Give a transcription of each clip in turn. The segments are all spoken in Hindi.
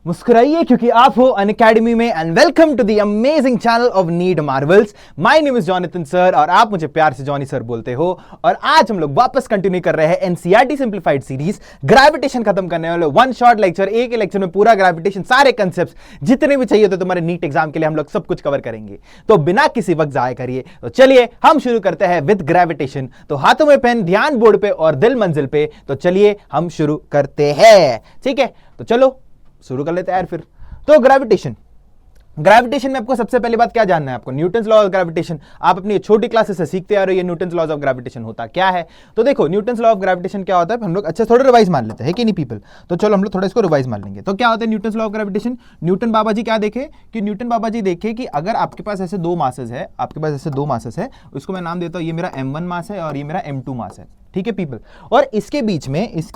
मुस्कुराइए क्योंकि आप हो अनअकैडमी में and welcome to the amazing channel of NEET Marvels. My name is Jonathan sir और आप मुझे प्यार से जॉनी सर बोलते हो। और आज हम लोग वापस कंटिन्यू कर रहे हैं एनसीईआरटी सिंप्लीफाइड सीरीज। ग्रेविटेशन खत्म करने वाले वन शॉट लेक्चर, एक ही लेक्चर में पूरा ग्रेविटेशन, सारे कंसेप्ट्स जितने भी चाहिए थे तुम्हारे नीट एग्जाम के लिए हम लोग सब कुछ कवर करेंगे। तो बिना किसी वक्त जाया करिए तो चलिए हम शुरू करते हैं विद ग्रेविटेशन। तो हाथों में पेन, ध्यान बोर्ड पे और दिल मंजिल पे। तो चलिए हम शुरू करते हैं, ठीक है। तो चलो शुरू कर लेते हैं यार फिर। तो ग्रेविटेशन में आपको सबसे पहली बात क्या जानना है, आपको न्यूटन्स लॉ ऑफ ग्रेविटेशन। आप अपनी छोटी क्लासेस से सीखते आ रहे हो ये न्यूटन्स लॉ ऑफ ग्रेविटेशन होता क्या है। तो देखो न्यूटन्स लॉ ऑफ ग्रेविटेशन क्या होता है, हम लोग अच्छे थोड़ा रिवाइज मान लेते हैं कि नहीं पीपल। तो चलो हम लोग थोड़ा इसको रिवाइज मान लेंगे। तो क्या होता है Newton's law of gravitation. Newton बाबा जी क्या देखे कि न्यूटन बाबा जी देखे कि अगर आपके पास ऐसे दो मासेस है, आपके पास ऐसे दो मासेस है, उसको मैं नाम देता हूं, ये मेरा m1 मास है और ये मेरा m2 मास है, ठीक है पीपल। और इसके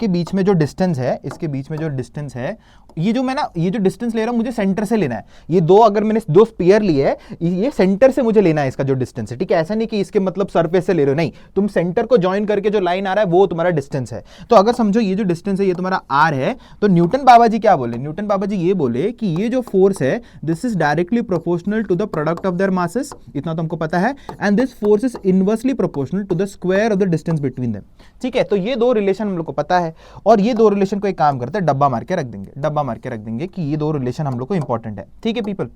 बीच में जो डिस्टेंस है, ये जो डिस्टेंस ले रहा हूं मुझे सेंटर से लेना है। ये दो, अगर मैंने दो स्फीयर लिए है, ये सेंटर से मुझे लेना है इसका जो डिस्टेंस है, ठीक है। ऐसा नहीं कि इसके मतलब सरफेस से ले रहे हो, नहीं, तुम सेंटर को ज्वाइन करके जो लाइन आ रहा है वो तुम्हारा डिस्टेंस है। तो अगर समझो ये जो डिस्टेंस है ये तुम्हारा r है, तो न्यूटन बाबा जी क्या बोले, न्यूटन बाबा जी ये बोले कि ये जो फोर्स है this is directly proportional to the product of their masses, इतना तो हमको पता है, and this force is inversely proportional to the square of the distance between them, ठीक है। तो ये दो रिलेशन हम लोग को पता है और ये दो रिलेशन को एक काम करते हैं, डब्बा मार के रख देंगे कि ये दो रिलेशन हम लोग को इंपॉर्टेंट है, ठीक है पीपल।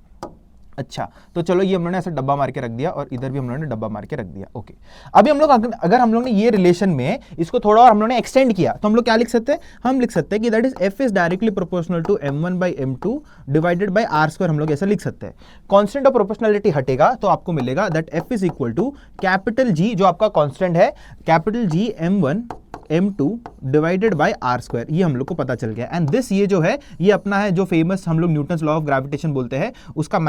अच्छा, तो चलो ये हम लोगों ने ऐसे डब्बा मार के रख दिया और इधर भी हम लोगों ने डब्बा मार के रख दिया, ओके। अभी हम लोग अगर हम लोग ने ये रिलेशन में इसको थोड़ा और हम लोग ने एक्सटेंड किया तो हम लोग क्या लिख सकते हैं, हम लिख सकते हैं कि that is f is directly proportional to m1 by m2 divided by r square. हम लोग ऐसा लिख सकते हैं। कांस्टेंट ऑफ प्रोपोर्शनलिटी हटेगा तो आपको मिलेगा that f is equal to capital G, जो आपका कांस्टेंट है, capital G m1 m2 divided by r square. ये हम लोग को पता चल गया। एंड दिस ये जो है ये अपना है जो फेमस हम लोग न्यूटन्स लॉ ऑफ ग्रेविटेशन बोलते हैं, उसका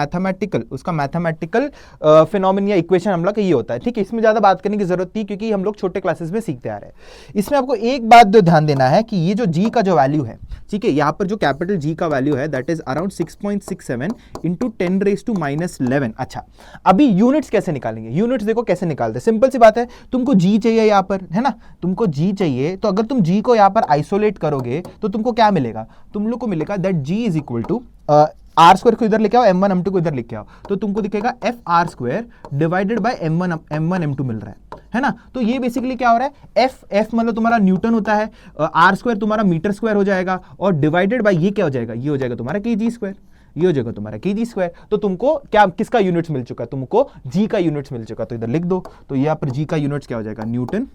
मैथमेटिकल फिनोमेना या इक्वेशन हम लोग का ये होता है, ठीक है। इसमें ज्यादा बात करने की जरूरत थी क्योंकि हम लोग छोटे क्लासेस में सीखते आ रहे हैं। इसमें आपको एक बात जो ध्यान देना है कि ये जो g का जो वैल्यू है, ठीक है, यहाँ पर जो कैपिटल G का वैल्यू है दैट इज अराउंड 6.67 इंटू 10⁻⁻11। अच्छा, अभी यूनिट्स कैसे निकालेंगे, यूनिट्स देखो कैसे निकालते हैं, सिंपल सी बात है। तुमको g चाहिए यहाँ पर, है ना, तुमको g चाहिए, तो अगर तुम g को यहाँ पर आइसोलेट करोगे तो तुमको क्या मिलेगा, तुम लोग को मिलेगा that g is equal to r square को इधर लेके आओ, m1 m2 को इधर लेके आओ, तो तुमको दिखेगा f r square divided bye m1 m2 मिल रहा है ना। तो ये बेसिकली क्या हो रहा है, f मतलब तुम्हारा न्यूटन होता है, r स्क्वायर तुम्हारा मीटर स्क्वायर हो जाएगा और डिवाइडेड बाय ये क्या हो जाएगा, ये हो जाएगा तुम्हारा kg स्क्वायर, ये हो जाएगा तुम्हारा kg स्क्वायर। तो तुमको क्या किसका यूनिट्स मिल चुका है, तुमको g का यूनिट्स मिल चुका, तो इधर लिख दो। तो यहाँ पर g का यूनिट्स क्या हो जाएगा, newton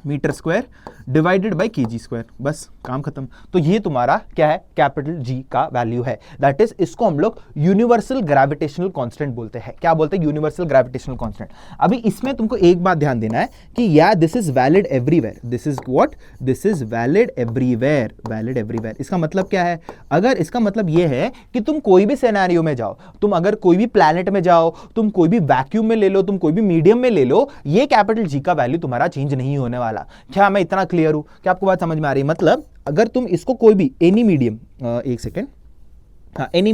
metre square divided by kg square, बस काम खत्म। तो ये तुम्हारा क्या है, कैपिटल G का वैल्यू है, दैट इज इसको हम लोग यूनिवर्सल ग्रेविटेशनल कांस्टेंट बोलते हैं। क्या बोलते हैं, यूनिवर्सल ग्रेविटेशनल कांस्टेंट। अभी इसमें तुमको एक बात ध्यान देना है कि या this is valid everywhere, this is what, this is valid everywhere. इसका मतलब क्या है, अगर इसका मतलब ये है कि तुम कोई भी सिनेरियो में जाओ, तुम अगर कोई भी प्लैनेट में जाओ, तुम कोई भी वैक्यूम में ले लो, तुम कोई भी मीडियम में ले लो, ये कैपिटल G का वैल्यू तुम्हारा चेंज नहीं होने वाला। क्या मैं इतना क्लियर हूं, क्या आपको बात समझ में आ रही है। मतलब अगर तुम इसको कोई भी एनी मीडियम, एक सेकेंड, हाँ, any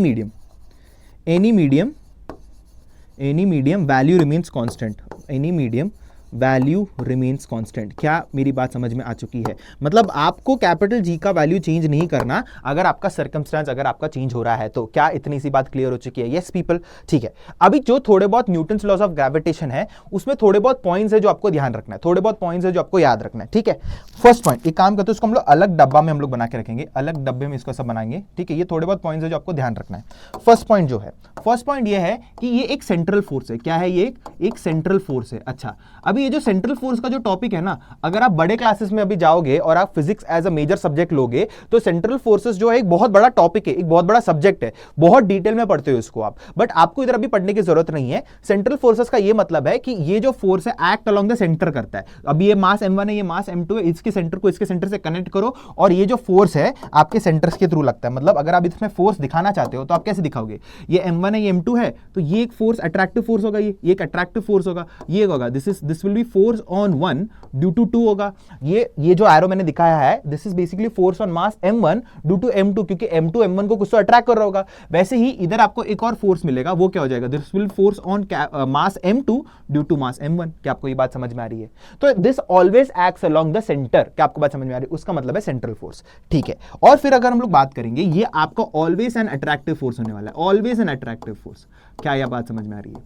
medium value remains constant, any medium value remains constant. क्या मेरी बात समझ में आ चुकी है, मतलब आपको कैपिटल G का वैल्यू चेंज नहीं करना अगर आपका सर्कमस्टेंस अगर आपका चेंज हो रहा है तो। क्या इतनी सी बात क्लियर हो चुकी है, यस पीपल, ठीक है। अभी जो थोड़े बहुत न्यूटन्स लॉज ऑफ ग्रेविटेशन है उसमें थोड़े बहुत पॉइंट्स है जो आपको ध्यान रखना है, थोड़े बहुत पॉइंट्स है जो आपको याद रखना है, ठीक है। फर्स्ट पॉइंट, एक काम करते हैं उसको हम लोग अलग डब्बा में हम लोग बना के रखेंगे, अलग डब्बे में इसको सब बनाएंगे, ठीक है। ये थोड़े बहुत पॉइंट्स है जो आपको ध्यान रखना है। फर्स्ट पॉइंट जो है, फर्स्ट पॉइंट ये है कि ये एक सेंट्रल फोर्स है। क्या है, ये एक सेंट्रल फोर्स है। अच्छा, अभी ये जो सेंट्रल फोर्स का जो टॉपिक है ना, अगर आप बड़े क्लासेस में अभी जाओगे और आप physics as a major subject लोगे तो सेंट्रल फोर्सेस जो है एक बहुत बड़ा टॉपिक है, एक बहुत बड़ा सब्जेक्ट है, बहुत डिटेल में पढ़ते हो इसको आप, बट आपको इधर अभी पढ़ने की जरूरत नहीं है। सेंट्रल फोर्सेस का ये मतलब है कि ये जो फोर्स है एक्ट अलोंग द सेंटर करता है। अभी ये मास m1 है, ये मास m2 है, इसके सेंटर को इसके सेंटर से कनेक्ट करो और ये जो फोर्स है आपके सेंटर्स के थ्रू लगता है। मतलब अगर आप इसमें फोर्स दिखाना चाहते हो तो आप कैसे दिखाओगे, ये m1 है, ये m2 है, तो ये एक फोर्स अट्रैक्टिव फोर्स होगा, ये एक अट्रैक्टिव फोर्स होगा, ये होगा this will be force on one due to 2 होगा। ये जो एरो मैंने दिखाया है, this is basically force on mass m1 due to m2, क्योंकि m2 m1 को कुछ तो अट्रैक्ट कर रहा होगा। वैसे ही इधर आपको एक और फोर्स मिलेगा, वो क्या हो जाएगा, this will force on mass m2 due to mass m1। क्या आपको ये बात समझ में आ रही है? तो this always acts along the centre. क्या आपको बात समझ में आ रही है? उसका मतलब है सेंट्रल फोर्स, ठीक है। और फिर अगर हम लोग बात करेंगे, ये आपका ऑलवेज एन अट्रैक्टिव फोर्स होने वाला है, ऑलवेज एन अट्रैक्टिव फोर्स। क्या यह बात समझ में आ रही है?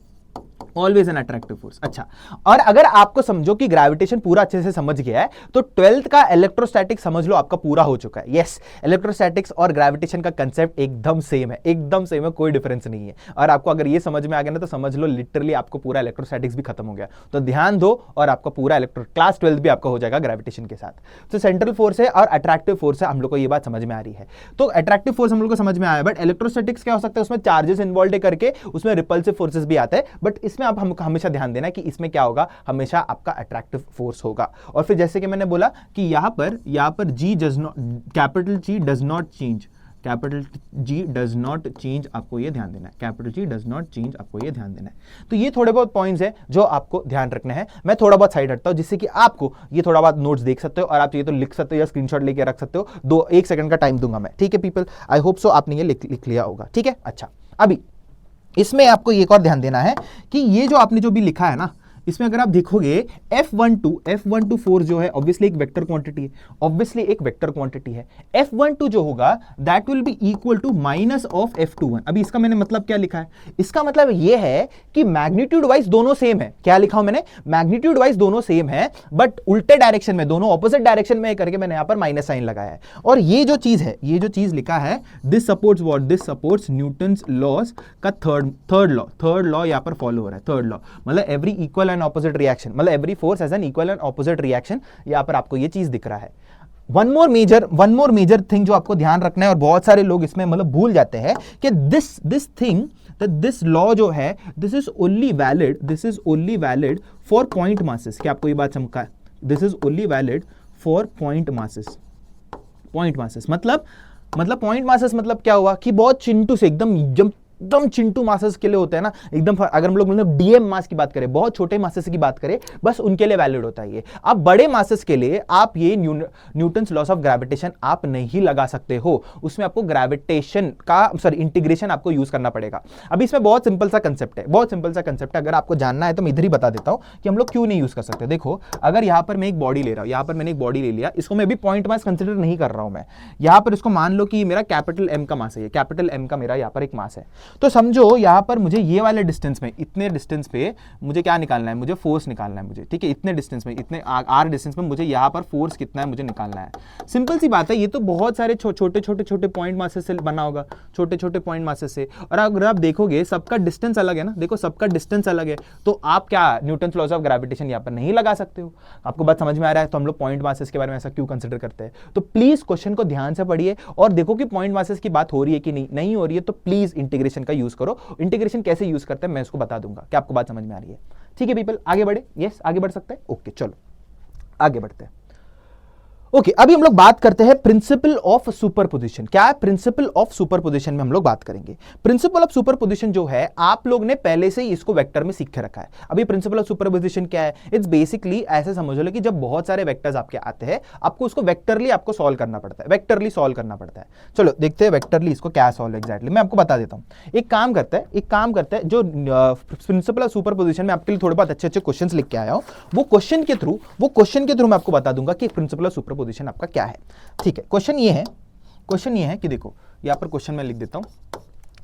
Always an attractive force. अच्छा, और अगर आपको समझो कि ग्रेविटेशन पूरा अच्छे से समझ गया है, तो 12th का इलेक्ट्रोस्टैटिक्स समझ लो आपका पूरा हो चुका है। यस, इलेक्ट्रोस्टैटिक्स और ग्रेविटेशन का कंसेप्ट एकदम सेम है, एकदम सेम है, कोई डिफरेंस नहीं है। और आपको अगर ये समझ में आ गया ना, तो समझ लो लिटरली आपको पूरा इलेक्ट्रोस्टैटिक्स भी खत्म हो गया। तो ध्यान दो, और आपका पूरा क्लास 12th भी आपका हो जाएगा ग्रेविटेशन के साथ। तो सेंट्रल फोर्स है और अट्रैक्टिव फोर्स है, हम लोग को ये बात समझ में आ रही है। तो अट्रैक्टिव फोर्स हम लोग को समझ में आया, बट इलेक्ट्रोस्टैटिक्स क्या हो सकता है, उसमें चार्जेस इन्वॉल्व करके उसमें रिपल्सिव फोर्सेस भी आता है। बट इसमें आप हमको हमेशा ध्यान देना कि इसमें क्या होगा, हमेशा आपका अट्रैक्टिव फोर्स होगा। और फिर जैसे कि मैंने बोला कि यहां पर G does not, capital G does not change, capital G does not change, आपको ये ध्यान देना है, capital G does not change, आपको ये ध्यान देना है। तो ये थोड़े बहुत पॉइंट्स हैं जो आपको ध्यान रखने हैं। मैं थोड़ा बहुत साइड हटता हूं, जिससे कि आपको ये थोड़ा बहुत नोट्स देख सकते हो, और आप ये तो लिख सकते हो या स्क्रीनशॉट लेके रख सकते हो। 1 सेकंड का टाइम दूंगा मैं, ठीक है पीपल? आई होप सो आपने ये लिख लिया होगा, ठीक है। अच्छा, अभी इसमें आपको एक और ध्यान देना है कि ये जो आपने जो भी लिखा है ना, इसमें अगर आप देखोगे F12 जो है ऑब्वियसली एक वेक्टर क्वांटिटी है, ऑब्वियसली एक वेक्टर क्वांटिटी है। F12 जो होगा that will be equal to minus of F21। अभी इसका मैंने मतलब क्या लिखा है? इसका मतलब ये है कि मैग्नीट्यूड वाइज दोनों सेम है। क्या लिखा हूं मैंने? मैग्नीट्यूड वाइज दोनों सेम है, बट उल्टे डायरेक्शन में, दोनों ऑपोजिट डायरेक्शन में करके मैंने यहां पर माइनस साइन लगाया है। और ये जो चीज है, ये जो चीज लिखा है, this supports what, this supports Newton's laws का थर्ड लॉ यहां पर फॉलो हो रहा है। थर्ड लॉ मतलब every equal and opposite reaction, मतलब every force has an equal and opposite reaction. यहां पर आपको ये चीज दिख रहा है। वन मोर मेजर थिंग जो आपको ध्यान रखना है, और बहुत सारे लोग इसमें मतलब भूल जाते हैं कि दिस थिंग, दिस लॉ जो है, this is only valid for point masses. क्या आपको ये बात चमका है? This is only valid for point masses. Point masses मतलब पॉइंट मासेस मतलब क्या हुआ कि बहुत चिंटू से एकदम चिंटू मासेस के लिए होता है ना, एकदम। अगर हम लोग मतलब डीएम मास की बात करें, बहुत छोटे मासेस की बात करें, बस उनके लिए वैलिड होता है ये। अब बड़े मासेस के लिए आप ये न्यूटन्स लॉस ऑफ ग्रेविटेशन आप नहीं लगा सकते हो, उसमें आपको ग्रेविटेशन का इंटीग्रेशन आपको यूज करना पड़ेगा। अभी इसमें बहुत सिंपल सा कंसेप्ट है, अगर आपको जानना है तो मैं इधर ही बता देता हूं कि हम लोग क्यों नहीं यूज कर सकते। देखो, अगर यहां पर मैं एक बॉडी ले रहा हूं, यहां पर मैंने एक बॉडी ले लिया, इसको मैं भी पॉइंट मास कंसिडर नहीं कर रहा हूं मैं। यहां पर इसको मान लो कि मेरा कैपिटल M का मास है, कैपिटल M का मेरा यहां पर एक मास है। तो समझो यहां पर मुझे ये वाले डिस्टेंस में, इतने डिस्टेंस पे मुझे क्या निकालना है, मुझे फोर्स निकालना है मुझे, ठीक है। इतने डिस्टेंस में, इतने r डिस्टेंस में मुझे यहां पर फोर्स कितना है मुझे निकालना है। सिंपल सी बात है, ये तो बहुत सारे छोटे पॉइंट मासेस से बना होगा, छोटे पॉइंट मासेस से। और अगर आप देखोगे सबका डिस्टेंस अलग है ना, देखो सबका डिस्टेंस अलग है, तो आप क्या न्यूटन्स लॉस ऑफ ग्रेविटेशन यहां पर नहीं लगा सकते हो। आपको बात समझ में आ रहा है? तो हम लोग पॉइंट मासेस के बारे में ऐसा क्यों कंसिडर करते हैं। तो प्लीज क्वेश्चन को ध्यान से पढ़िए और देखो कि पॉइंट मासेस की बात हो रही है कि नहीं हो रही है। तो प्लीज इंटीग्रेशन का यूज करो। इंटीग्रेशन कैसे यूज करते हैं मैं इसको बता दूंगा। क्या आपको बात समझ में आ रही है? ठीक है पीपल, आगे बढ़े। यस, आगे बढ़ सकते हैं। ओके, चलो आगे बढ़ते हैं। ओके, अभी हम लोग बात करते हैं प्रिंसिपल ऑफ सुपरपोजिशन। क्या है प्रिंसिपल ऑफ सुपरपोजिशन में हम लोग बात करेंगे। प्रिंसिपल ऑफ सुपरपोजिशन जो है, आप लोग ने पहले से ही इसको वेक्टर में सीख के रखा है। अभी प्रिंसिपल ऑफ सुपरपोजिशन क्या है? इट्स बेसिकली ऐसे समझ लो कि जब बहुत सारे वेक्टर्स आपके आते हैं, आपको उसको वेक्टरली आपको सॉल्व करना पड़ता है, वेक्टरली सॉल्व करना पड़ता है। चलो देखते हैं वेक्टरली इसको क्या सॉल्व एग्जैक्टली। मैं आपको बता देता हूं। एक काम करता है जो प्रिंसिपल ऑफ सुपरपोजिशन में आपके लिए थोड़े बहुत अच्छे क्वेश्चंस लिख के आया हूं, वो क्वेश्चन के थ्रू मैं आपको बता दूंगा कि प्रिंसिपल ऑफ सुपरपोजिशन आपका क्या है। ठीक है, क्वेश्चन ये है कि देखो, यहां पर क्वेश्चन मैं लिख देता हूं।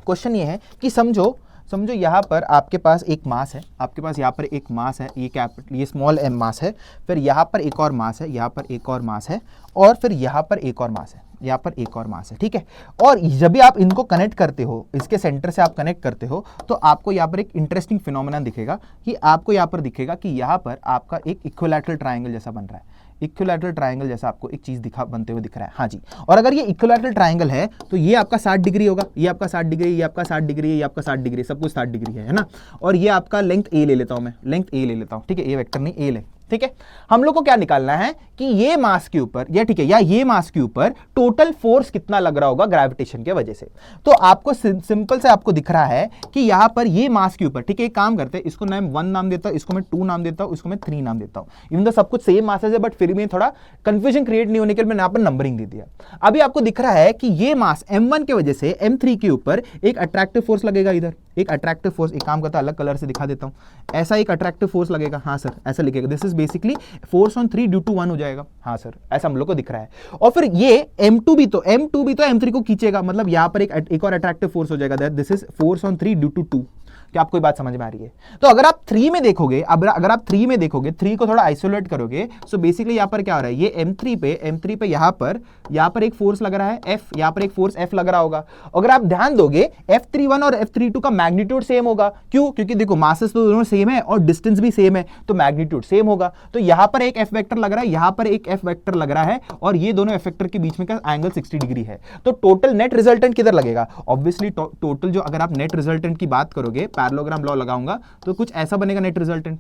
क्वेश्चन ये है कि समझो यहां पर आपके पास एक मास है, आपके पास यहां पर एक मास है, ये स्मॉल m मास है, फिर यहां पर एक और मास है, यहां पर एक और मास है, और फिर यहां पर एक और मास है, यहां पर एक और मास है। ठीक है, और जब भी आप इनको कनेक्ट करते हो, इसके सेंटर से आप कनेक्ट करते हो, तो आपको यहां पर एक इंटरेस्टिंग फिनोमेना दिखेगा कि आपको यहां पर दिखेगा कि यहां पर आपका एक इक्विलैटरल ट्रायंगल जैसा बन रहा है। इक्विलैटरल ट्रायंगल जैसा आपको एक चीज बनते हुए दिख रहा है। हाँ जी, और अगर ये इक्विलैटरल ट्रायंगल है तो ये आपका 60 डिग्री होगा, ये आपका 60 डिग्री, ये आपका 60 डिग्री, ये आपका 60 डिग्री, सब कुछ 60 डिग्री है ना। और ये आपका लेंथ ए ले लेता हूं मैं, लेंथ ए ले लेता हूं। ठीक है, ए वेक्टर नहीं, ए ले, ठीक है। हम लोग को क्या निकालना है कि ये मास के ऊपर या ठीक है या ये मास के ऊपर टोटल फोर्स कितना लग रहा होगा ग्रेविटेशन के वजह से। तो आपको सिंपल से आपको दिख रहा है कि यहां पर ये मास के ऊपर, ठीक है, एक काम करते हैं, इसको मैं 1 नाम देता हूं, इसको मैं 2 नाम देता हूं, इसको मैं 3 नाम देता हूं। इवन तो सब कुछ सेम मासेस है, बट फिर भी थोड़ा कंफ्यूजन क्रिएट नहीं होने के लिए मैंने यहां पर नंबरिंग दे दिया। अभी आपको दिख रहा है कि ये मास m1 की वजह से m3 के ऊपर एक अट्रैक्टिव फोर्स लगेगा। इधर एक अट्रैक्टिव फोर्स, एक काम करता, अलग कलर से दिखा देता हूं, ऐसा एक अट्रैक्टिव फोर्स लगेगा। हाँ सर, ऐसा लिखेगा, this is basically force on 3 due to 1 हो जाएगा। हाँ सर, ऐसा हम लोग को दिख रहा है। और फिर ये m2 भी तो m3 को खींचेगा, मतलब यहां पर एक और अट्रैक्टिव फोर्स हो जाएगा, this is force on 3 due to 2। क्या आपको ये बात समझ में आ रही है? तो अगर आप 3 में देखोगे, अगर आप 3 में देखोगे, 3 को थोड़ा आइसोलेट करोगे, सो बेसिकली यहां पर क्या हो रहा है, ये m3 पे यहां पर एक फोर्स लग रहा है F, यहां पर एक फोर्स F लग रहा होगा। अगर आप ध्यान दोगे F31 और F32 का मैग्नीट्यूड सेम होगा। क्यों? क्योंकि देखो मासेस तो दोनों सेम है और डिस्टेंस भी सेम है, तो मैग्नीट्यूड सेम होगा। तो यहां पर एक F वेक्टर लग रहा है, यहां पर एक F वेक्टर लग रहा है, और ये दोनों F वेक्टर के बीच में का एंगल 60 डिग्री है। तो टोटल नेट रिजल्टेंट किधर लगेगा? ऑब्वियसली टोटल जो, अगर आप नेट रिजल्टेंट की बात करोगे, पैरेललोग्राम लॉ लगाऊंगा तो कुछ ऐसा बनेगा नेट रिजल्टेंट,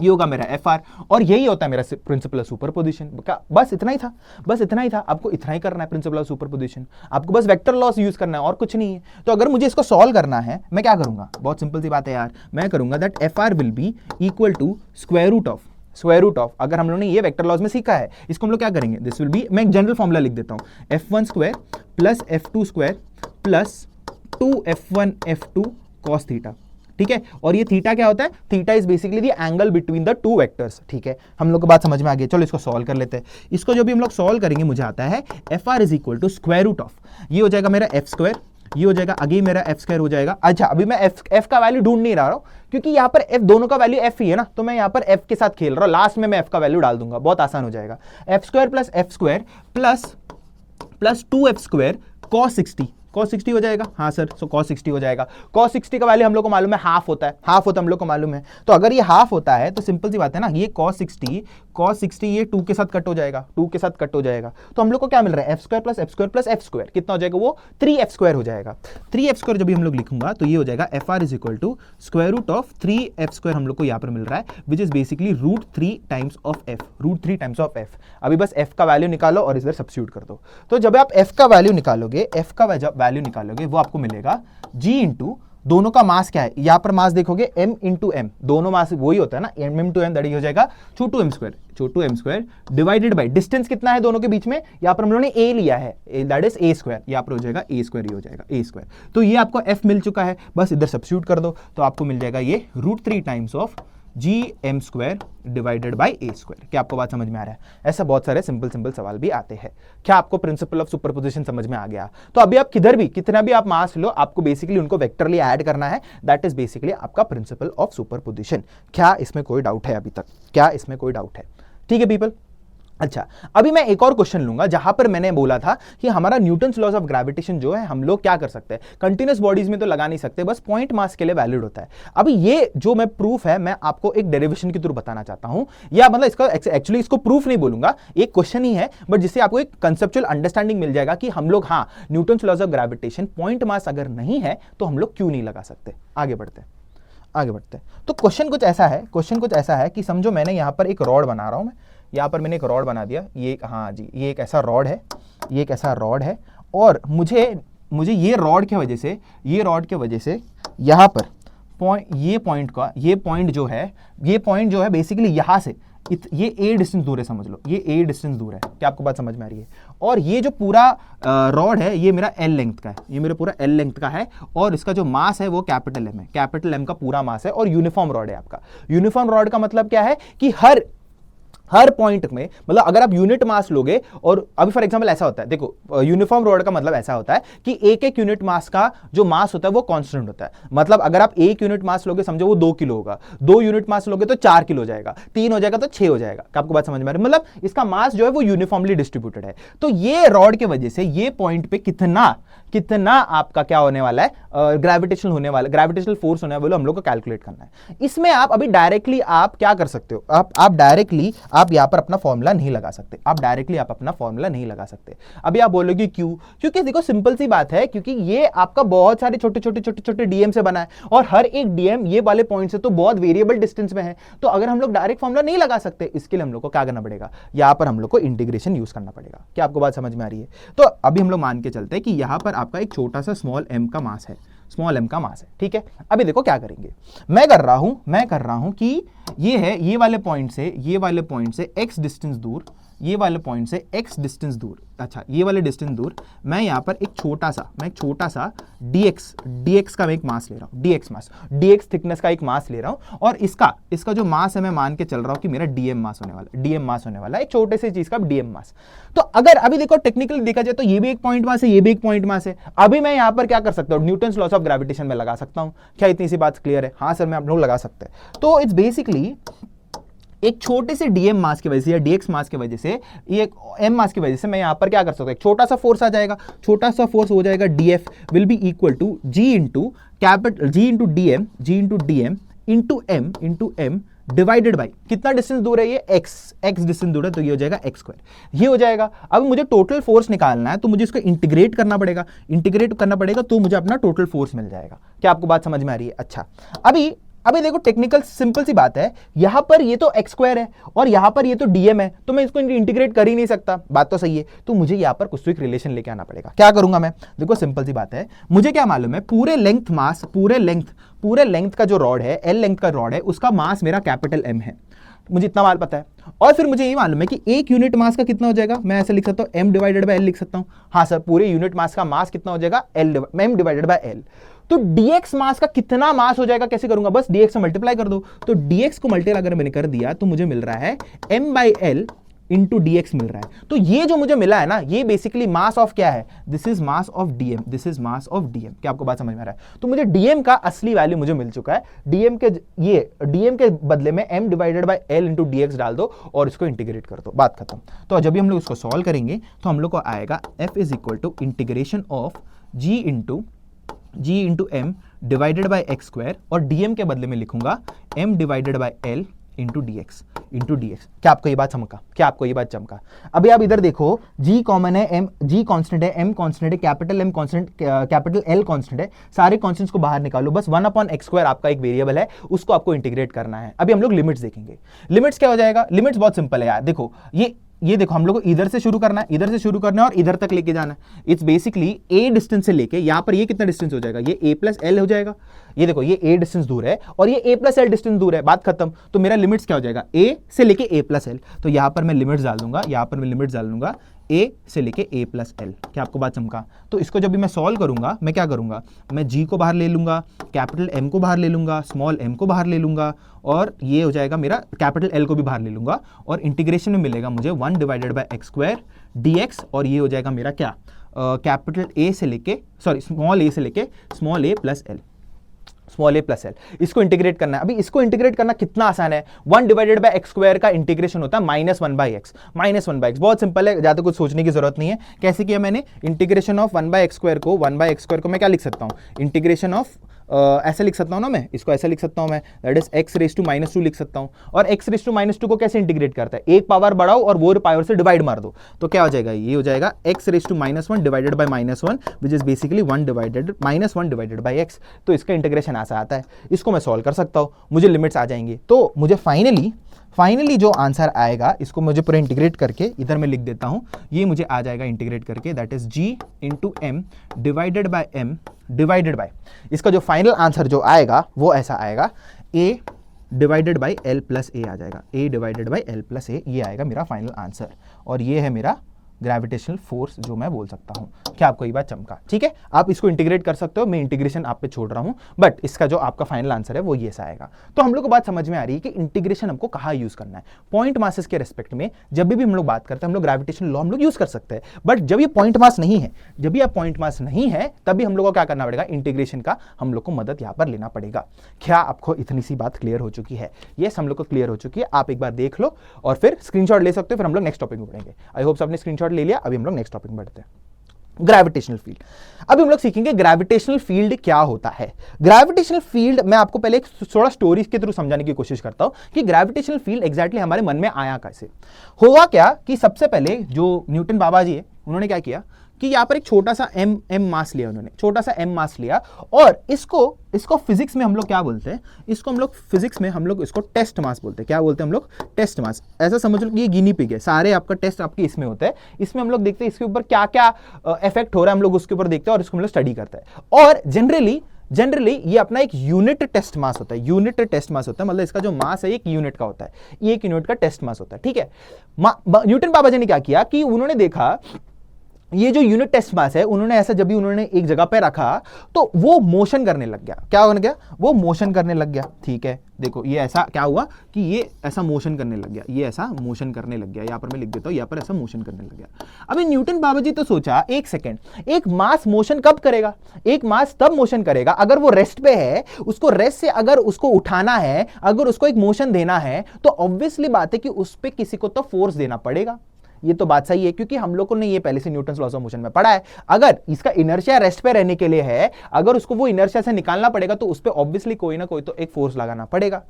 ये होगा मेरा FR, और यही होता है मेरा प्रिंसिपल ऑफ सुपरपोजिशन। बस इतना ही था, बस इतना ही था। आपको इतना ही करना है प्रिंसिपल ऑफ सुपरपोजिशन, आपको बस वेक्टर लॉस यूज करना है और कुछ नहीं है। तो अगर मुझे इसको सॉल्व करना है, मैं क्या करूंगा? बहुत सिंपल सी बात है यार, मैं करूंगा that FR will be equal to square root of, अगर हम लोगों ने ये वेक्टर लॉज में सीखा है, इसको हम लोग क्या करेंगे, दिस विल बी, मैं एक जनरल फॉर्मूला लिख देता हूं, F1 square plus F2 square plus 2F1 F2 cos theta. ठीक है, और ये थीटा क्या होता है? Theta is basically the angle between the two vectors. ठीक है, हम लोग को बात समझ में आ गई। चलो इसको सॉल्व कर लेते हैं। इसको जो भी हम लोग सॉल्व करेंगे, मुझे आता है FR is equal to square root of, ये हो जाएगा मेरा F स्क्वायर, ये हो जाएगा अगेन मेरा F स्क्वायर हो जाएगा। अच्छा, अभी मैं F का वैल्यू ढूंढ नहीं रहा हूं, क्योंकि यहां पर F दोनों का वैल्यू F ही है ना, तो मैं यहां पर F के साथ खेल रहा हूं। लास्ट में मैं F का वैल्यू डाल दूंगा, बहुत आसान हो जाएगा। F square plus 2F square cos 60 हो जाएगा। हाँ सर, सो cos 60 हो जाएगा। cos 60 का वैल्यू हम लोग को मालूम है, हाफ होता है, हम लोग को मालूम है। तो अगर ये हाफ होता है तो सिंपल सी बात है ना, ये cos 60 ये 2 के साथ कट हो जाएगा, तो हम लोग को क्या मिल रहा है? F square plus F square कितना हो जाएगा? वो 3F स्क्वायर हो जाएगा। 3F स्क्वायर जब भी हम लोग लिखूंगा तो ये हो जाएगा FR is equal to square root of 3F square, हम लोग को यहाँ पर मिल रहा है, which is basically √3 times of F। अभी बस F का वैल्यू निकालो और इधर सब्स्टिट्यूट कर दो। तो जब आप F का वैल्यू निकालोगे, वो आपको मिलेगा G इंटू दोनों का मास क्या है, यहां पर मास देखोगे m इंटू एम, दोनों मास वही होता है ना, m इंटू एम, दैट हो जाएगा छोटू M square divided by distance कितना है दोनों के बीच में, यहां पर हम लोगों ने a लिया है, दैट इज a स्क्वायर, यहां पर हो जाएगा a स्क्वायर, ये हो जाएगा a स्क्वायर। तो ये आपको f मिल चुका है, बस इधर सब्स्टिट्यूट कर दो तो आपको मिल जाएगा ये √3 times of GM square divided by a square. क्या आपको बात समझ में आ रहा है? ऐसा बहुत सारे सिंपल सवाल भी आते हैं। क्या आपको प्रिंसिपल ऑफ सुपरपोजिशन समझ में आ गया? तो अभी आप कितना भी आप मास लो, आपको बेसिकली उनको वेक्टरली ऐड करना है, दैट इज बेसिकली आपका प्रिंसिपल ऑफ सुपरपोजिशन। क्या इसमें कोई डाउट है अभी तक? ठीक है पीपल। अच्छा, अभी मैं एक और क्वेश्चन लूंगा जहां पर मैंने बोला था कि हमारा न्यूटन्स लॉज ऑफ ग्रेविटेशन जो है, हम लोग क्या कर सकते हैं, कंटिन्यूअस बॉडीज में तो लगा नहीं सकते, बस पॉइंट मास के लिए वैलिड होता है। अभी ये जो मैं प्रूफ है, मैं आपको एक डेरिवेशन के थ्रू बताना चाहता हूं, या मतलब इसका एक्चुअली इसको प्रूफ नहीं बोलूंगा, एक क्वेश्चन ही है, बट जिससे आपको एक कंसेप्चुअल अंडरस्टैंडिंग मिल जाएगा कि हम लोग, हाँ, Newton's laws of gravitation point mass अगर नहीं है तो हम लोग क्यों नहीं लगा सकते। आगे बढ़ते हैं। तो क्वेश्चन कुछ ऐसा है कि समझो मैंने यहां पर एक रॉड बना रहा हूं, मैं यहां पर मैंने एक रॉड बना दिया, ये, हाँ जी, ये एक ऐसा रॉड है, और मुझे ये रॉड के वजह से यहां पर ये पॉइंट जो है बेसिकली यहां से ये a डिस्टेंस दूर है, समझ लो ये a डिस्टेंस दूर है। क्या आपको बात समझ में आ रही है? और ये जो पूरा रॉड है, ये मेरा L लेंथ का है, ये मेरा पूरा L लेंथ का है, और इसका जो मास है वो कैपिटल M है, कैपिटल M का पूरा मास है, और यूनिफॉर्म रॉड है आपका। यूनिफॉर्म रॉड का मतलब क्या है कि हर पॉइंट में, मतलब अगर आप यूनिट मास लोगे, और अभी फॉर एग्जांपल ऐसा होता है, देखो यूनिफॉर्म रॉड का मतलब ऐसा होता है कि एक यूनिट मास का जो मास होता है वो कांस्टेंट होता है। मतलब अगर आप 1 यूनिट मास लोगे, समझो वो 2 किलो होगा, 2 यूनिट मास लोगे तो 4 किलो हो जाएगा, 3 हो जाएगा तो 6 हो जाएगा। आपको बात समझ में आ रही है? मतलब इसका मास जो है वो यूनिफॉर्मली डिस्ट्रीब्यूटेड है। तो ये रॉड की वजह से ये पॉइंट पे कितना आपका क्या होने वाला है, ग्रेविटेशनल फोर्स होने वाला, हम लोग को कैलकुलेट करना है। इसमें आप अभी डायरेक्टली आप क्या कर सकते हो, आप डायरेक्टली आप यहाँ पर अपना फॉर्मूला नहीं लगा सकते, आप डायरेक्टली आप अपना फॉर्मूला नहीं लगा सकते। अभी आप बोलोगे क्यों? क्योंकि देखो सिंपल सी बात है, क्योंकि ये आपका बहुत सारे छोटे छोटे छोटे छोटे डीएम से बना है और हर एक डीएम ये वाले पॉइंट से तो बहुत वेरिएबल डिस्टेंस में है, तो अगर हम लोग डायरेक्ट फॉर्मूला नहीं लगा सकते, इसके लिए हम लोग को क्या करना पड़ेगा, यहाँ पर हम लोग को इंटीग्रेशन यूज करना पड़ेगा। क्या आपको बात समझ में आ रही है? तो अभी हम लोग मान के चलते हैं कि यहाँ पर आपका एक छोटा सा स्मॉल एम का मास है, स्मॉल एम का मास है, ठीक है। अभी देखो क्या करेंगे, मैं कर रहा हूं कि ये है ये वाले पॉइंट से x डिस्टेंस दूर, ये वाले पॉइंट से x डिस्टेंस दूर, अच्छा ये वाले डिस्टेंस दूर, मैं यहां पर एक छोटा सा dx का मैं एक मास ले रहा हूं, dx थिकनेस का एक मास ले रहा हूं, और इसका जो मास है मैं मान के चल रहा हूं कि मेरा dm मास होने वाला है, एक छोटे से चीज का dm मास। तो अगर अभी देखो टेक्निकली देखा जाए तो ये भी एक पॉइंट मास है, ये भी एक पॉइंट मास है। अभी मैं यहां पर क्या कर सकता हूं, न्यूटन्स लॉस ऑफ ग्रेविटेशन में लगा सकता हूं। क्या इतनी सी बात क्लियर है? हाँ सर, मैं आप लोग लगा सकते हैं। तो इट्स बेसिकली एक छोटे से डीएम मास की वजह से या डीएक्स मास की वजह से, ये एम मास की वजह से मैं यहां पर क्या कर सकता हूं, एक छोटा सा फोर्स आ जाएगा, छोटा सा फोर्स हो जाएगा DF will be equal to G into DM into M divided by कितना डिस्टेंस दूर है, ये एक्स डिस्टेंस दूर है, तो ये हो जाएगा एक्स स्क्वायर, ये हो जाएगा। अब मुझे टोटल फोर्स निकालना है तो मुझे इसको इंटीग्रेट करना पड़ेगा, तो मुझे अपना टोटल फोर्स मिल जाएगा। क्या आपको बात समझ में आ रही है? अच्छा, अभी देखो टेक्निकल सिंपल सी बात है, यहां पर ये तो एक्स स्क्वायर है और यहां पर ये तो डीएम है, तो मैं इसको इंटीग्रेट कर ही नहीं सकता, बात तो सही है। तो मुझे यहां पर कुछ तो एक रिलेशन लेके आना पड़ेगा। क्या करूंगा मैं? देखो सिंपल सी बात है, मुझे क्या मालूम है, पूरे लेंथ का जो रॉड है, एल लेंथ का रॉड है, उसका मास मेरा कैपिटल एम है, मुझे इतना माल पता है। और फिर मुझे ये मालूम है कि एक यूनिट मास का कितना हो जाएगा, मैं ऐसे लिख सकता हूं m डिवाइडेड बाय l लिख सकता हूं। हाँ सर, पूरे यूनिट मास का मास कितना हो जाएगा, m डिवाइडेड बाय l। तो dx मास का कितना मास हो जाएगा, कैसे करूंगा, बस dx से मल्टीप्लाई कर दो। तो dx को मल्टीप्लाई अगर मैंने कर दिया तो मुझे मिल रहा है m by l into dx मिल रहा है। तो ये जो मुझे मिला है ना, ये बेसिकली मास ऑफ क्या है, this is mass of dm, क्या आपको बात समझ में आ रहा है? तो मुझे dm का असली वैल्यू मुझे मिल चुका है। dm के बदले में m divided by l into dx डाल दो और इसको इंटीग्रेट कर दो, बात खत्म। तो जब भी हम लोग इसको सॉल्व करेंगे तो हम लोग को आएगा f is equal to integration of g into m divided by X square, और dm के बदले में लिखूंगा m divided by l into dx। क्या आपको ये बात चमका? अभी आप इधर देखो, g कॉमन है, g कांस्टेंट है, m कांस्टेंट है, capital m constant, capital l constant है, सारे कांस्टेंट्स को बाहर निकालो, बस 1/x² आपका एक वेरिएबल है, उसको आपको इंटीग्रेट करना है। अभी हम लोग लिमिट्स देखेंगे। लिमिट्स क्या हो जाएगा? लिमिट्स बहुत सिंपल है यार, देखो ये देखो, हम लोग को इधर से शुरू करना है और इधर तक लेके जाना है। इट्स बेसिकली a डिस्टेंस से लेके यहां पर ये कितना डिस्टेंस हो जाएगा, ये a प्लस l हो जाएगा। ये देखो, ये a डिस्टेंस दूर है और ये a प्लस l डिस्टेंस दूर है, बात खत्म। तो मेरा लिमिट्स क्या हो जाएगा, a से लेके a प्लस l। तो यहां पर मैं लिमिट्स डाल दूंगा, a से लेके a प्लस l। क्या आपको बात चमका? तो इसको जब भी मैं सॉल्व करूंगा, मैं क्या करूंगा, मैं g को बाहर ले लूंगा, कैपिटल m को बाहर ले लूंगा, स्मॉल m को बाहर ले लूंगा, और ये हो जाएगा मेरा कैपिटल L को भी बाहर ले लूंगा, और इंटीग्रेशन में मिलेगा मुझे 1 divided by X square dx, और ये हो जाएगा मेरा क्या, कैपिटल a से लेके स्मॉल a प्लस l, इसको इंटीग्रेट करना है। अभी इसको इंटीग्रेट करना कितना आसान है, 1 डिवाइडेड बाय एक्स स्क्वायर का इंटीग्रेशन होता है -1/x, बहुत सिंपल है, ज्यादा कुछ सोचने की जरूरत नहीं है। कैसे किया मैंने, इंटीग्रेशन ऑफ 1/x स्क्वायर को मैं क्या लिख सकता हूं, इंटीग्रेशन ऑफ ऐसे लिख सकता हूं ना, मैं इसको ऐसे लिख सकता हूं, मैं that is x raise to -2 लिख सकता हूं। और x रेज टू -2 को कैसे इंटीग्रेट करता है, एक पावर बढ़ाओ और वो पावर से डिवाइड मार दो, तो क्या हो जाएगा, ये हो जाएगा x raise to -1 divided by -1 which is basically -1 divided by x। तो इसका इंटीग्रेशन ऐसा आता है, इसको मैं सॉल्व कर सकता हूं, मुझे लिमिट्स आ जाएंगे। तो मुझे फाइनली जो आंसर आएगा, इसको मुझे पूरा इंटीग्रेट करके इधर मैं लिख देता हूं, ये मुझे आ जाएगा इंटीग्रेट करके, that is g into m divided bye इसका जो फाइनल आंसर जो आएगा वो ऐसा आएगा, a divided by l plus a आ जाएगा, ये आएगा मेरा फाइनल आंसर, और ये है मेरा ग्रेविटेशनल फोर्स जो मैं बोल सकता हूं। क्या आपको ये बात चमका? ठीक है, आप इसको इंटीग्रेट कर सकते हो, मैं इंटीग्रेशन आप पे छोड़ रहा हूं, बट इसका जो आपका फाइनल आंसर है वो ये सा आएगा। तो हम लोग को बात समझ में आ रही है कि इंटीग्रेशन हमको कहां यूज करना है। पॉइंट मासेस के रेस्पेक्ट में जब भी हम लोग बात करते हैं, हम लोग ग्रेविटेशनल लॉ हम लोग यूज कर सकते हैं, बट जब ये पॉइंट मास नहीं है, तभी हम लोग को क्या करना पड़ेगा, इंटीग्रेशन का हम लोग को मदद यहां पर लेना पड़ेगा। क्या आपको इतनी सी बात क्लियर हो चुकी है? यस, हम लोग को क्लियर हो चुकी है। आप एक बार देख लो और फिर स्क्रीनशॉट ले सकते हो, फिर हम लोग नेक्स्ट टॉपिक में बढ़ेंगे। आई होप आपने स्क्रीनशॉट ले लिया। अभी हम लोग नेक्स्ट टॉपिक में बढ़ते हैं। Gravitational field. अभी हम लोग सीखेंगे ग्रेविटेशनल फील्ड क्या होता है। ग्रेविटेशनल फील्ड मैं आपको पहले एक थोड़ा स्टोरी के थ्रू समझाने की कोशिश करता हूं कि ग्रेविटेशनल फील्ड एग्जैक्टली हमारे मन में आया कैसे। हुआ क्या कि सबसे पहले जो न्यूटन बाबा जी है उन्होंने क्या किया कि यहां पर एक छोटा सा एम मास लिया, उन्होंने छोटा सा एम मास लिया और इसको फिजिक्स में हम लोग क्या बोलते हैं, इसको हम लोग फिजिक्स में हम लोग इसको टेस्ट मास बोलते हैं। क्या बोलते हैं हम लोग? टेस्ट मास। ऐसा समझ लो कि ये गिनी पिग है, सारे आपका टेस्ट आपके इसमें होता है, इसमें हम लोग देखते हैं इसके ऊपर क्या क्या इफेक्ट हो रहा है, हम लोग उसके ऊपर देखते हैं और इसको हम लोग स्टडी करते हैं। और जनरली ये अपना एक यूनिट टेस्ट मास होता है, यूनिट टेस्ट मास होता है, मतलब इसका जो मास है एक यूनिट का होता है, ये एक यूनिट का टेस्ट मास होता है, ठीक है। न्यूटन बाबा जी ने क्या किया कि उन्होंने देखा ये जो यूनिट टेस्ट मास है, उन्होंने ऐसा जब भी उन्होंने एक जगह पे रखा तो वो मोशन करने लग गया। क्या होने गया? वो मोशन करने लग गया, ठीक है। देखो ये ऐसा क्या हुआ कि ये ऐसा मोशन करने लग गया, ये ऐसा मोशन करने लग गया। यहां पर मैं लिख देता हूं, यहां पर ऐसा मोशन करने लग गया। अभी न्यूटन बाबा जी तो सोचा एक सेकेंड, एक मास मोशन कब करेगा? एक मास तब मोशन करेगा अगर वो रेस्ट पे है, उसको रेस्ट से अगर उसको उठाना है, अगर उसको एक मोशन देना है तो ऑब्वियसली बात है कि उस पर किसी को तो फोर्स देना पड़ेगा। ये तो बात सही है क्योंकि हम लोगों ने ये पहले से न्यूटन्स लॉज ऑफ मोशन में पढ़ा है। अगर इसका इनर्शिया रेस्ट पे रहने के लिए है, अगर उसको वो इनर्शिया से निकालना पड़ेगा तो उस पर ऑब्वियसली कोई ना कोई तो एक फोर्स लगाना पड़ेगा।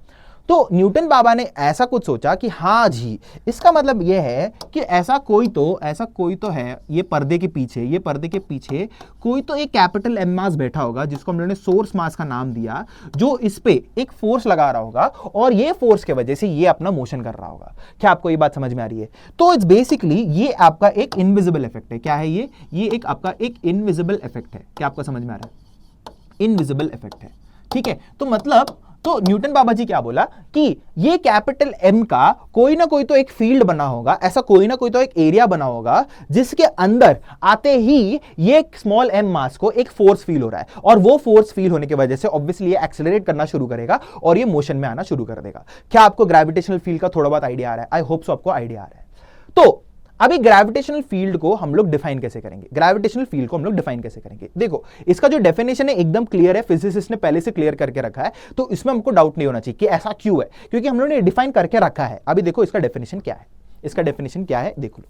तो न्यूटन बाबा ने ऐसा कुछ सोचा कि हाँ जी, इसका मतलब यह है कि ऐसा कोई तो है ये पर्दे के पीछे कोई तो एक कैपिटल एम मास बैठा होगा जिसको हम लोगों ने सोर्स मास का नाम दिया, जो इस पे एक फोर्स लगा रहा होगा और ये फोर्स के वजह से ये अपना मोशन कर रहा होगा। क्या आपको ये बात समझ में आ रही है? तो इट्स बेसिकली ये आपका एक इनविजिबल इफेक्ट है। क्या है ये एक आपका एक इनविजिबल इफेक्ट है। क्या आपको समझ में आ रहा है? इनविजिबल इफेक्ट है, ठीक है। तो मतलब तो न्यूटन बाबा जी क्या बोला कि ये कैपिटल एम का कोई ना कोई तो एक फील्ड बना होगा, ऐसा कोई ना कोई तो एक एरिया बना होगा जिसके अंदर आते ही ये स्मॉल एम मास को एक फोर्स फील हो रहा है और वो फोर्स फील होने की वजह से ऑब्वियसली ये एक्सेलरेट करना शुरू करेगा और ये मोशन में आना शुरू कर देगा। क्या आपको ग्रेविटेशनल फील्ड का थोड़ा बहुत आइडिया आ रहा है? आई होप सो आपको आइडिया आ रहा है। तो अभी ग्रेविटेशनल फील्ड को हम लोग डिफाइन कैसे करेंगे? देखो इसका जो डेफिनेशन है एकदम क्लियर है, फिजिसिस्ट ने पहले से क्लियर करके रखा है, तो इसमें हमको डाउट नहीं होना चाहिए कि ऐसा क्यों है, क्योंकि हम लोगों ने डिफाइन करके रखा है। अभी देखो इसका डेफिनेशन क्या है, देखो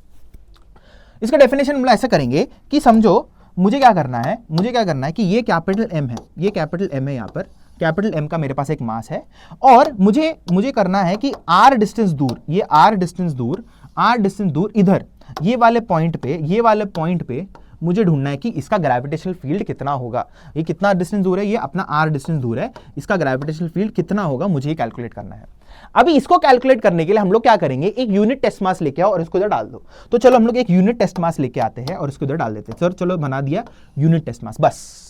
इसका डेफिनेशन हम लोग ऐसा करेंगे कि समझो मुझे क्या करना है कि ये कैपिटल एम है, यहां पर कैपिटल एम का मेरे पास एक मास है और मुझे करना है कि आर डिस्टेंस दूर इधर ये वाले पॉइंट पे मुझे ढूंढना है कि इसका ग्रेविटेशनल फील्ड कितना होगा। ये कितना डिस्टेंस दूर है? ये अपना आर डिस्टेंस दूर है, इसका ग्रेविटेशनल फील्ड कितना होगा मुझे कैलकुलेट करना है। अभी इसको कैलकुलेट करने के लिए हम लोग क्या करेंगे, एक यूनिट टेस्ट मास लेके आओ और इसको इधर डाल दो। तो चलो हम लोग एक यूनिट टेस्ट मास लेके आते हैं और इसको इधर डाल देते हैं। सर चलो बना दिया यूनिट टेस्ट मास, बस।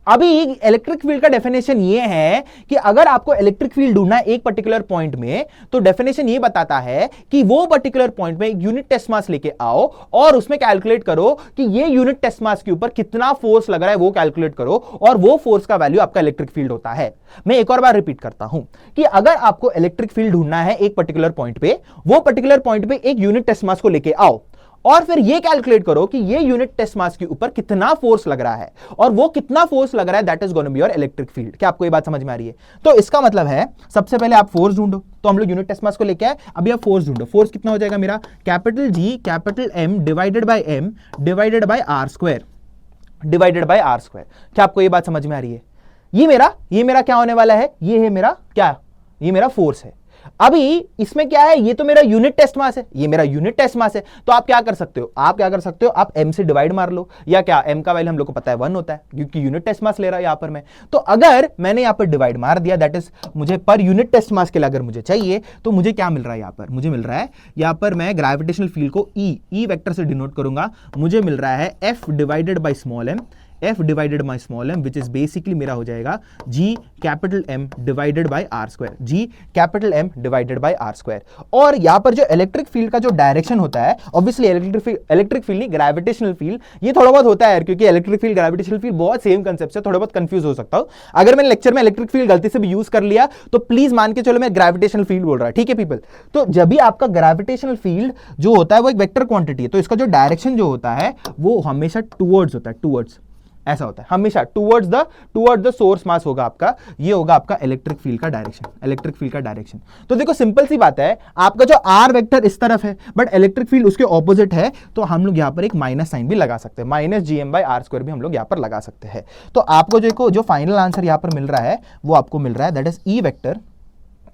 अभी इलेक्ट्रिक फील्ड का डेफिनेशन ये है कि अगर आपको इलेक्ट्रिक फील्ड ढूंढना है एक पर्टिकुलर पॉइंट में, तो डेफिनेशन ये बताता है कि वो पर्टिकुलर पॉइंट में एक यूनिट टेस्ट मास लेके आओ और उसमें कैलकुलेट करो कि ये यूनिट टेस्ट मास के ऊपर कितना फोर्स लग रहा है, वो कैलकुलेट करो और वो फोर्स का वैल्यू आपका इलेक्ट्रिक फील्ड होता है। मैं एक और बार रिपीट करता हूं कि अगर आपको इलेक्ट्रिक फील्ड ढूंढना है एक पर्टिकुलर पॉइंट पे, वो पर्टिकुलर पॉइंट पे एक यूनिट टेस्ट मास को लेके आओ और फिर ये कैलकुलेट करो कि ये यूनिट टेस्ट मास के ऊपर कितना फोर्स लग रहा है और वो कितना फोर्स लग रहा है, that is gonna be your electric field. क्या आपको ये बात समझ में आ रही है? तो इसका मतलब है सबसे पहले आप फोर्स ढूंढो, तो हम लोग यूनिट टेस्ट मास को लेके आए, अभी आप फोर्स ढूंढो। फोर्स कितना हो जाएगा मेरा? Capital G capital M divided by R square. क्या आपको ये बात समझ में आ रही है? ये मेरा क्या होने वाला है? ये मेरा फोर्स है। अभी इसमें क्या है? ये तो मेरा यूनिट टेस्ट मास है, तो आप क्या कर सकते हो? आप m से डिवाइड मार लो, या क्या m का वैल्यू हम लोग को पता है 1 होता है क्योंकि यूनिट टेस्ट मास ले रहा है यहां पर मैं। तो अगर मैंने यहां पर डिवाइड मार दिया, दैट इज मुझे पर यूनिट टेस्ट मास के लिए अगर मुझे चाहिए तो मुझे क्या मिल रहा है? मुझे मिल रहा है यहां पर मैं ग्रेविटेशनल फील्ड को ई वेक्टर से डिनोट करूंगा, मुझे मिल रहा है f divided by small m which is basically मेरा हो जाएगा g capital M divided by r square. और यहां पर जो इलेक्ट्रिक फील्ड का जो डायरेक्शन होता है, ऑब्वियसली इलेक्ट्रिक फील्ड नहीं, ग्रेविटेशनल फील्ड, ये थोड़ा बहुत होता है क्योंकि इलेक्ट्रिक फील्ड ग्रेविटेशनल फील्ड बहुत सेम कंसेप्ट है, थोड़ा बहुत कंफ्यूज हो सकता हूं। अगर मैंने लेक्चर में इलेक्ट्रिक फील्ड गलती से भी यूज कर लिया तो प्लीज मान के चलो मैं ग्रेविटेशनल फील्ड बोल रहा है, ठीक है पीपल। तो जब भी आपका ग्रेविटेशनल फील्ड जो होता है वो एक वेक्टर क्वांटिटी है, तो इसका जो डायरेक्शन जो होता है वो हमेशा टुवर्ड्स होता है, टुवर्ड्स। ऐसा होता है हमेशा, टुवर्ड्स द सोर्स मास होगा आपका, ये होगा आपका इलेक्ट्रिक फील्ड का डायरेक्शन, इलेक्ट्रिक फील्ड का डायरेक्शन। तो देखो सिंपल सी बात है, आपका जो आर वेक्टर इस तरफ है बट इलेक्ट्रिक फील्ड उसके ऑपोजिट है, तो हम लोग यहां पर एक माइनस साइन भी लगा सकते हैं, माइनस GM/r² भी हम लोग यहां पर लगा सकते हैं। तो आपको जो फाइनल आंसर यहां पर मिल रहा है वो आपको मिल रहा है, that is E vector,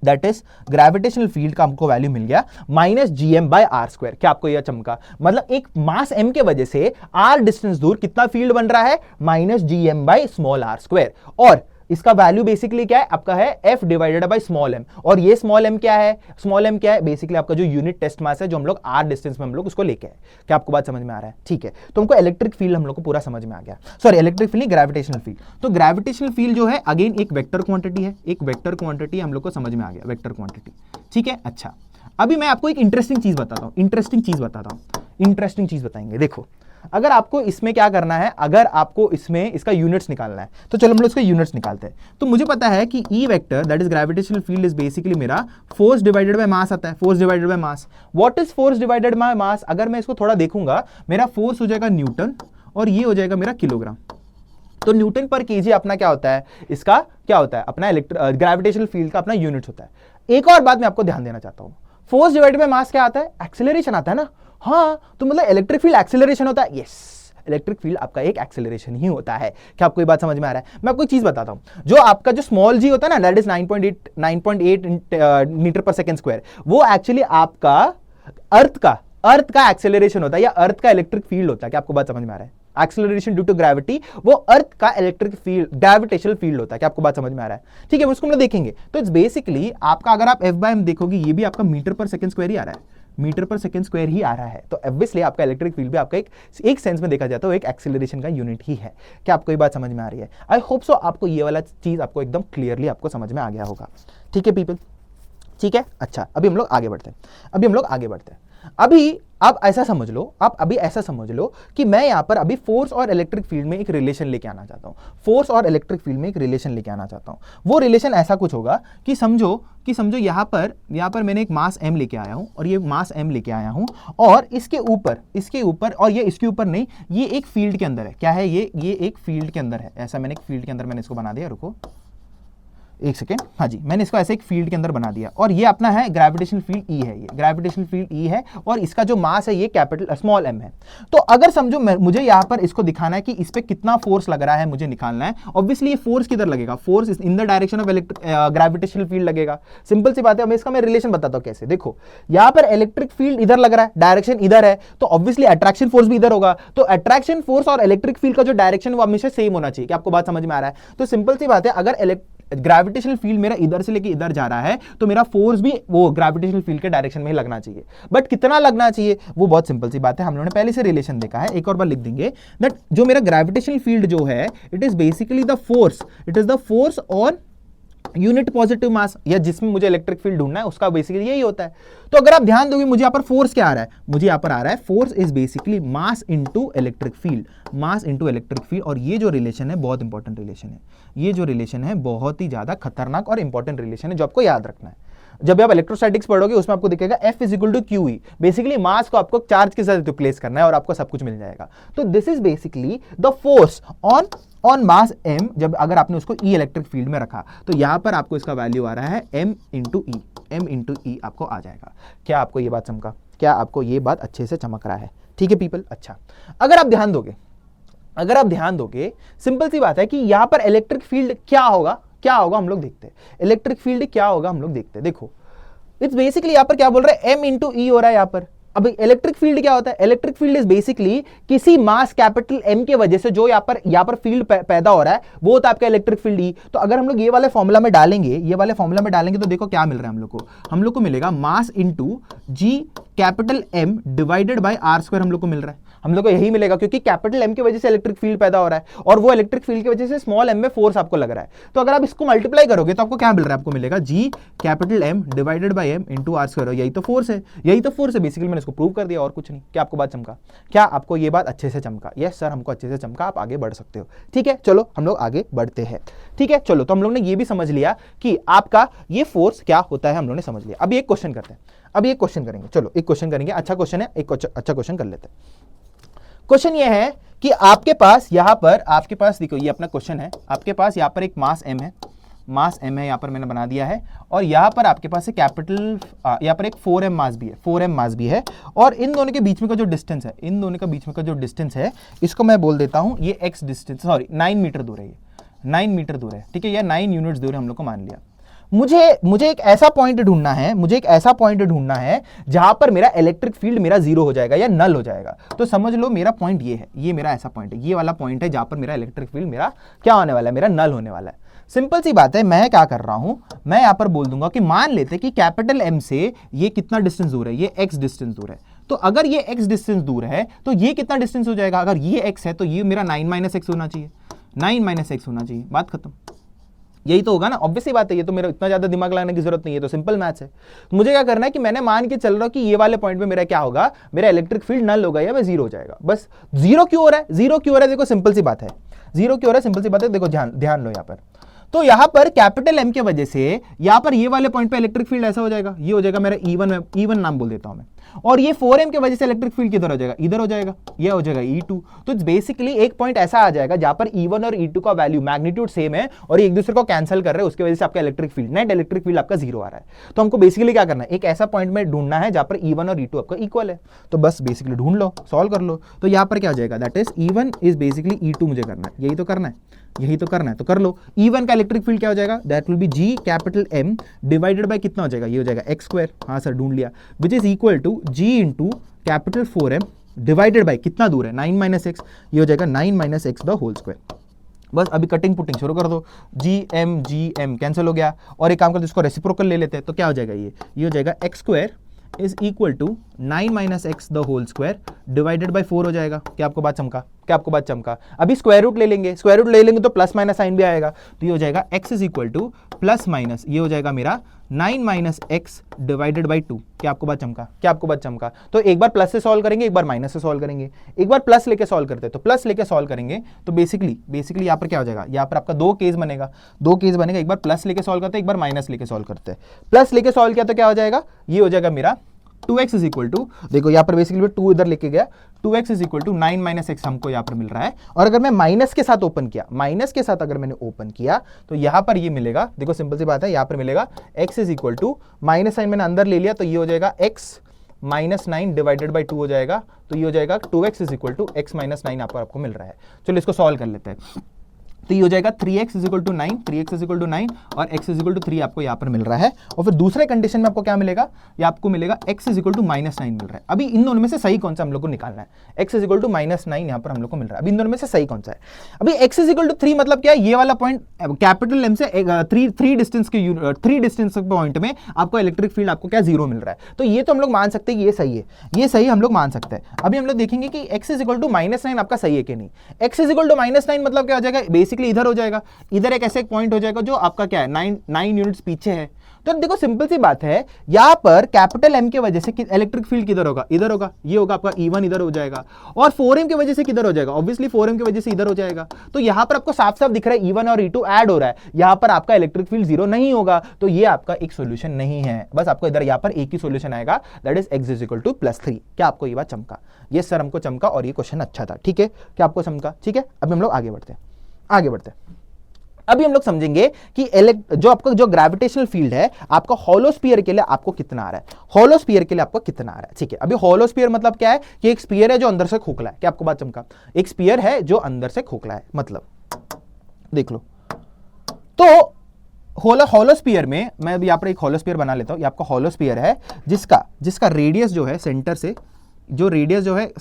that is gravitational field का हमको वैल्यू मिल गया -GM/r²। क्या आपको यह चमका? मतलब एक मास m के वजह से r डिस्टेंस दूर कितना फील्ड बन रहा है, -GM/r²। और इसका वैल्यू बेसिकली क्या है आपका, है F/m, और ये स्मॉल m क्या है, स्मॉल m क्या है, बेसिकली आपका जो यूनिट टेस्ट मास है, जो हम लोग r डिस्टेंस में हम लोग उसको लेके आए। क्या आपको बात समझ में आ रहा है? ठीक है, तो हमको इलेक्ट्रिक फील्ड हम लोग को पूरा समझ में आ गया, सॉरी इलेक्ट्रिक फील्ड नहीं, ग्रेविटेशनल फील्ड। तो ग्रेविटेशनल फील्ड जो है अगेन एक वेक्टर क्वांटिटी है, एक वेक्टर क्वांटिटी हम लोग को समझ में आ गया, वेक्टर क्वांटिटी। ठीक है, अच्छा अभी मैं आपको एक इंटरेस्टिंग चीज बताता हूं, इंटरेस्टिंग चीज बताएंगे। देखो अगर आपको इसमें क्या करना है, अगर आपको इसमें इसका यूनिट्स निकालना है, तो चलो हम लोग इसका यूनिट्स निकालते हैं। तो मुझे पता है कि E vector that is gravitational field is basically मेरा फोर्स डिवाइडेड बाय मास आता है, force divided by mass. What is force divided by mass? अगर मैं इसको थोड़ा देखूंगा, मेरा फोर्स हो जाएगा न्यूटन और ये हो जाएगा मेरा किलोग्राम। तो न्यूटन पर केजी अपना क्या होता है, इसका क्या होता है अपना ग्रेविटेशनल फील्ड का अपना यूनिट होता है। एक और बात मैं आपको ध्यान देना चाहता हूं, फोर्स डिवाइडेड बाय मास क्या आता है, एक्सेलरेशन आता है ना। हाँ, तो मतलब इलेक्ट्रिक फील्ड एक्सेलरेशन होता है, यस इलेक्ट्रिक फील्ड आपका एक एक्सेलरेशन ही होता है। क्या आपको ये बात समझ में आ रहा है? मैं आपको एक चीज बताता हूं, जो आपका जो स्मॉल जी होता है ना, दैट इज 9.8 मीटर पर सेकंड स्क्वायर, वो एक्चुअली आपका अर्थ का एक्सेलरेशन होता है, या अर्थ का इलेक्ट्रिक फील्ड होता है। क्या आपको बात समझ में आ रहा है? एक्सेलरेशन ड्यू टू ग्रेविटी, वो अर्थ का इलेक्ट्रिक फील्ड, ग्रेविटेशनल फील्ड होता है। क्या आपको बात समझ में आ रहा है? ठीक है, उसको हम लोग देखेंगे। तो इट्स बेसिकली आपका, अगर आप F/m देखोगे, ये भी आपका मीटर पर सेकंड स्क्वायर ही आ रहा है, मीटर पर सेकंड स्क्वायर ही आ रहा है। तो ऑब्वियसली आपका इलेक्ट्रिक फील्ड भी आपका एक सेंस में देखा जाता है एक एक्सेलरेशन का यूनिट ही है। क्या आपको ये बात समझ में आ रही है? आई होप सो आपको ये वाला चीज आपको एकदम क्लियरली आपको समझ में आ गया होगा। ठीक है पीपल, ठीक है। अच्छा अभी हम लोग आगे बढ़ते हैं। अभी आप ऐसा समझ लो, आप अभी ऐसा समझ लो कि मैं यहां पर अभी फोर्स और इलेक्ट्रिक फील्ड में एक रिलेशन लेके आना चाहता हूं, फोर्स और इलेक्ट्रिक फील्ड में एक रिलेशन लेके आना चाहता हूं। वो रिलेशन ऐसा कुछ होगा कि समझो यहां पर मैंने एक मास m लेके आया हूं, और ये मास m लेके आया हूं, और इसके ऊपर और ये इसके ऊपर नहीं, ये एक फील्ड के अंदर है। क्या है ये एक फील्ड के अंदर है। ऐसा मैंने एक फील्ड के अंदर मैंने इसको बना दिया, रुको एक सेकेंड, हाँ जी, मैंने इसको ऐसे एक फील्ड के अंदर बना दिया, और ये अपना है ग्रेविटेशनल फील्ड ई है, ये ग्रेविटेशनल फील्ड ई है, और इसका जो मास है ये कैपिटल स्मॉल m है। तो अगर समझो मुझे यहाँ पर इसको दिखाना है कि इस पे कितना फोर्स लग रहा है, मुझे निकालना है। ऑब्वियसली ये फोर्स किधर लगेगा, force in the direction of gravitational field लगेगा। सिंपल सी बात है, मैं रिलेशन बताता हूँ कैसे। देखो यहाँ पर इलेक्ट्रिक फील्ड इधर लग रहा है, डायरेक्शन इधर है, तो ऑब्वियसली अट्रैक्शन फोर्स भी इधर होगा। तो अट्रैक्शन फोर्स और इलेक्ट्रिक फील्ड का जो डायरेक्शन वो हमेशा सेम होना चाहिए। कि आपको बात समझ में आ रहा है? तो सिंपल सी बात है, अगर ग्रेविटेशनल फील्ड मेरा इधर से लेके इधर जा रहा है, तो मेरा फोर्स भी वो ग्रेविटेशनल फील्ड के डायरेक्शन में ही लगना चाहिए। बट कितना लगना चाहिए वो बहुत सिंपल सी बात है, हम लोगों ने पहले से रिलेशन देखा है। एक और बार लिख देंगे दैट जो मेरा ग्रेविटेशनल फील्ड जो है, it is basically the force on unit positive mass, या जिसमें मुझे इलेक्ट्रिक फील्ड ढूंढना है उसका बेसिकली यही होता है। तो अगर आप ध्यान दोगे, मुझे यहाँ पर फोर्स क्या आ रहा है, मुझे यहाँ पर आ रहा है force is basically mass into electric field, mass into electric field. और ये जो रिलेशन है बहुत इंपॉर्टेंट रिलेशन है, ये जो रिलेशन है बहुत ही ज्यादा खतरनाक और इंपॉर्टेंट रिलेशन है, जो आपको याद रखना है। जब आप इलेक्ट्रोस्टैटिक्स पढ़ोगे उसमें आपको दिखेगा F is equal to QE, basically mass को आपको चार्ज के साथ रिप्लेस करना है और आपको सब कुछ मिल जाएगा। तो this is basically the force on mass m, जब अगर आपने उसको E इलेक्ट्रिक फील्ड में रखा, तो यहां पर आपको इसका वैल्यू आ रहा है m इंटू ई आपको आ जाएगा। क्या आपको ये बात चमका? क्या आपको ये बात अच्छे से चमक रहा है? ठीक है पीपल। अच्छा अगर आप ध्यान दोगे सिंपल सी बात है कि यहां पर इलेक्ट्रिक फील्ड क्या होगा हम लोग देखते हैं। इलेक्ट्रिक फील्ड क्या होगा हम लोग देखते हैं। देखो इट्स बेसिकली यहां पर क्या बोल रहे हैं, m इंटू ई हो रहा है यहां पर। अब इलेक्ट्रिक फील्ड क्या होता है? इलेक्ट्रिक फील्ड इज बेसिकली किसी मास कैपिटल M के वजह से जो यहाँ पर फील्ड पैदा हो रहा है, वो होता है आपका इलेक्ट्रिक फील्ड E। तो अगर हम लोग ये वाले फॉर्मूला में डालेंगे, तो देखो क्या मिल रहा है हम लोग को मिलेगा mass into G capital M divided bye r² हम लोग को मिल रहा है। हम लोग को यही मिलेगा क्योंकि कैपिटल M की वजह से इलेक्ट्रिक फील्ड पैदा हो रहा है, और वो इलेक्ट्रिक फील्ड की वजह से स्मॉल m में फोर्स आपको लग रहा है। तो अगर आप इसको मल्टीप्लाई करोगे तो आपको क्या मिल रहा है, आपको मिलेगा G capital M divided bye M into r²। यही तो फोर्स है बेसिकली, मैंने इसको प्रूव कर दिया और कुछ नहीं। क्या आपको बात चमका? क्या आपको ये बात अच्छे से चमका? यस सर, हमको अच्छे से चमका, आप आगे बढ़ सकते हो। ठीक है, चलो हम लोग आगे बढ़ते हैं। ठीक है, चलो तो हम लोग ने ये भी समझ लिया कि आपका ये फोर्स क्या होता है, हम लोग ने समझ लिया। अभी एक क्वेश्चन करते हैं, चलो एक क्वेश्चन करेंगे, अच्छा क्वेश्चन है, एक अच्छा क्वेश्चन कर लेते हैं। क्वेश्चन ये है कि आपके पास यहां पर, आपके पास देखो ये अपना क्वेश्चन है, आपके पास यहां पर एक मास m है, मास m है, यहां पर मैंने बना दिया है, और यहां पर आपके पास एक कैपिटल, यहां पर एक 4m मास भी है, 4m मास भी है, और इन दोनों के बीच में का जो डिस्टेंस है, इन दोनों के बीच में का जो डिस्टेंस है, इसको मैं बोल देता हूं ये x डिस्टेंस, सॉरी 9 मीटर दूर है, ये 9 मीटर दूर है, ठीक है, या 9 यूनिट्स दूर है, हम लोग को मान लिया। मुझे एक ऐसा पॉइंट ढूंढना है, मुझे एक ऐसा पॉइंट ढूंढना है जहां पर मेरा इलेक्ट्रिक फील्ड मेरा जीरो हो जाएगा या नल हो जाएगा। तो समझ लो मेरा पॉइंट ये है, ये मेरा ऐसा पॉइंट है, ये वाला पॉइंट है जहां पर मेरा इलेक्ट्रिक फील्ड मेरा क्या होने वाला है, मेरा नल होने वाला है। सिंपल सी बात है, मैं क्या कर रहा हूं, मैं यहां पर बोल दूंगा कि मान लेते कि कैपिटल M से ये कितना डिस्टेंस दूर है, ये x डिस्टेंस दूर है। तो अगर ये x डिस्टेंस दूर है तो ये कितना डिस्टेंस हो जाएगा, अगर ये x है तो ये मेरा 9 - x होना चाहिए, 9 - x होना चाहिए, बात खत्म। यही तो होगा ना, ऑब्वियस ही बात है, ये तो मेरा इतना ज्यादा दिमाग लगाने की जरूरत नहीं है, तो सिंपल मैथ्स है। तो मुझे क्या करना है कि मैंने मान के चल रहा हूं कि ये वाले पॉइंट पे मेरा क्या होगा, मेरा इलेक्ट्रिक फील्ड नल होगा या मैं जीरो हो जाएगा। बस जीरो क्यों हो रहा है, जीरो क्यों हो रहा है, देखो सिंपल सी बात है, जीरो क्यों हो रहा है, सिंपल सी बात है, देखो ध्यान लो यहां पर। तो यहां पर कैपिटल M के वजह से यहां पर ये वाले पॉइंट पे इलेक्ट्रिक फील्ड ऐसा हो जाएगा, ये हो जाएगा मेरा E1 नाम बोल देता हूं मैं, और ये 4m के वजह से इलेक्ट्रिक फील्ड किधर हो जाएगा, इधर हो जाएगा, ये हो जाएगा E2। तो बेसिकली एक पॉइंट ऐसा आ जाएगा जहां पर E1 और E2 का वैल्यू मैग्नीट्यूड सेम है और एक दूसरे को कैंसिल कर रहे हैं, उसकी वजह से आपका electric field, net electric field आपका जीरो आ रहा है। तो हमको बेसिकली क्या करना है, एक ऐसा पॉइंट में ढूंढना है जहां पर E1 और E2 आपका इक्वल है। तो बस बेसिकली ढूंढ लो, सॉल्व कर लो। तो यहां पर क्या हो जाएगा, that is E1 is basically E2 मुझे करना है, यही तो करना है, यही तो करना है, तो कर लो। E1 का इलेक्ट्रिक फील्ड क्या हो जाएगा, that will B G capital M divided by कितना हो जाएगा, ये हो जाएगा x², हाँ सर ढूंढ लिया, which is equal to G into capital 4m divided by कितना दूर है, 9 - x, ये हो जाएगा 9 - x द होल स्क्वायर। बस अभी कटिंग पुटिंग शुरू कर दो, G M कैंसिल हो गया, और एक काम करते इसको रेसिप्रोकल ले लेते हैं, तो क्या हो जाएगा, ये हो जाएगा x² is equal to 9 - x the whole square divided by 4 हो जाएगा। क्या आपको बात चमका, क्या आपको बात चमका। अभी स्क्वायर रूट ले लेंगे, स्क्वायर रूट ले लेंगे तो प्लस माइनस साइन भी आएगा, तो ये हो जाएगा x is equal two plus minus, ये हो जाएगा मेरा 9 - x डिवाइडेड बाई 2। क्या आपको बात चमका, क्या आपको बात चमका। तो एक बार प्लस से सॉल्व करेंगे, एक बार माइनस से सॉल्व करेंगे, एक बार प्लस लेके सॉल्व करते हैं, तो प्लस लेके सॉल्व करेंगे तो बेसिकली यहाँ पर क्या हो जाएगा, यहाँ पर आपका दो केस बनेगा, एक बार प्लस लेके सॉल्व करते हैं, एक बार माइनस लेके सॉल्व करते हैं। प्लस लेके सॉल्व किया तो क्या हो जाएगा, ये हो जाएगा मेरा 2x इज इक्वल टू, देखो यहाँ पर बेसिकली 2 इधर लेके गया, 2x is equal to 9 - x हमको यहाँ पर मिल रहा है। और अगर मैं माइनस के साथ ओपन किया, माइनस के साथ अगर मैंने ओपन किया तो यहाँ पर ये मिलेगा, देखो सिंपल सी बात है, यहाँ पर मिलेगा x is equal to, minus sign मैंने अंदर ले लिया तो ये हो जाएगा x -9 डिवाइडेड बाई 2 हो जाएगा, तो ये हो जाएगा 2x is equal to x - 9 यहाँ पर आपको मिल रहा है। चलो इसको सॉल्व कर लेते हैं, तो ये हो जाएगा 3x is equal to 9, 3x is equal to 9 और x इज इक्वल टू 3 आपको यहाँ पर मिल रहा है। और फिर दूसरे कंडीशन में आपको क्या मिलेगा, ये आपको मिलेगा x इज इक्वल टू -9 मिल रहा है। अभी इन दोनों में से सही कौन सा हम लोग को निकालना है, x इज इक्वल टू -9 यहाँ पर हम लोग को मिल रहा है, अभी इन दोनों में से सही कौन सा है। अभी x इज इक्वल टू 3 मतलब क्या है, ये वाला पॉइंट कैपिटल M से 3 डिस्टेंस के पॉइंट में आपको इलेक्ट्रिक फील्ड आपको क्या जीरो मिल रहा है। तो ये तो हम लोग मान सकते हैं कि ये सही है, ये सही हम लोग मान सकते हैं। अभी हम लोग देखेंगे कि x इज इक्वल टू -9 आपका सही है कि नहीं। x इज इक्वल टू -9 मतलब क्या हो जाएगा, बेसिकली इधर हो जाएगा, इधर एक ऐसे एक पॉइंट हो जाएगा जो आपका क्या है 9 यूनिट्स पीछे है। तो देखो सिंपल सी बात है, यहां पर कैपिटल M की वजह से इलेक्ट्रिक फील्ड किधर होगा, इधर होगा, ये होगा आपका E1 इधर हो जाएगा, और 4m की वजह से किधर हो जाएगा, ऑब्वियसली 4m की वजह से इधर हो जाएगा। तो यहां पर आपको साफ साफ दिख रहा है E1 और E2 ऐड हो रहा है, यहां पर आपका इलेक्ट्रिक फील्ड जीरो नहीं होगा, तो ये आपका एक सोल्यूशन नहीं है। बस आपको इधर यहां पर एक ही सोल्यूशन आएगा, that is x is equal to +3। क्या आपको ये बात चमका, ये सर हमको चमका और ये क्वेश्चन अच्छा था, ठीक है, क्या आपको चमका, ठीक है। अभी हम लोग आगे बढ़ते हैं। अभी हम लोग समझेंगे कि जो आपका जो ग्रेविटेशनल फील्ड है आपका हॉलो स्फीयर के लिए आपको कितना आ रहा है, हॉलो स्फीयर के लिए आपको कितना आ रहा है, ठीक है। अभी हॉलो स्फीयर मतलब क्या है कि एक स्फीयर है जो अंदर से खोखला है। क्या आपको बात चमका, एक स्फीयर है जो अंदर से खोखला है, मतलब देख लो। तो हॉलो स्फीयर में मैं अभी यहाँ पर एक हॉलो स्फीयर बना लेता हूं, ये आपका हॉलो स्फीयर है जिसका रेडियस जो है सेंटर से, जो रेडियस जो है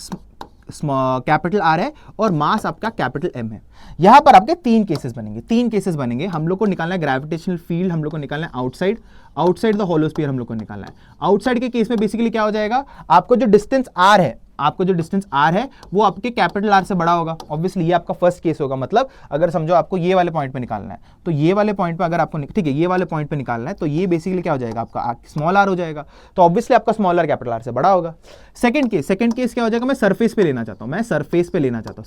कैपिटल R है और मास आपका कैपिटल M है। यहां पर आपके तीन केसेस बनेंगे। हम लोग को निकालना है ग्रेविटेशनल फील्ड, हम लोग को निकालना है आउटसाइड द हॉलो स्फीयर हम लोग को निकालना है। आउटसाइड के केस में बेसिकली क्या हो जाएगा, आपको जो डिस्टेंस R है वो आपके कैपिटल R से बड़ा होगा। ऑब्वियसली ये आपका फर्स्ट केस होगा, मतलब अगर समझो आपको ये वाले पॉइंट पे निकालना है, तो ये वाले पॉइंट पे अगर आपको, ठीक है, ये वाले पॉइंट पे निकालना है, तो ये बेसिकली क्या हो जाएगा आपका स्मॉल r हो जाएगा, तो ऑब्वियसली आपका स्मॉल r कैपिटल R से बड़ा होगा। सेकंड केस क्या हो जाएगा, मैं सरफेस पे लेना चाहता हूं,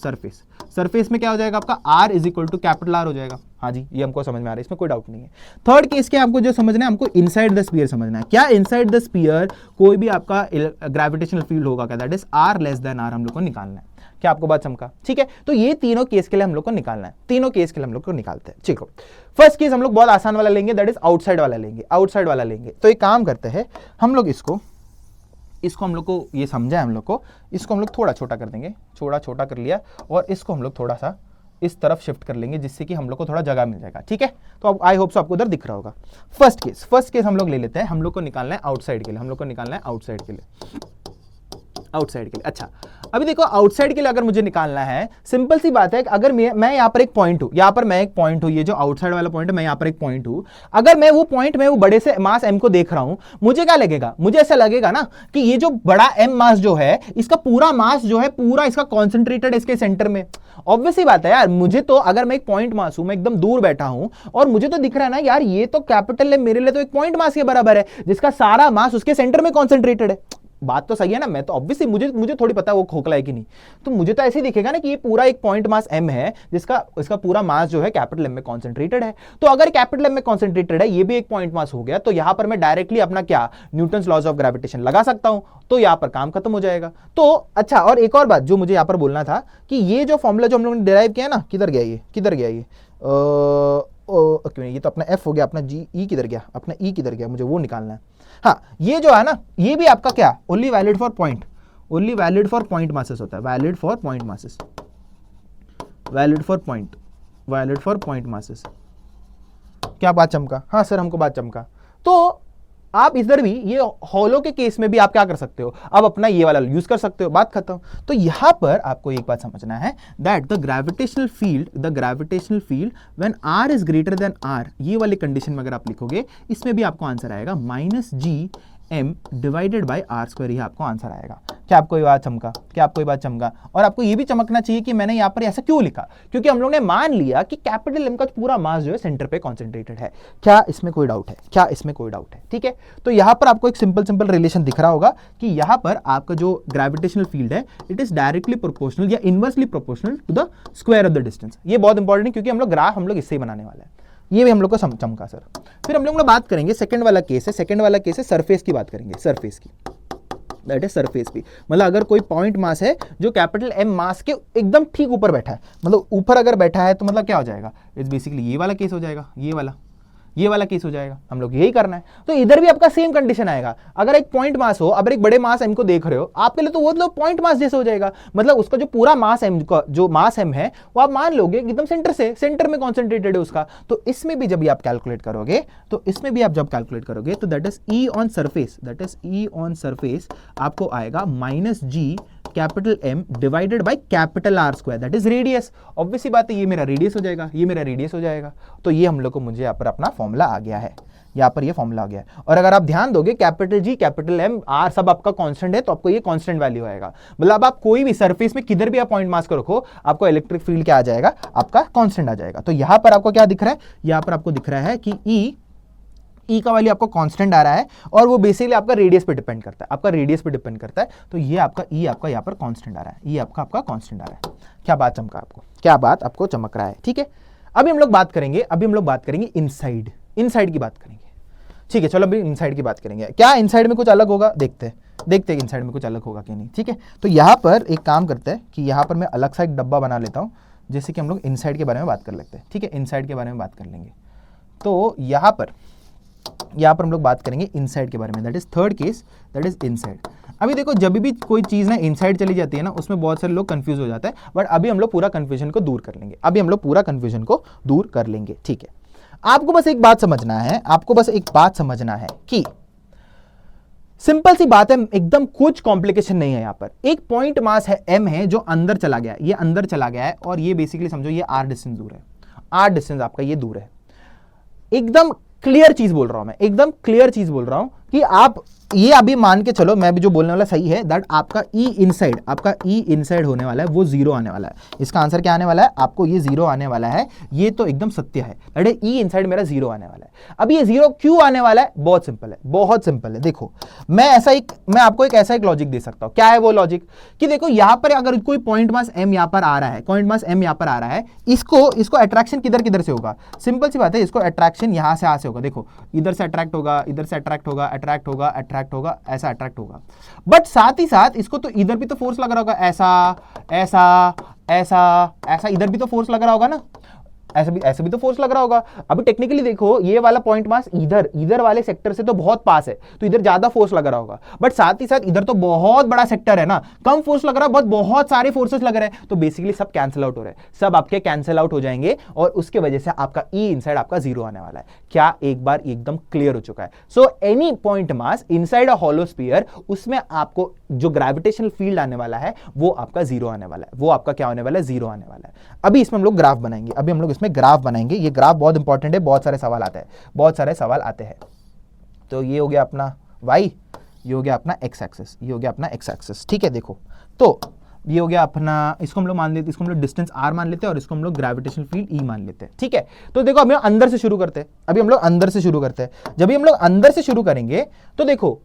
सरफेस में क्या हो जाएगा आपका R is equal to capital R हो जाएगा। हाँ जी, ये हमको समझ में आ रहा है, इसमें कोई डाउट नहीं है। थर्ड केस क्या आपको जो समझना है, हमको इनसाइड द स्फीयर समझना है। क्या इनसाइड द स्फीयर कोई भी आपका ग्रेविटेशनल फील्ड होगा क्या, that is R less than R हम लोग को निकालना है। क्या आपको बात चमका? ठीक है, तो ये तीनों केस के लिए हम लोग को निकालना है, तीनों केस के लिए हम लोग को निकालते हैं। ठीक है, फर्स्ट केस हम लोग बहुत आसान वाला लेंगे, दैट इज आउटसाइड वाला लेंगे, आउटसाइड वाला लेंगे। तो एक काम करते हैं हम लोग, इसको हम लोग को ये समझा है हम लोग को, इसको हम लोग थोड़ा छोटा कर देंगे, थोड़ा छोटा कर लिया, और इसको हम लोग थोड़ा सा इस तरफ शिफ्ट कर लेंगे जिससे कि हम लोग को थोड़ा जगह मिल जाएगा। ठीक है, तो अब आई होप सो आपको उधर दिख रहा होगा। फर्स्ट केस हम लोग ले लेते हैं, हम लोग को निकालना है आउटसाइड के लिए, हम लोग को निकालना है आउटसाइड के लिए, आउटसाइड के लिए। अच्छा, अभी देखो आउटसाइड के लिए अगर मुझे निकालना है, सिंपल सी बात है कि अगर मैं यहाँ पर एक पॉइंट हूं, यहाँ पर मैं एक पॉइंट हूं, ये जो आउटसाइड वाला पॉइंट है, मैं यहाँ पर एक पॉइंट हूं, अगर मैं वो पॉइंट में वो बड़े से मास m को देख रहा हूं, मुझे क्या लगेगा? मुझे ऐसा लगेगा ना कि ये जो बड़ा m मास जो है, इसका पूरा मास जो है पूरा इसका कॉन्सेंट्रेटेड है इसके सेंटर में। ऑब्वियस ही बात है यार, मुझे तो अगर मैं एक पॉइंट मास हूं, मैं एकदम दूर बैठा हूं और मुझे तो दिख रहा है ना यार, ये तो कैपिटल है मेरे लिए तो एक पॉइंट मास के बराबर है जिसका सारा मास उसके सेंटर में कॉन्सेंट्रेटेड है। बात तो सही है ना? मैं तो ऑब्वियसली मुझे थोड़ी पता है वो खोखला है कि नहीं, तो मुझे तो ऐसे ही दिखेगा ना कि ये पूरा एक पॉइंट मास m है जिसका इसका पूरा मास जो है कैपिटल M में कॉन्सेंट्रेटेड है। तो अगर कैपिटल M में कॉन्सेंट्रेटेड है, ये भी एक पॉइंट मास हो गया, तो यहां पर मैं डायरेक्टली अपना क्या न्यूटन्स लॉज ऑफ ग्रेविटेशन लगा सकता हूं, तो यहां पर काम खत्म हो जाएगा। तो अच्छा, और एक और बात जो मुझे यहां पर बोलना था कि ये जो फॉर्मूला जो हम लोगों ने डिराइव किया ना, किधर गया ये, किधर गया ये, ये तो अपना f हो गया, अपना g e किधर गया, अपना e किधर गया, मुझे वो निकालना है। हाँ, ये जो है ना, ये भी आपका क्या, only valid for point, only valid for point masses होता है, valid for point masses, valid for point, valid for point masses. क्या बात चमका? हाँ सर, हमको बात चमका। तो आप इधर भी ये हॉलो के केस में भी आप क्या कर सकते हो, अब अपना ये वाला यूज कर सकते हो, बात खत्म। तो यहां पर आपको एक बात समझना है, that the gravitational field when r is greater than r, ये वाली कंडीशन में अगर आप लिखोगे, इसमें भी आपको आंसर आएगा -gm divided by r square, ये आपको आंसर आएगा। क्या आपको ये बात चमका? क्या आपको ये बात चमका? और आपको ये भी चमकना चाहिए कि मैंने यहाँ पर ऐसा क्यों लिखा, क्योंकि हम लोग ने मान लिया कि कैपिटल M का पूरा मास जो है सेंटर पे कॉन्सेंट्रेटेड है। क्या इसमें कोई डाउट है? क्या इसमें कोई डाउट है? ठीक है, तो यहाँ पर आपको एक सिंपल रिलेशन दिख रहा होगा कि यहाँ पर आपका जो ग्रेविटेशनल फील्ड है, इट इज डायरेक्टली प्रोपोर्शनल या inversely proportional to the square of the distance. ये बहुत इंपॉर्टेंट है क्योंकि हम लोग ग्राफ हम लोग इससे ही बनाने वाला है, ये भी हम लोग को चमका सर। फिर हम लोग बात करेंगे सेकंड वाला केस है, सेकंड वाला केस है सरफेस की बात करेंगे, सरफेस की, दैट इज सरफेस की। मतलब अगर कोई पॉइंट मास है जो कैपिटल M मास के एकदम ठीक ऊपर बैठा है, मतलब ऊपर अगर बैठा है तो मतलब क्या हो जाएगा, इट्स बेसिकली ये वाला केस हो जाएगा, ये वाला केस हो जाएगा, हम लोग यही करना है। तो इधर भी आपका सेम कंडीशन आएगा, अगर एक पॉइंट मास हो, अगर एक बड़े मास M को देख रहे हो, आपके लिए तो वो मतलब पॉइंट मास जैसे हो जाएगा, मतलब उसका जो पूरा मास M का जो मास M है वो आप मान लोगे एकदम सेंटर में कॉन्सेंट्रेटेड है उसका। तो इसमें भी जब आप कैलकुलेट करोगे, तो इसमें भी आप जब कैलकुलेट करोगे तो that is E on surface, that is E on surface आपको आएगा -g capital M divided by capital R square, that is radius. Obviously बात है, ये मेरा रेडियस हो जाएगा, ये मेरा रेडियस हो जाएगा। तो ये हम लोग को मुझे यहाँ पर अपना फॉर्मूला आ गया है, यहाँ पर ये फॉर्मूला आ गया है। और अगर आप ध्यान दोगे capital G capital M R सब आपका कांस्टेंट है, तो आपको ये कांस्टेंट वैल्यू आएगा। मतलब आप कोई भी सरफेस में किधर भी आप पॉइंट मास को रखो, आपको इलेक्ट्रिक फील्ड क्या आ जाएगा, आपका कांस्टेंट आ जाएगा। तो यहाँ पर आपको क्या दिख रहा है, यहाँ पर आपको दिख रहा है कि E का वैल्यू आपको कांस्टेंट आ रहा है और वो बेसिकली आपका रेडियस पे डिपेंड करता है, आपका रेडियस पे डिपेंड करता है। तो ये आपका E आपका यहाँ पर कांस्टेंट आ रहा है, ये आपका कांस्टेंट आ रहा है। क्या बात चमका आपको? क्या बात आपको चमक रहा है? ठीक है, अभी हम लोग बात करेंगे इनसाइड की बात करेंगे। ठीक है, चलो अभी इनसाइड की बात करेंगे। क्या इनसाइड में कुछ अलग होगा, देखते हैं इनसाइड में कुछ अलग होगा कि नहीं। ठीक है, तो यहाँ पर एक काम करते हैं कि यहाँ पर मैं अलग सा एक डब्बा बना लेता हूँ, जैसे कि हम लोग इनसाइड के बारे में बात कर लेते हैं। ठीक है, इनसाइड के बारे में बात कर लेंगे। तो यहाँ पर हम लोग बात करेंगे इनसाइड के बारे में, that is third case, that is inside. अभी देखो, जब भी कोई चीज ना इनसाइड चली जाती है ना, उसमें बहुत सारे लोग कंफ्यूज हो जाते हैं, बट अभी हम लोग पूरा कंफ्यूजन को दूर कर लेंगे। ठीक है, आपको बस एक बात समझना है, कि सिंपल सी बात है, एकदम कुछ कॉम्प्लिकेशन नहीं है। यहाँ पर एक पॉइंट मास है M है जो अंदर चला गया, ये अंदर चला गया है, और ये बेसिकली समझो ये R डिस्टेंस दूर है, R डिस्टेंस आपका ये दूर है। एकदम क्लियर चीज बोल रहा हूं मैं, कि आप ये अभी मान के चलो, मैं भी जो बोलने वाला सही है, दैट आपका E इनसाइड होने वाला है, वो 0 आने वाला है। इसका आंसर क्या आने वाला है, आपको ये 0 आने वाला है। ये तो एकदम सत्य है, दैट E इनसाइड मेरा 0 आने वाला है। अब ये 0 क्यों आने वाला है, बहुत सिंपल है। देखो, मैं आपको एक ऐसा लॉजिक दे सकता हूं। क्या है वो लॉजिक, कि देखो यहाँ पर अगर कोई पॉइंट मास M यहाँ पर आ रहा है, इसको अट्रैक्शन किधर से होगा, सिंपल सी बात है, इसको अट्रैक्शन यहाँ से होगा। देखो, इधर से अट्रैक्ट होगा, अट्रैक्ट होगा, अट्रैक्ट होगा, ऐसा अट्रैक्ट होगा। बट साथ ही साथ इसको तो इधर भी तो फोर्स लग रहा होगा, ऐसा ऐसा ऐसा ऐसा, इधर भी तो फोर्स लग रहा होगा ना, ऐसे भी तो फोर्स लग रहा होगा। अभी टेक्निकली देखो, ये वाला पॉइंट मास इधर वाले सेक्टर से तो बहुत पास है, तो इधर ज्यादा फोर्स लग रहा होगा। बट साथ ही साथ इधर तो बहुत बड़ा सेक्टर है ना, कम फोर्स लग रहा है, बहुत सारे फोर्सेस लग रहे हैं, तो बेसिकली सब कैंसिल आउट हो रहे हैं, सब आपके कैंसिल आउट हो जाएंगे और उसके वजह से आपका ई इनसाइड आपका जीरो आने वाला है। क्या एक बार एकदम क्लियर हो चुका है? So any point mass inside a hollow sphere, उसमें आपको जो ग्रेविटेशनल फील्ड आने वाला है वो आपका जीरो आने वाला है, वो आपका क्या होने वाला है? जीरो आने वाला है। अभी इसमें हम लोग ग्राफ बनाएंगे, अभी हम लोग इसमें ग्राफ बनाएंगे। ये ग्राफ बहुत इंपॉर्टेंट है, बहुत सारे सवाल आते हैं, बहुत सारे सवाल आते हैं। तो ये हो गया अपना y, ये हो गया अपना x एक्सिस, ये हो गया अपना x एक्सिस, ठीक है। देखो तो ये हो गया अपना, इसको हम लोग मान लेते, इसको हम लोग डिस्टेंस r मान लेते हैं और इसको हम लोग ग्रेविटेशनल फील्ड e मान लेते हैं, ठीक है। तो देखो अभी हम अंदर से शुरू करते हैं, अभी हम लोग अंदर से शुरू करते हैं। जब भी हम लोग अंदर से शुरू करेंगे तो देखो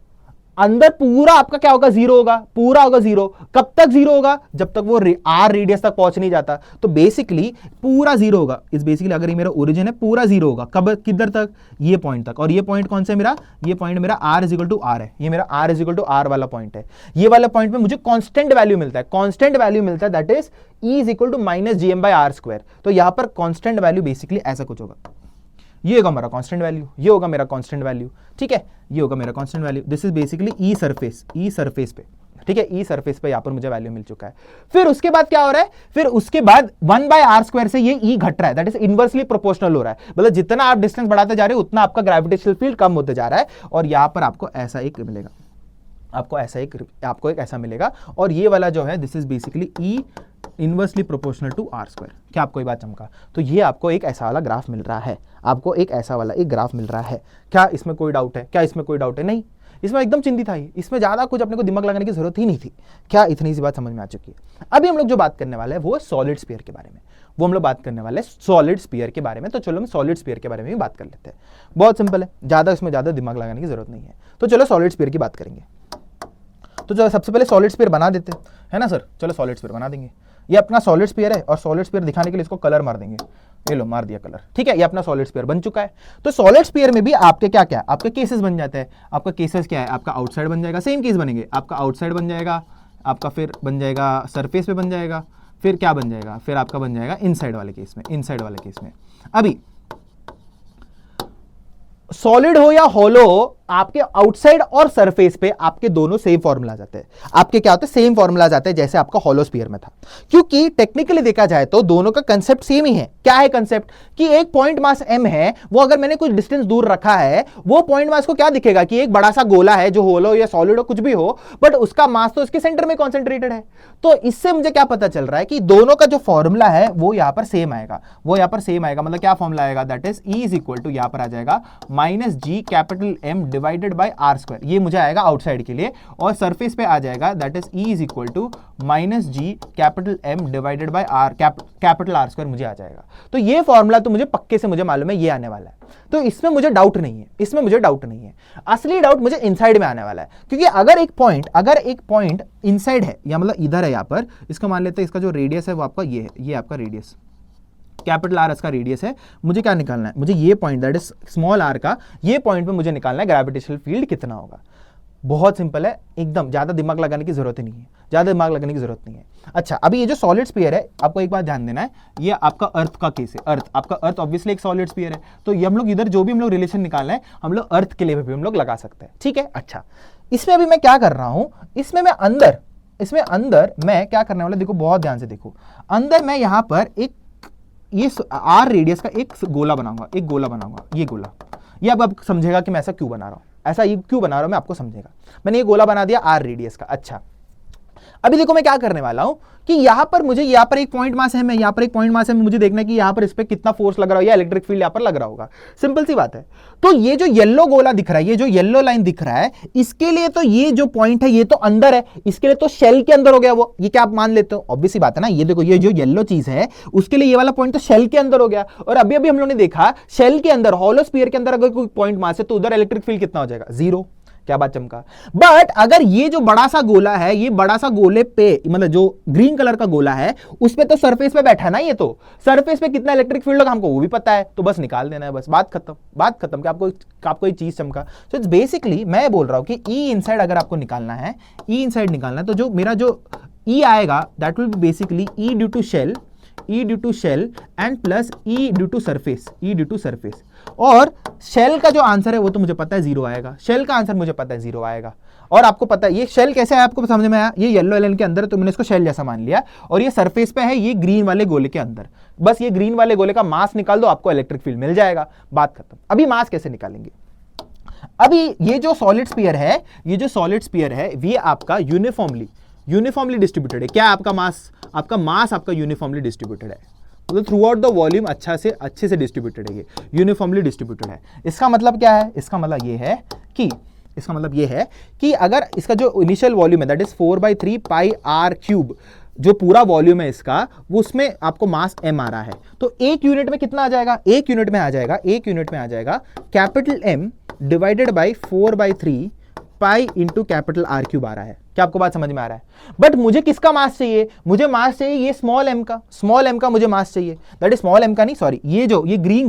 अंदर पूरा आपका क्या होगा? जीरो होगा, पूरा होगा जीरो। कब तक जीरो होगा? जब तक वो आर रेडियस तक पहुंच नहीं जाता, तो बेसिकली पूरा जीरो होगा। इस बेसिकली अगर ये मेरा ओरिजिन है, पूरा जीरो होगा। कब? किधर तक? ये पॉइंट तक। और ये पॉइंट कौन सा है मेरा? ये पॉइंट मेरा r is equal to R है, ये मेरा r is equal to R वाला पॉइंट है। ये वाला पॉइंट में मुझे कांस्टेंट वैल्यू मिलता है, कांस्टेंट वैल्यू मिलता है, that is e is equal to minus GM by R square. तो यहां पर कांस्टेंट वैल्यू बेसिकली ऐसा कुछ होगा, ये होगा मेरा कांस्टेंट वैल्यू, ये होगा मेरा कांस्टेंट वैल्यू, ठीक है, ये होगा मेरा constant value. This is basically E surface, E surface पे, ठीक है, ई सरफेस पे यहां पर मुझे वैल्यू मिल चुका है। फिर उसके बाद क्या हो रहा है? फिर उसके बाद 1 बाय आर स्क्वायर से ये ई घट रहा है, दैट इज इनवर्सली प्रोपोर्शनल हो रहा है। मतलब जितना आप डिस्टेंस बढ़ाते जा रहे हो उतना आपका ग्रेविटेशनल फील्ड कम होते जा रहा है, और यहां पर आपको ऐसा एक मिलेगा, आपको एक ऐसा मिलेगा। और ये वाला जो है this is basically E inversely proportional to R square. क्या आपको ये बात चमका? तो ये आपको एक ऐसा वाला ग्राफ मिल रहा है, आपको एक ऐसा वाला एक ग्राफ मिल रहा है। क्या इसमें कोई डाउट है? क्या इसमें कोई डाउट है? नहीं, इसमें एकदम चिंतित था, इसमें ज्यादा कुछ अपने को दिमाग लगाने की जरूरत ही नहीं थी। क्या इतनी सी बात समझ में आ चुकी है? अभी हम लोग जो बात करने वाले हैं वो सॉलिड स्फीयर के बारे में, वो हम लोग बात करने वाले हैं सॉलिड स्फीयर के बारे में। तो चलो हम सॉलिड स्फीयर के बारे में भी बात कर लेते हैं। बहुत सिंपल है, ज्यादा इसमें ज्यादा दिमाग लगाने की जरूरत नहीं है। तो चलो सॉलिड स्फीयर की बात करेंगे। तो चलो सबसे पहले सॉलिड स्फीयर बना देते हैं, है ना सर? चलो सॉलिड स्फीयर बना देंगे। ये अपना सॉलिड स्फीयर है और सॉलिड स्फीयर दिखाने के लिए इसको कलर मार देंगे। ये लो, मार दिया कलर, ठीक है। ये अपना सॉलिड स्फीयर बन चुका है। तो सॉलिड स्फीयर में भी आपके क्या क्या आपके केसेस बन जाते हैं। आपका केसेस क्या है? आपका आउटसाइड बन जाएगा, सेम केस बनेंगे, आपका आउटसाइड बन जाएगा, आपका फिर बन जाएगा सरफेस पे बन जाएगा, फिर क्या बन जाएगा? फिर आपका बन जाएगा इनसाइड वाले केस में, इनसाइड वाले केस में। अभी सॉलिड हो या हॉलो, आपके आउटसाइड और सरफेस पे आपके दोनों सेम फॉर्मूला जाते हैं। आपके क्या होते हैं? सेम फॉर्मूला जाते हैं जैसे आपका हॉलो स्फीयर में था, क्योंकि टेक्निकली देखा जाए तो दोनों का कंसेप्ट सेम ही है। क्या है कंसेप्ट? कि एक पॉइंट मास m है, वो अगर मैंने कुछ डिस्टेंस दूर रखा है, वो पॉइंट मास को क्या दिखेगा कि एक बड़ा सा गोला है जो होलो या सॉलिड हो कुछ भी हो, बट उसका मास तो उसके सेंटर में कॉन्सेंट्रेटेड है। तो इससे मुझे क्या पता चल रहा है कि दोनों का जो फॉर्मूला है वो यहां पर सेम आएगा, वो यहां पर सेम आएगा। मतलब क्या फॉर्मूला आएगा? That is E is equal to, यहां पर आ जाएगा minus G capital M divided by R square. ये मुझे आएगा आउटसाइड के लिए, और सरफेस पे आ जाएगा that is E is equal to minus G capital M divided by R capital R square मुझे आ जाएगा। तो ये फॉर्मूला तो मुझे पक्के से मुझे मालूम है ये आने वाला है, तो इसमें मुझे डाउट नहीं है, इसमें मुझे डाउट नहीं है। असली डाउट मुझे इनसाइड में आने वाला है, क्योंकि अगर एक पॉइंट इनसाइड है, या मतलब इधर है, यहां पर इसका मान लेते हैं इसका जो रेडियस है वो आपका ये है, ये आपका रेडियस कैपिटल आर इसका रेडियस है। मुझे क्या निकालना है? मुझे ये point that is small R का ये पॉइंट पे मुझे निकालना है ग्रेविटेशनल फील्ड कितना होगा। बहुत सिंपल है एकदम, ज्यादा दिमाग लगाने की जरूरत ही नहीं है, ज्यादा दिमाग लगाने की जरूरत नहीं है। अच्छा, अभी ये जो सॉलिड स्फीयर है, आपको एक बात ध्यान देना है, ये आपका अर्थ का केस है। अर्थ, आपका अर्थ ऑब्वियसली एक सॉलिड स्फीयर है, तो ये हम लोग इधर जो भी हम लोग रिलेशन निकालना है हम लोग अर्थ के लिए भी हम लोग लगा सकते हैं, ठीक है। अच्छा, इसमें अभी मैं क्या कर रहा हूं, इसमें अंदर मैं क्या करने वाला, देखो बहुत ध्यान से देखो। अंदर मैं यहां पर एक ये आर रेडियस का एक गोला बनाऊंगा, एक गोला बनाऊंगा, ये गोला। ये अब समझेगा कि मैं ऐसा क्यों बना रहा हूं, ऐसा ये क्यों बना रहा हूं मैं आपको समझेगा। मैंने ये गोला बना दिया आर रेडियस का। अच्छा, अभी देखो मैं क्या करने वाला हूं कि यहां पर मुझे यहां पर एक पॉइंट मास है, मैं यहां पर एक पॉइंट मास है, मुझे देखना है कि यहां पर इस पे कितना फोर्स लग रहा है या इलेक्ट्रिक फील्ड यहां पर लग रहा होगा। सिंपल सी बात है। तो ये जो येलो गोला दिख रहा है, ये जो येलो लाइन दिख रहा है, इसके लिए तो ये जो पॉइंट है ये तो अंदर है, इसके लिए तो शेल के अंदर हो गया वो। ये क्या आप मान लेते हो? ऑब्वियस सी बात है ना। ये देखो, ये जो येलो चीज है उसके लिए ये वाला पॉइंट तो शेल के अंदर हो गया। और अभी अभी हम लोगों ने देखा शेल के अंदर, हॉलो स्फीयर के अंदर अगर कोई पॉइंट मास है तो उधर इलेक्ट्रिक फील्ड कितना हो जाएगा? जीरो। क्या बात चमका। बट अगर ये जो बड़ा सा गोला है, ये बड़ा सा गोले पे मतलब जो ग्रीन कलर का गोला है उस पे तो सरफेस पे बैठा है ना, ये तो सरफेस पे कितना इलेक्ट्रिक फील्ड होगा हमको वो भी पता है, तो बस निकाल देना है, बस बात खत्म, बात खत्म। कि आपको ये चीज चमका। तो इट्स बेसिकली मैं बोल रहा हूं कि ई इनसाइड अगर आपको निकालना है, ई इनसाइड निकालना है, तो जो मेरा जो ई आएगा that will be basically E due to shell, E due to shell and plus E due to surface, E due to surface. और शेल का जो आंसर है वो तो मुझे पता है 0 आएगा, शेल का आंसर मुझे पता है 0 आएगा। और आपको पता है ये शेल कैसे है, आपको समझ में आया, ये येलो एलिमेंट के अंदर है तो मैंने इसको शेल जैसा मान लिया, और ये सरफेस पे है ये ग्रीन वाले गोले के अंदर। बस ये ग्रीन वाले गोले का मास निकाल दो, आपको इलेक्ट्रिक फील्ड मिल जाएगा, बात खत्म। अभी मास कैसे निकालेंगे? अभी ये जो सॉलिड स्फीयर है, ये जो सॉलिड स्फीयर है ये आपका यूनिफॉर्मली डिस्ट्रीब्यूटेड है। क्या आपका मास आपका यूनिफॉर्मली डिस्ट्रीब्यूटेड है, मतलब थ्रू आउट द वॉल्यूम अच्छे से डिस्ट्रीब्यूटेड है, ये यूनिफॉर्मली डिस्ट्रीब्यूटेड है। इसका मतलब क्या है? इसका मतलब ये है कि अगर इसका जो इनिशियल वॉल्यूम है that is 4/3 pi R cube, जो पूरा वॉल्यूम है इसका, वो उसमें आपको मास m आ रहा है, तो एक यूनिट में कितना आ जाएगा? एक यूनिट में आ जाएगा capital M divided by 4/3 pi into capital R cube आ रहा है। क्या आपको बात समझ में आ रहा है? बट मुझे किसका मास चाहिए? मुझे मास चाहिए ये स्मॉल m का मुझे मास चाहिए, दैट इज स्मॉल m का नहीं, सॉरी, ये ग्रीन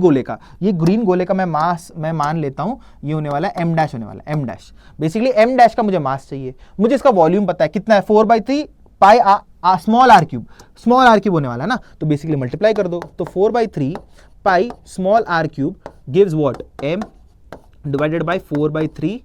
गोले का मैं मान लेता हूं ये होने वाला है m डैश होने वाला है, m dash. Basically m dash का मुझे मास चाहिए, मुझे इसका वॉल्यूम पता है कितना है, 4/3 पाई स्मॉल आर क्यूब होने वाला है ना, तो बेसिकली मल्टीप्लाई कर दो, तो 4/3 pi small R cube gives what, m divided by 4/3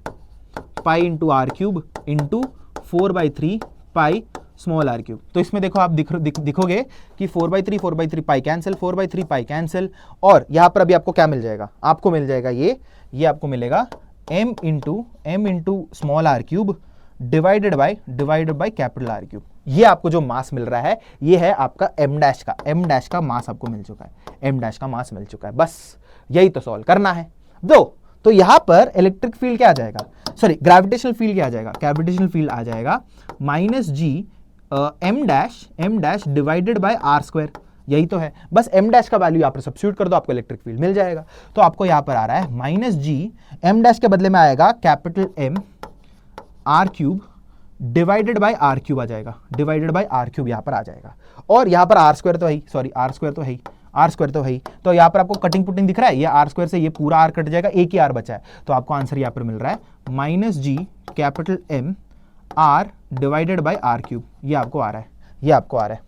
pi into R cube into 4/3 pi small R cube. तो इसमें देखो आप दिखोगे कि 4/3 पाई कैंसिल, 4/3 पाई कैंसिल, और यहां पर अभी आपको क्या मिल जाएगा? आपको मिल जाएगा ये आपको मिलेगा m into small R cube divided by capital R cube. ये आपको जो मास मिल रहा है ये है आपका m डैश का मास आपको मिल चुका है, m डैश का मास मिल चुका है। बस यही तो सॉल्व करना है। तो यहां पर इलेक्ट्रिक फील्ड क्या आ जाएगा, सॉरी ग्रेविटेशनल फील्ड क्या आ जाएगा? ग्रेविटेशनल फील्ड आ जाएगा -g m dash divided by r square, यही तो है। बस m डैश का वैल्यू यहां पर सब्स्टिट्यूट कर दो, आपको इलेक्ट्रिक फील्ड मिल जाएगा। तो आपको यहां पर आ रहा है -g m डैश के बदले में आएगा capital M r cube divided by r cube आ जाएगा, डिवाइडेड बाय r क्यूब यहां पर आ जाएगा। और यहां पर r स्क्वायर तो है, सॉरी r स्क्वायर तो है, तो यहां पर आपको कटिंग पुटिंग दिख रहा है, ये r स्क्वायर से ये पूरा r कट जाएगा, एक ही r बचा है, तो आपको आंसर यहां पर मिल रहा है -g capital M r divided by r cube. ये आपको आ रहा है।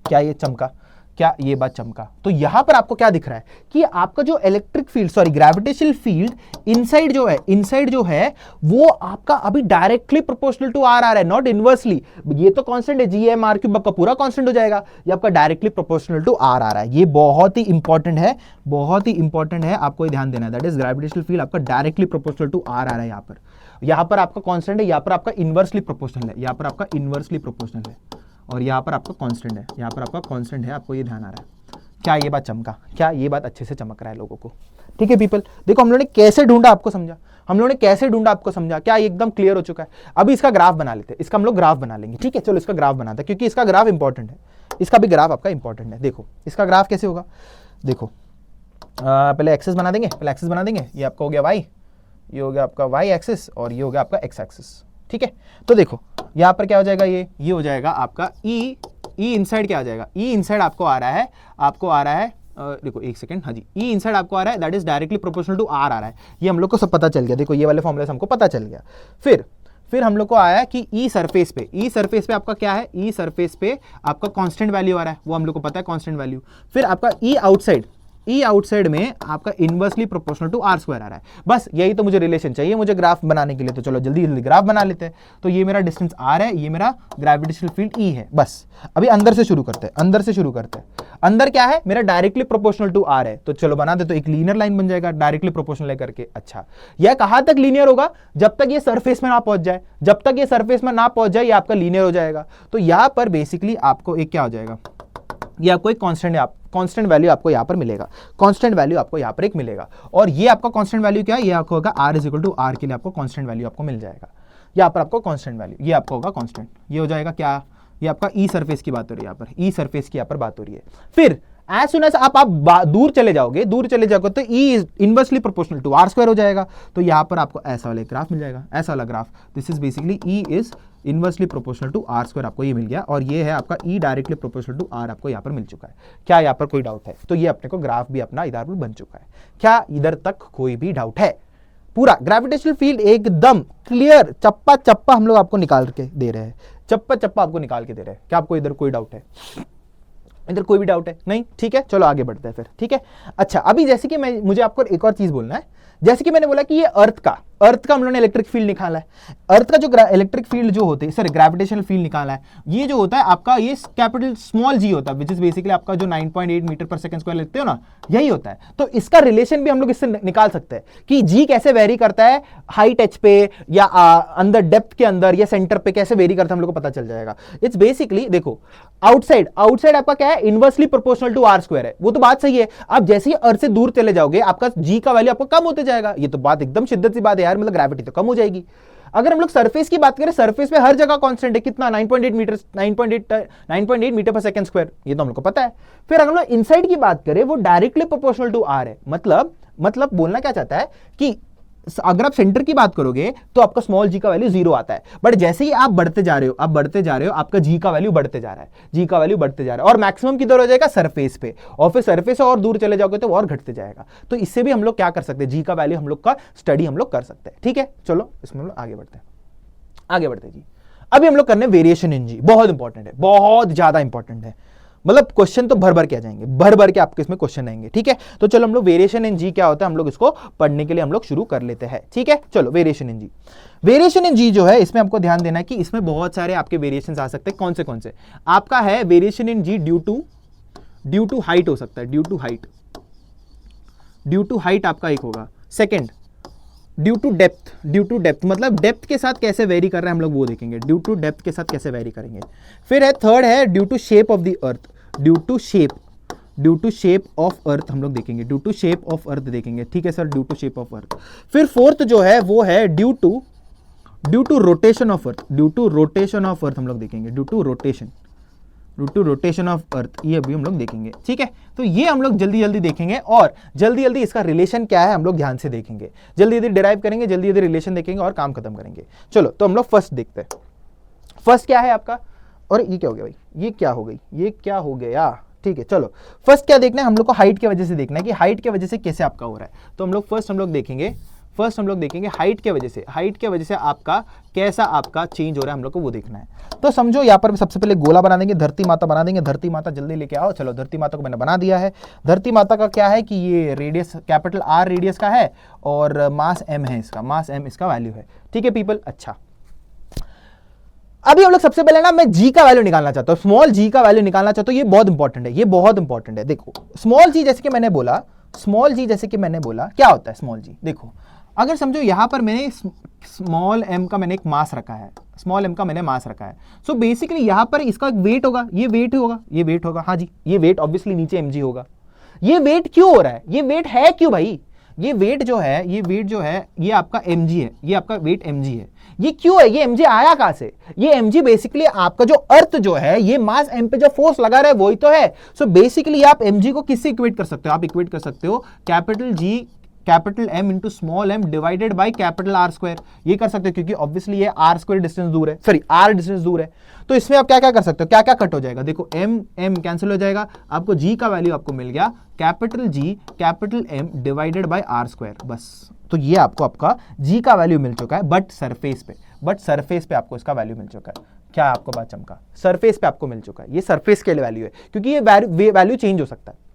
क्या ये चमका? क्या ये बात चमका? तो यहां पर आपको क्या दिख रहा है कि आपका जो electric field, sorry gravitational field inside जो है वो आपका अभी डायरेक्टली प्रोपोर्शनल टू आर आ रहा है, नॉट इनवर्सली। ये तो कांस्टेंट है, जी एम आर क्यूब आपका पूरा कांस्टेंट हो जाएगा, ये आपका डायरेक्टली प्रोपोर्शनल टू आर आ रहा है। ये बहुत ही इंपॉर्टेंट है, आपको ये ध्यान देना है। दैट इज ग्रेविटेशनल फील्ड आपका डायरेक्टली प्रोपोर्शनल टू आर आ रहा है। यहां पर आपका कांस्टेंट है, यहां पर आपका इनवर्सली प्रोपोर्शनल है, और यहां पर आपका कांस्टेंट है, आपको ये ध्यान आ रहा है। क्या ये बात चमका? क्या ये बात अच्छे से चमक रहा है लोगों को? ठीक है पीपल, देखो हम लोगों ने कैसे ढूंढा आपको समझा, क्या ये एकदम क्लियर हो चुका है? अभी इसका ग्राफ बना लेते हैं, इसका हम लोग ग्राफ बना लेंगे। ठीक है, चलो इसका ग्राफ बनाते हैं, क्योंकि इसका ग्राफ इंपॉर्टेंट है, इसका भी ग्राफ आपका इंपॉर्टेंट है। देखो इसका ग्राफ कैसे होगा, देखो पहले एक्सेस बना देंगे, ये आपका हो गया y, ये हो गया आपका y एक्सिस, और ये हो गया आपका x एक्सिस। ठीक है, तो देखो यहां पर क्या हो जाएगा, ये हो जाएगा आपका ई इनसाइड। क्या आ जाएगा? ई इनसाइड आपको आ रहा है देखो एक सेकंड, हाँ जी, ई इनसाइड आपको आ रहा है, that is directly proportional to R आ रहा है। ये हम लोग को सब पता चल गया, देखो ये वाले फॉर्मूले से हमको पता चल गया। फिर हम लोग को आया कि ई सरफेस पे आपका क्या है, ई सरफेस पे आपका कांस्टेंट वैल्यू आ रहा है, वो हम लोग को पता है कांस्टेंट वैल्यू। फिर आपका ई आउटसाइड में आपका inversely proportional to R square आ रहा है। बस यही तो मुझे रिलेशन चाहिए मुझे ग्राफ बनाने के लिए, तो चलो जल्दी ग्राफ बना लेते हैं। तो ये मेरा डिस्टेंस आर है, ये मेरा ग्रेविटेशनल फील्ड ई है। बस अभी अंदर से शुरू करते हैं। अंदर क्या है, मेरा डायरेक्टली प्रोपोर्शनल टू आर है, तो चलो बना दे, तो एक लीनियर लाइन बन जाएगा डायरेक्टली प्रोपोर्शनल करके। अच्छा, यह कहां तक लीनियर होगा? जब तक ये सरफेस में ना पहुंच जाए, ये आपका लीनियर हो जाएगा। तो यहां पर बेसिकली आपको एक क्या हो जाएगा, ये आपको एक कांस्टेंट वैल्यू आपको यहां पर मिलेगा, और ये आपका कांस्टेंट वैल्यू क्या है, ये आपको होगा r is equal to R के लिए आपको कांस्टेंट वैल्यू आपको मिल जाएगा। यहां पर आपको कांस्टेंट वैल्यू, ये आपको होगा कांस्टेंट, ये हो जाएगा क्या, ये आपका ई सरफेस की बात हो रही है, यहां पर ई सरफेस की यहां पर बात हो रही है। फिर एज सुन एज आप दूर चले जाओगे तो E is inversely proportional to R square हो जाएगा। तो यहां पर आपको ऐसा वाला ग्राफ मिल जाएगा, ऐसा वाला graph. This is basically E is inversely proportional to R square, आपको ये मिल गया। और ये है आपका E directly proportional to R, आपको यहां पर मिल चुका है। क्या यहां पर कोई डाउट है? तो ये अपने को ग्राफ भी अपना इधर पर बन चुका है। क्या इधर तक कोई भी डाउट है? पूरा ग्रेविटेशनल फील्ड एकदम क्लियर, चप्पा चप्पा हम लोग आपको निकाल के दे रहे हैं, चप्पा चप्पा आपको निकाल के दे रहे हैं। क्या आपको इधर कोई डाउट है? इधर कोई भी डाउट है? नहीं, ठीक है, चलो आगे बढ़ते हैं फिर। ठीक है, अच्छा, अभी जैसे कि मुझे आपको एक और चीज बोलना है। जैसे कि मैंने बोला कि ये अर्थ का हम लोगों ने इलेक्ट्रिक फील्ड निकाला है। अर्थ का जो इलेक्ट्रिक फील्ड जो होते हैं, सॉरी ग्रेविटेशनल फील्ड निकाला है, ये जो होता है आपका, ये कैपिटल स्मॉल जी होता है, विच इज बेसिकली आपका जो 9.8 मीटर पर सेकंड स्क्वायर लिखते हो ना, यही होता है। तो इसका रिलेशन भी हम लोग इससे निकाल सकते हैं कि जी कैसे वेरी करता है हाइट एच पे, या अंदर डेप्थ के अंदर, या सेंटर पे कैसे वेरी करता है, हम लोग को पता चल जाएगा। इट्स बेसिकली देखो, आउटसाइड आपका क्या है, inversely proportional to R square है, वो तो बात सही है। आप जैसे ही अर्थ से दूर चले जाओगे, आपका जी का वैल्यू आपको कम होते जाएगा। ये तो बात एकदम शिद्दत सी बात है यार, मतलब ग्रेविटी तो कम हो जाएगी। अगर हम लोग सरफेस की बात करें, सरफेस पे हर जगह कांस्टेंट है, कितना 9.8 मीटर पर सेकंड स्क्वायर, ये तो हम लोग को पता है। फिर अगर हम लोग इनसाइड की बात करें, वो डायरेक्टली प्रोपोर्शनल टू आर है। मतलब बोलना क्या चाहता है कि अगर आप सेंटर की बात करोगे तो आपका स्मॉल जी का वैल्यू 0 आता है, बट जैसे ही आप बढ़ते जा रहे हो, आपका जी का वैल्यू बढ़ते जा रहा है, और मैक्सिमम किधर हो जाएगा, सरफेस पे। और फिर सरफेस से और दूर चले जाओगे तो और घटते जाएगा। तो इससे भी हम लोग क्या कर सकते हैं, जी का वैल्यू हम लोग का स्टडी हम लोग कर सकते हैं। ठीक है, चलो इसमें हम लोग आगे बढ़ते हैं जी। अभी हम लोग करने वेरिएशन इन जी, बहुत इंपॉर्टेंट है, बहुत ज्यादा इंपॉर्टेंट है। मतलब क्वेश्चन तो भर भर के आ जाएंगे, भर भर के आपके इसमें क्वेश्चन आएंगे। ठीक है, तो चलो हम लोग वेरिएशन इन जी क्या होता है, हम लोग इसको पढ़ने के लिए हम लोग शुरू कर लेते हैं। ठीक है, चलो वेरिएशन इन जी जो है, इसमें आपको ध्यान देना है कि इसमें बहुत सारे आपके वेरिएशंस आ सकते हैं। कौन से आपका है variation in G, due to height हो सकता है, ड्यू टू हाइट आपका एक होगा। सेकेंड, ड्यू टू डेप्थ, मतलब डेप्थ के साथ कैसे वेरी कर रहे हैं हम लोग वो देखेंगे, ड्यू टू डेप्थ के साथ कैसे वेरी करेंगे। फिर है थर्ड है due to shape of the earth, due to shape of earth हम लोग देखेंगे, due to shape of earth देखेंगे। ठीक है sir, due to shape of earth. फिर फोर्थ जो है वो है due to rotation of earth, हम लोग देखेंगे, due to rotation of earth, ये अभी हम लोग देखेंगे। ठीक है, तो ये हम लोग जल्दी देखेंगे, और जल्दी इसका रिलेशन क्या है हम लोग ध्यान से देखेंगे, जल्दी डिराइव करेंगे, जल्दी रिलेशन देखेंगे और काम खत्म करेंगे। चलो तो हम लोग फर्स्ट देखते हैं। फर्स्ट क्या है आपका, और ये क्या हो गया भाई, ये क्या हो गया। ठीक है, चलो फर्स्ट क्या देखना है हम लोग को, हाइट की वजह से देखना है कि हाइट की वजह से कैसे आपका हो रहा है। तो हम लोग फर्स्ट देखेंगे हाइट के वजह से आपका कैसा आपका चेंज हो रहा है, हम लोग को वो देखना है। तो समझो यहाँ पर सबसे पहले गोला बना देंगे, धरती माता जल्दी लेके आओ। चलो धरती माता को मैंने बना दिया है। धरती माता का क्या है कि ये रेडियस कैपिटल आर रेडियस का है, और मास एम है, इसका वैल्यू है। ठीक है पीपल, अच्छा अभी हम लोग सबसे पहले ना मैं जी का वैल्यू निकालना चाहता हूं, स्मॉल जी का वैल्यू निकालना चाहता हूं। ये बहुत इंपॉर्टेंट है। देखो स्मॉल जी जैसे कि मैंने बोला, क्या होता है स्मॉल जी। देखो अगर समझो यहां पर मैंने स्मॉल एम का मैंने एक मास रखा है, सो बेसिकली यहां पर इसका वेट होगा, ये वेट होगा, हाँ जी, ये वेट ऑब्वियसली नीचे mg होगा। ये वेट क्यों हो रहा है, ये वेट है क्यों भाई, ये वेट जो है ये आपका mg है, ये आपका वेट mg है। ये क्यों है, ये mg आया कहां से, ये mg बेसिकली आपका जो अर्थ जो है, ये मास m पे जो फोर्स लगा रहा है वही तो है। सो बेसिकली आप mg को किससे इक्वेट कर सकते हो, आप इक्वेट कर सकते हो capital M into small m divided by capital R square. ये कर सकते हो क्योंकि ऑब्वियसली ये R स्क्वायर डिस्टेंस दूर है, सॉरी R डिस्टेंस दूर है। तो इसमें आप क्या क्या कर सकते हो, क्या क्या कट हो जाएगा। देखो m कैंसिल हो जाएगा, आपको G का वैल्यू आपको मिल गया capital M divided by R square, बस। तो ये आपको आपका G का वैल्यू मिल चुका है, बट सरफेस पे आपको इसका वैल्यू मिल चुका है। क्या आपको बात चमका, सरफेस पे आपको मिल चुका है, ये सरफेस के लिए वैल्यू है, क्योंकि ये वैल्यू चेंज हो सकता है।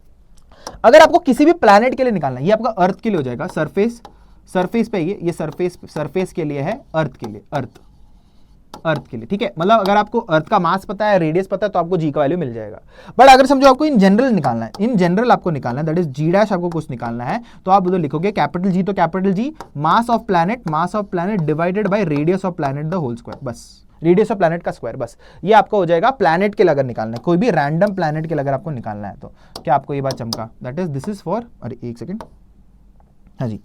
अगर आपको किसी भी प्लैनेट के लिए निकालना है, ये आपका अर्थ के लिए हो जाएगा, सरफेस पे ये सरफेस के लिए है, अर्थ के लिए। ठीक है, मतलब अगर आपको अर्थ का मास पता है, रेडियस पता है, तो आपको जी का वैल्यू मिल जाएगा। बट अगर समझो आपको इन जनरल निकालना है, दैट इज जी डैश आपको कुछ निकालना है, तो आप उधर लिखोगे कैपिटल जी, तो capital G mass of planet divided by radius of planet the whole square, बस रेडियस ऑफ प्लैनेट का स्क्वायर, बस। ये आपका हो जाएगा प्लैनेट के लिए अगर निकालना है, कोई भी रैंडम प्लैनेट के लिए अगर आपको निकालना है, तो क्या आपको ये बात चमका, that is this is for, अरे एक सेकेंड, हाँ जी,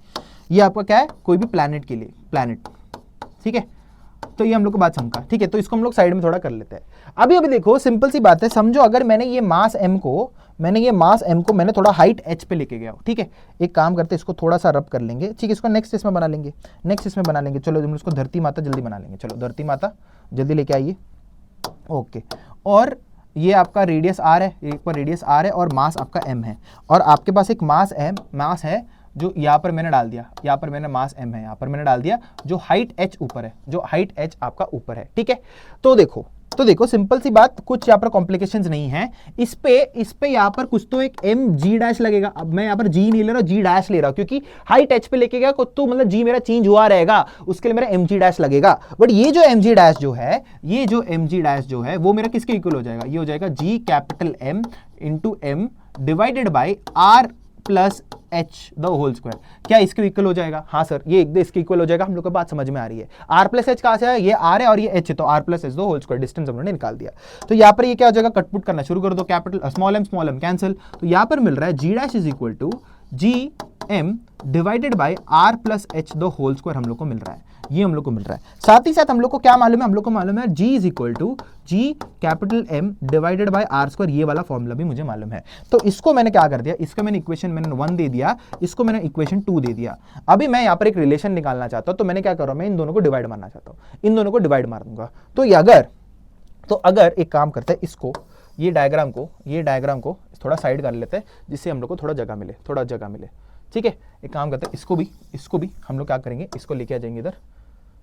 ये आपका क्या है, कोई भी प्लैनेट के लिए, ठीक है। तो ये हम लोग को बात समझा, ठीक है। तो इसको हम लोग साइड में थोड़ा कर लेते हैं। अभी देखो सिंपल सी बात है, समझो अगर मैंने ये मास m को मैंने ये मास m को मैंने थोड़ा हाइट h पे लेके गया हूँ, ठीक है। एक काम करते हैं, इसको थोड़ा सा रब कर लेंगे, ठीक है। इसको नेक्स्ट इसमें बना लेंगे, नेक्स्ट इसमें बना लेंगे। चलो हम इसको धरती माता जल्दी बना लेंगे। चलो धरती माता जल्दी लेके आइए, ओके। और ये आपका रेडियस r है, एक पर रेडियस r है और मास आपका m है, और आपके पास एक मास है जो यहाँ पर मैंने डाल दिया, यहाँ पर मैंने मास m है, यहाँ पर मैंने डाल दिया, जो हाइट h ऊपर है, जो हाइट h आपका ऊपर है, ठीक है। तो देखो सिंपल सी बात, कुछ यहाँ पर कॉम्प्लिकेशंस नहीं है। इस पे यहाँ पर कुछ तो एक mg डैश लगेगा। अब मैं यहाँ पर g नहीं ले रहा, g डैश ले रहा हूँ, क्योंकि हाइट h पे लेके गया तो मतलब g मेरा चेंज हुआ रहेगा, उसके लिए मेरा mg डैश लगेगा। बट ये जो mg डैश जो है वो मेरा किसके इक्वल हो जाएगा? ये हो जाएगा g capital M into m divided by r plus h the whole square. क्या इसके इक्वल हो जाएगा? हाँ सर, ये इसके इक्वल हो जाएगा। हम लोग को बात समझ में आ रही है। r प्लस एच कहां से है? ये r है और ये h है, तो r plus H the whole square, distance हम लोगों ने निकाल दिया। तो यहाँ पर ये क्या हो जाएगा? कटपुट करना शुरू कर दो, कैपिटल स्मॉल m कैंसिल। तो यहाँ पर मिल रहा है g dash is equal to G m divided by r plus H the whole square हम लोग को मिल रहा है, ये हम लोग को मिल रहा है। साथ ही साथ हम लोग को क्या मालूम है? हम लोग को मालूम है g is equal to G capital M divided by r square, ये वाला फॉर्मूला भी मुझे मालूम है। तो इसको मैंने क्या कर दिया, इसका मैंने इक्वेशन मैंने 1 दे दिया, इसको मैंने इक्वेशन 2 दे दिया। अभी मैं यहाँ पर एक रिलेशन निकालना चाहता हूँ, तो मैंने क्या कर रहा हूँ, मैं इन दोनों को डिवाइड मारना चाहता हूँ, इन दोनों को डिवाइड मार दूंगा। तो अगर एक काम करते हैं, इसको ये डायग्राम को थोड़ा साइड कर लेते हैं, जिससे हम लोग को थोड़ा जगह मिले, ठीक है। एक काम करते हैं, इसको भी हम लोग क्या करेंगे, इसको लेके आ जाएंगे इधर,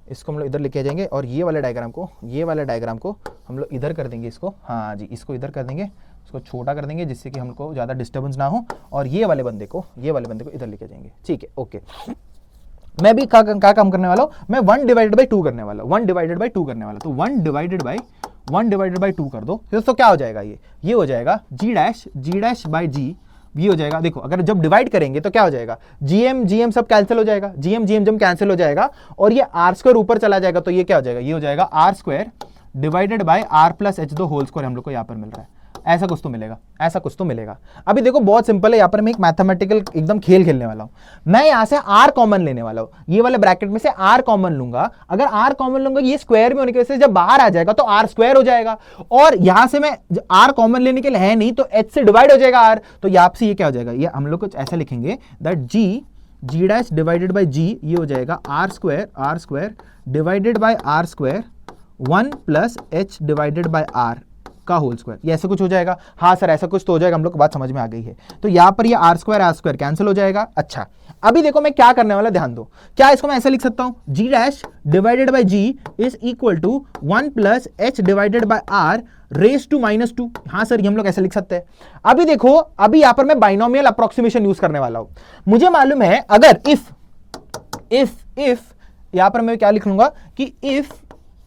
इसको हम लोग इधर लेके आ जाएंगे, और ये वाले डायग्राम को हम लोग इधर कर देंगे, इसको, हाँ जी, इसको इधर कर देंगे, इसको छोटा कर देंगे, जिससे कि हमको ज़्यादा डिस्टर्बेंस ना हो, और ये वाले बंदे को इधर लेके जाएंगे, ठीक है, ओके। मैं भी क्या काम करने वाला हूँ, मैं 1 डिवाइडेड बाई 2 करने वाला हूँ, 1 डिवाइडेड बाई 2 करने वाला, तो 1 डिवाइडेड बाई 2 कर दो। दोस्तों क्या हो जाएगा, ये हो जाएगा जी डैश बाई जी, ये हो जाएगा। देखो अगर जब डिवाइड करेंगे तो क्या हो जाएगा, जीएम सब कैंसिल हो जाएगा, जीएम जब कैंसिल हो जाएगा, और ये आर स्क्वायर ऊपर चला जाएगा, तो ये क्या हो जाएगा, ये हो जाएगा R square divided by are plus H the whole square हम लोग को यहाँ पर मिल रहा है। ऐसा कुछ तो मिलेगा। अभी देखो बहुत सिंपल है, यहाँ पर मैं एक मैथमेटिकल एकदम खेल खेलने वाला हूँ। मैं यहाँ से r कॉमन लेने वाला हूँ, ये वाले ब्रैकेट में से r कॉमन लूंगा। अगर r कॉमन लूंगा, ये स्क्वायर में होने की वजह से जब बाहर आ जाएगा तो r स्क्वायर हो जाएगा, और यहां से मैं r कॉमन लेने के लिए है नहीं, तो h से डिवाइड हो जाएगा r, तो यहाँ से ये क्या हो जाएगा, ये हम लोग कुछ ऐसा लिखेंगे that G dash divided by G, ये हो जाएगा R square divided by R square 1 plus H divided by R का होल स्क्वायर, ये ऐसा कुछ हो जाएगा। हाँ सर ऐसा कुछ तो हो जाएगा, हम लोग को बात समझ में आ गई है। तो यहाँ पर ये आर स्क्वायर कैंसिल हो जाएगा। अच्छा अभी देखो मैं क्या करने वाला, ध्यान दो, क्या इसको मैं ऐसा लिख सकता हूँ, G dash divided by G is equal to 1 plus H divided by R raise to -2। हाँ सर ये हम लोग ऐसे लिख सकते हैं। अभी देखो, अभी यहां पर मैं बाइनोमियल अप्रोक्सीमेशन यूज करने वाला हूं। मुझे मालूम है अगर इफ यहां पर मैं क्या लिख लूंगा कि if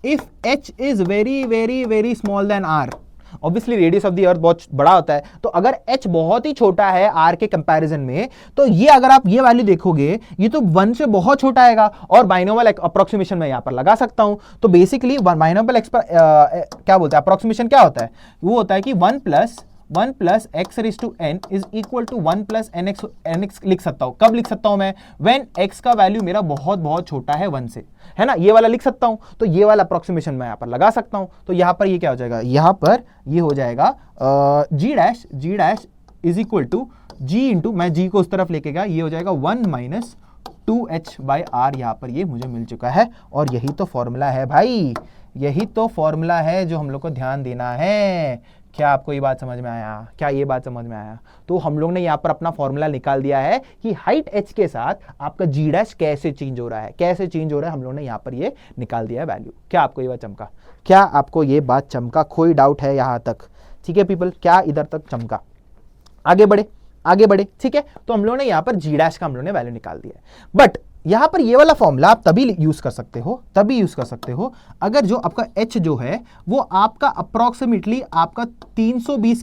h is very small then r, obviously radius of the earth बहुत बड़ा होता है, तो अगर h बहुत ही छोटा है r के कंपैरिजन में, तो ये अगर आप ये वैल्यू देखोगे, ये तो 1 से बहुत छोटा आएगा, और बाइनोमियल अप्रोक्सीमेशन मैं यहां पर लगा सकता हूं। तो बेसिकली बाइनोमियल क्या बोलते हैं, अप्रोक्सीमेशन क्या होता है, वो होता है कि 1 plus X raise to N is equal to 1 plus N X लिख सकता हूं। कब लिख सकता हूं मैं, व्हेन एक्स का वैल्यू मेरा बहुत छोटा है 1 से, है ना, ये वाला लिख सकता हूं। तो ये वाला अप्रोक्सीमेशन मैं यहां पर लगा सकता हूं। तो यहां पर ये क्या हो जाएगा, यहां पर ये हो जाएगा G dash is equal to G into, मैं जी को उस तरफ लेके गया, ये हो जाएगा 1 माइनस 2h बाई आर, यहां पर ये मुझे मिल चुका है। और यही तो फॉर्मूला है भाई, यही तो फॉर्मूला है जो हम लोग को ध्यान देना है। क्या आपको ये बात समझ में आया, क्या ये बात समझ में आया? तो हम लोग ने यहाँ पर अपना फॉर्मूला निकाल दिया है कि हाइट h के साथ आपका जी डैश कैसे चेंज हो रहा है, हम लोग ने यहाँ पर ये निकाल दिया है वैल्यू। क्या आपको ये बात चमका, क्या आपको ये बात चमका? कोई डाउट है यहाँ तक? ठीक है पीपल, क्या इधर तक चमका? आगे बढ़े, ठीक है। तो हम लोगों ने यहाँ पर जी डैश का हम लोगों ने वैल्यू निकाल दिया है। बट यहां पर ये वाला फॉर्मूला आप तभी यूज कर सकते हो अगर जो आपका h जो है वो आपका अप्रोक्सीमेटली आपका 320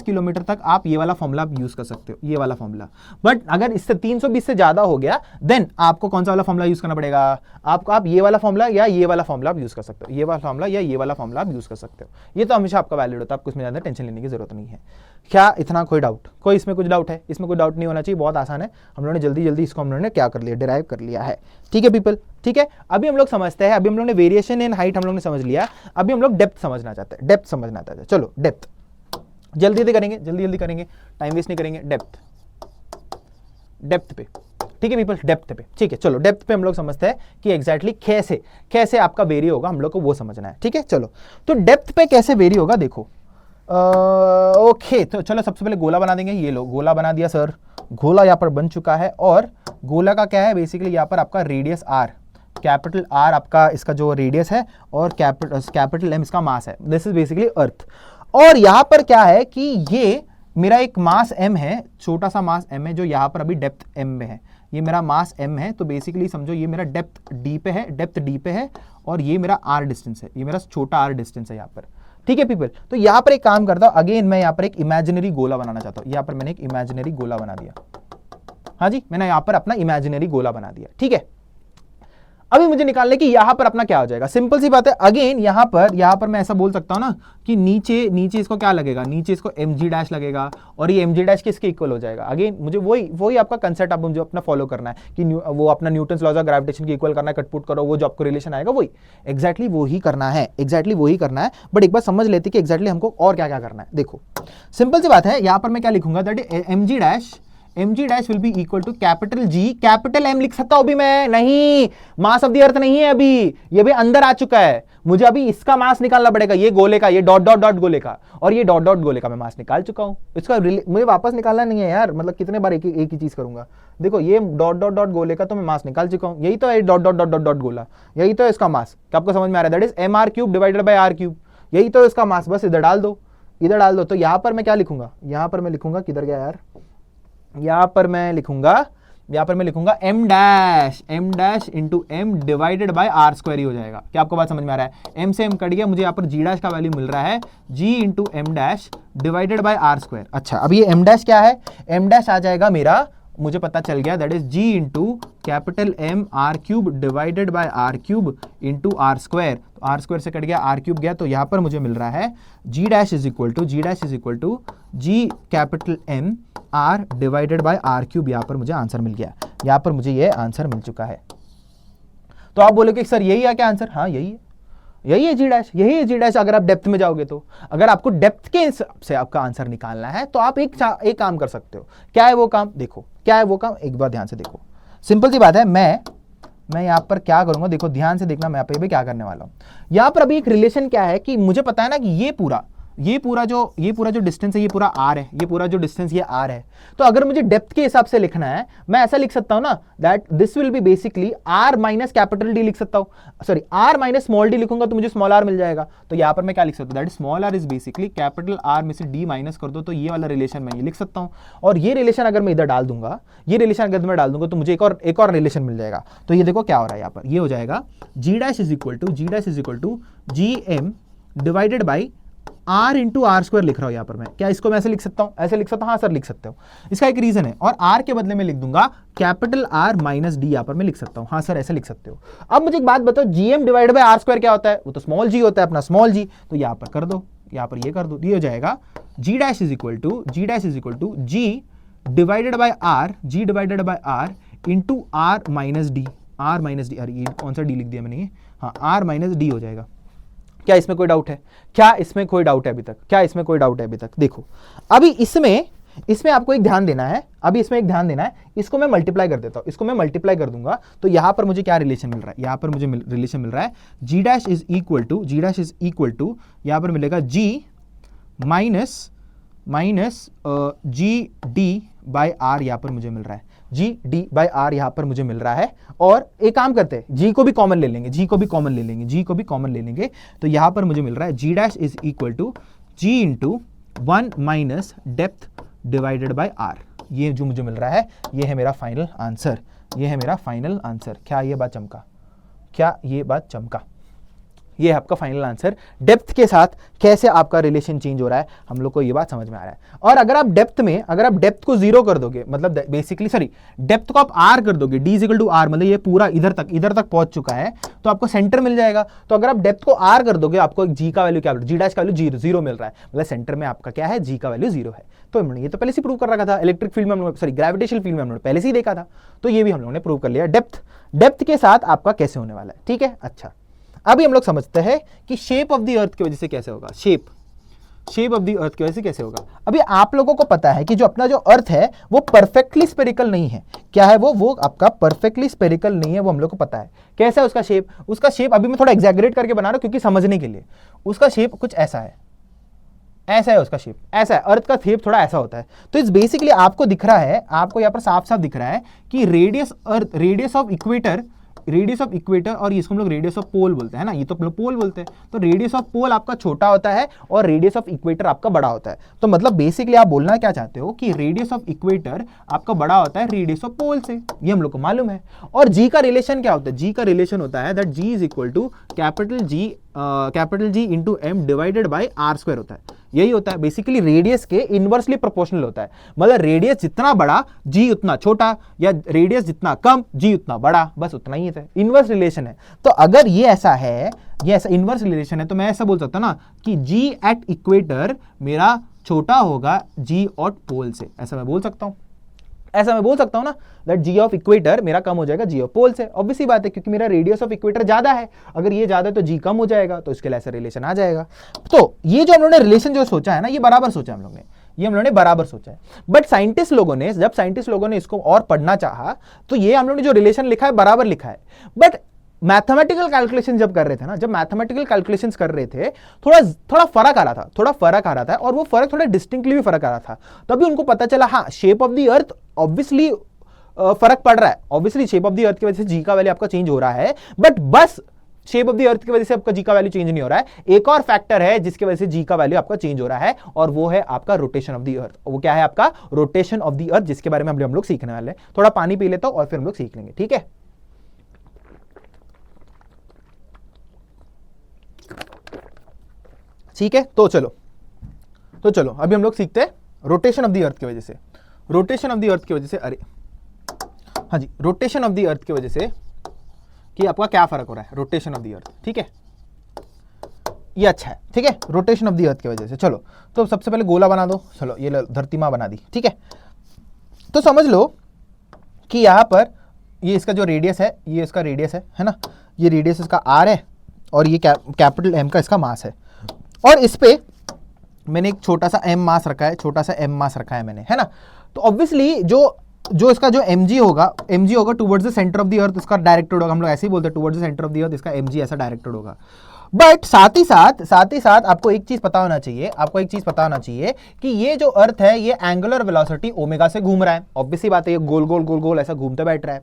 किलोमीटर तक आप ये वाला फॉर्मूला यूज कर सकते हो, ये वाला फॉर्मूला। बट अगर इससे 320 से ज्यादा हो गया, देन आपको कौन सा वाला फॉर्मूला यूज करना पड़ेगा, आप ये वाला फॉर्मूला या ये वाला फॉर्मूला आप यूज कर सकते हो, ये वाला फॉर्मूला या ये वाला फॉर्मूला आप यूज कर सकते हो। ये तो हमेशा आपका वैलिड होता है, आपको इसमें ज्यादा टेंशन लेने की जरूरत नहीं है। क्या इतना कोई डाउट, कोई इसमें कुछ डाउट है? इसमें कोई डाउट नहीं होना चाहिए, बहुत आसान है। हम लोगों ने जल्दी इसको हम लोगों ने क्या कर लिया, डिराइव कर लिया है। ठीक है पीपल, ठीक है। अभी हम लोग समझते हैं, अभी हम लोग ने वेरिएशन इन हाइट हम लोग ने समझ लिया, अभी हम लोग डेप्थ समझना चाहते हैं, चलो डेप्थ। जल्दी जल्दी करेंगे, जल्दी जल्दी करेंगे, टाइम वेस्ट नहीं करेंगे। डेप्थ पे, ठीक है पीपल, डेप्थ पे, ठीक है। चलो डेप्थ पे हम लोग समझते हैं कि एग्जैक्टली कैसे कैसे आपका वेरी होगा, हम लोग को वो समझना है, ठीक है। चलो तो डेप्थ पे कैसे वेरी होगा देखो। ओके, तो चलो सबसे पहले गोला बना देंगे। ये लो गोला बना दिया सर, गोला यहाँ पर बन चुका है। और गोला का क्या है बेसिकली, यहाँ पर आपका रेडियस आर, कैपिटल आर आपका इसका जो रेडियस है और कैपिटल एम इसका मास है। This is basically earth. और यहाँ पर क्या है कि ये मेरा एक मास m है, छोटा सा मास m है जो यहाँ पर अभी डेप्थ m में है। ये मेरा मास m है, तो बेसिकली समझो ये मेरा डेप्थ d पे है, डेप्थ d पे है, और ये मेरा r डिस्टेंस है, ये मेरा छोटा r डिस्टेंस है यहाँ पर, ठीक है पीपल। तो यहाँ पर एक काम करता हूँ, अगेन मैं यहाँ पर एक इमेजिनरी गोला बनाना चाहता हूँ। यहाँ पर मैंने एक इमेजिनरी गोला बना दिया, हाँ जी, मैंने यहाँ पर अपना इमेजिनरी गोला बना दिया, ठीक है। अभी मुझे निकालने की यहाँ पर अपना क्या हो जाएगा, सिंपल सी बात है। अगेन यहाँ पर मैं ऐसा बोल सकता हूँ ना कि नीचे इसको क्या लगेगा, नीचे इसको mg डैश लगेगा, और ये mg डैश किसके इक्वल हो जाएगा। अगेन मुझे वही आपका कंसेप्ट आप मुझे अपना फॉलो करना है कि वो अपना न्यूटन्स लॉज ऑफ ग्रेविटेशन की इक्वल करना है, कटपुट करो, वो जो आपको रिलेशन आएगा वही एग्जैक्टली वही करना है, एग्जैक्टली वही करना है। बट एक बार समझ लेते कि एग्जैक्टली हमको और क्या क्या करना है। देखो सिंपल सी बात है, यहाँ पर मैं क्या लिखूंगा, that mg dash will be equal to capital G, capital M लिख सकता हूं अभी मैं नहीं, मास ऑफ द अर्थ नहीं है अभी, ये भी अंदर आ चुका है। मुझे अभी इसका मास निकालना पड़ेगा, ये गोले का, ये डॉट डॉट डॉट गोले का, और ये डॉट डॉट गोले का मैं मास निकाल चुका हूं। इसका मुझे वापस निकालना नहीं है यार, मतलब कितने बार एक ही चीज करूंगा। देखो ये डॉट डॉट डॉट गोले का तो मैं मास निकाल चुका हूं, यही तो है dot dot dot dot dot गोला, यही तो है इसका मास। क्या आपको समझ में आ रहा है, that is mr cube divided by r cube, यही तो इसका मास। बस इधर डाल दो, इधर डाल दो। तो यहाँ पर मैं क्या लिखूंगा, यहाँ पर मैं लिखूंगा, किधर गया यार, यहाँ पर मैं लिखूंगा m dash into m divided by r square ही हो जाएगा। क्या आपको बात समझ में आ रहा है, m से m कट गया, मुझे यहाँ पर g डैश का वैल्यू मिल रहा है g into m dash divided by r square. अच्छा अब ये m डैश क्या है, m डैश आ जाएगा मेरा, मुझे पता चल गया, that is g into capital M r cube divided by r cube into r square. तो r स्क्वायर से कट गया, r क्यूब गया, तो यहाँ पर मुझे मिल रहा है g dash is equal to g capital M r divided by r cube. यहाँ पर मुझे आंसर मिल गया, यहाँ पर मुझे ये आंसर मिल चुका है। तो आप बोलोगे सर यही है क्या आंसर, हाँ यही है, यही है जी डैश। अगर आप डेप्थ में जाओगे तो, अगर आपको डेप्थ के हिसाब से आपका आंसर निकालना है तो आप एक काम कर सकते हो। क्या है वो काम, देखो क्या है वो काम, एक बार ध्यान से देखो। सिंपल सी बात है, मैं यहाँ पर क्या करूंगा, देखो ध्यान से देखना, मैं यहाँ पे क्या करने वाला हूँ। यहाँ पर अभी एक रिलेशन क्या है कि मुझे पता है ना कि ये पूरा जो डिस्टेंस है, ये पूरा r है, ये पूरा जो डिस्टेंस ये r है। तो अगर मुझे डेप्थ के हिसाब से लिखना है, मैं ऐसा लिख सकता हूं ना, that this will be basically r minus capital D लिख सकता हूं, sorry r minus small d लिखूंगा तो मुझे स्मॉल r मिल जाएगा। तो यहां पर मैं क्या लिख सकता हूं, that small r is basically capital R में से d माइनस कर दो, तो ये वाला रिलेशन मैं ये लिख सकता हूं। और ये रिलेशन अगर मैं इधर डाल दूंगा, ये रिलेशन अगर मैं डाल दूंगा तो मुझे एक और रिलेशन मिल जाएगा। तो ये देखो क्या हो रहा है, यहाँ पर ये हो जाएगा g dash is equal to gm divided by r into R square लिख रहा हूं यहाँ पर मैं। क्या इसको मैं ऐसे लिख सकता हूं, ऐसे लिख सकता हूं, हाँ सर लिख सकते हो। इसका एक रीजन है, और r के बदले में लिख दूंगा कैपिटल R माइनस डी, यहाँ पर मैं लिख सकता हूं, हाँ सर ऐसे लिख सकते हो। अब मुझे एक बात बताओ, gm divide by r square क्या होता है, वो तो स्मॉल g होता है, अपना स्मॉल g। तो यहाँ पर कर दो, यहाँ पर ये कर दो, ये हो जाएगा g dash is equal to g divided by r into r minus D, अरे ये कौन सा d लिख दिया मैंने, हाँ r माइनस डी हो जाएगा। क्या इसमें कोई डाउट है, अभी तक देखो। अभी इसमें आपको एक ध्यान देना है, इसको मैं मल्टीप्लाई कर देता हूं, दूंगा तो यहां पर मुझे क्या रिलेशन मिल रहा है, यहां पर मुझे रिलेशन मिल रहा है g dash is equal to यहाँ पर मिलेगा g minus G D by R, यहाँ पर मुझे मिल रहा है जी डी बाई आर, यहाँ पर मुझे मिल रहा है। और एक काम करते हैं, जी को भी कॉमन ले लेंगे, तो यहाँ पर मुझे मिल रहा है G dash is equal to G into 1 minus depth divided by R. ये जो मुझे मिल रहा है, ये है मेरा फाइनल आंसर। क्या ये बात चमका, ये है आपका फाइनल आंसर। डेप्थ के साथ कैसे आपका रिलेशन चेंज हो रहा है, हम लोग को ये बात समझ में आ रहा है। और अगर आप डेप्थ को 0 कर दोगे, मतलब बेसिकली डेप्थ को आप r कर दोगे, d इक्वल टू r, मतलब ये पूरा इधर तक पहुंच चुका है, तो आपको सेंटर मिल जाएगा। तो अगर आप डेप्थ को r कर दोगे, आपको एक g का वैल्यू क्या, g डैश का वैल्यू 0 मिल रहा है, मतलब सेंटर में आपका क्या है, g का वैल्यू 0 है। तो हम लोग ये तो पहले से प्रूव कर रखा था, इलेक्ट्रिक फील्ड में ग्रेविटेशनल फील्ड में हम लोग पहले से ही देखा था, तो ये भी हम लोगों ने प्रूव कर लिया। डेप्थ के साथ आपका कैसे होने वाला है, ठीक है। अच्छा अभी हम लोग समझते हैं कि शेप ऑफ द अर्थ की वजह से कैसे होगा। शेप ऑफ द अर्थ की वजह से कैसे होगा? अभी आप लोगों को पता है कि जो अपना जो अर्थ है वो परफेक्टली स्फेरिकल नहीं है। क्या है वो आपका परफेक्टली स्फेरिकल नहीं है, वो हम लोग को पता है। कैसा है उसका शेप? उसका शेप अभी मैं थोड़ा एग्जैगरेट करके बना रहा हूं क्योंकि समझने के लिए। उसका शेप कुछ ऐसा है, ऐसा है उसका शेप, ऐसा है। अर्थ का शेप थोड़ा ऐसा होता है। तो इस बेसिकली आपको दिख रहा है, आपको यहां पर साफ साफ दिख रहा है कि radius earth, radius of equator और इसको हम लोग रेडियस ऑफ पोल बोलते हैं ना, ये तो हम लोग पोल बोलते हैं। तो रेडियस ऑफ पोल आपका छोटा होता है और रेडियस ऑफ इक्वेटर आपका बड़ा होता है। तो मतलब बेसिकली आप बोलना क्या चाहते हो कि रेडियस ऑफ इक्वेटर आपका बड़ा होता है रेडियस ऑफ पोल से, ये हम लोग को मालूम है। और जी का रिलेशन क्या होता है? जी का रिलेशन होता है that G is equal to capital G into M divided by R square होता है। यही होता है बेसिकली, रेडियस के इनवर्सली प्रोपोर्शनल होता है। मतलब रेडियस जितना बड़ा जी उतना छोटा, या रेडियस जितना कम जी उतना बड़ा, बस उतना ही है। इनवर्स रिलेशन है। तो अगर ये ऐसा है, ये ऐसा इनवर्स रिलेशन है, तो मैं ऐसा बोल सकता ना कि जी एट इक्वेटर मेरा छोटा होगा जी ऑट पोल से। ऐसा मैं बोल सकता हूं, ऐसा मैं बोल सकता हूं ना दैट जी ऑफ इक्वेटर मेरा कम हो जाएगा जी ऑफ पोल से। ऑब्वियसली बात है क्योंकि मेरा रेडियस ऑफ इक्वेटर ज्यादा है, अगर ये ज्यादा है तो जी कम हो जाएगा, तो इसके लिए ऐसा रिलेशन आ जाएगा। तो ये जो हम लोगों ने रिलेशन जो सोचा है ना, ये बराबर सोचा हम लोगों ने, ये हम लोगों ने बराबर सोचा है। बट साइंटिस्ट लोगों ने, जब साइंटिस्ट लोगों ने इसको और पढ़ना चाहा तो ये हम लोगों ने जो रिलेशन लिखा है बराबर लिखा है। बट मैथमेटिकल कैलकुलेशन जब कर रहे थे ना, जब मैथमेटिकल कैलकुलेशंस कर रहे थे, थोड़ा फर्क आ रहा था, थोड़ा फर्क आ रहा था, और वो फर्क थोड़ा डिस्टिंक्टली भी फर्क आ रहा था। तभी उनको पता चला हाँ shape of the earth obviously फर्क पड़ रहा है। ऑब्वियसली शेप ऑफ द अर्थ की वजह से जी का वैल्यू आपका चेंज हो रहा है, बट बस शेप ऑफ द अर्थ की वजह से आपका जी का वैल्यू चेंज नहीं हो रहा है। एक और फैक्टर है जिसकी वजह से जी का वैल्यू आपका चेंज हो रहा है, और वो है आपका रोटेशन ऑफ द अर्थ। वो क्या है? आपका रोटेशन ऑफ द अर्थ, जिसके बारे में हम लोग सीखने वाले हैं। थोड़ा पानी पी लेता हूं और फिर हम लोग सीख लेंगे, ठीक है? ठीक है, तो चलो अभी हम लोग सीखते हैं रोटेशन ऑफ द अर्थ की वजह से। रोटेशन ऑफ द अर्थ की वजह से, अरे हाँ जी, रोटेशन ऑफ द अर्थ की वजह से कि आपका क्या फर्क हो रहा है रोटेशन ऑफ द अर्थ, ठीक है? ये अच्छा है, ठीक है? रोटेशन ऑफ द अर्थ की वजह से। चलो तो सबसे पहले गोला बना दो। चलो ये धरती माँ बना दी, ठीक है? तो समझ लो कि यहां पर ये इसका जो रेडियस है, ये इसका रेडियस है ना, ये रेडियस इसका आर है, और ये कैपिटल एम का इसका मास है, और इस पे मैंने एक छोटा सा एम मास रखा है, छोटा सा एम मास रखा है मैंने, है ना? तो ऑब्वियसली जो इसका जो mg होगा towards the centre of the अर्थ, इसका डायरेक्टेड होगा। हम लोग ऐसे ही बोलते हैं towards the centre of the अर्थ, इसका mg ऐसा डायरेक्टेड होगा। बट साथ ही साथ आपको एक चीज पता होना चाहिए, कि ये जो अर्थ है ये एंगुलर वेलोसिटी ओमेगा से घूम रहा है। ऑब्वियसली बात है, ये गोल गोल ऐसा घूमते बैठ रहा है।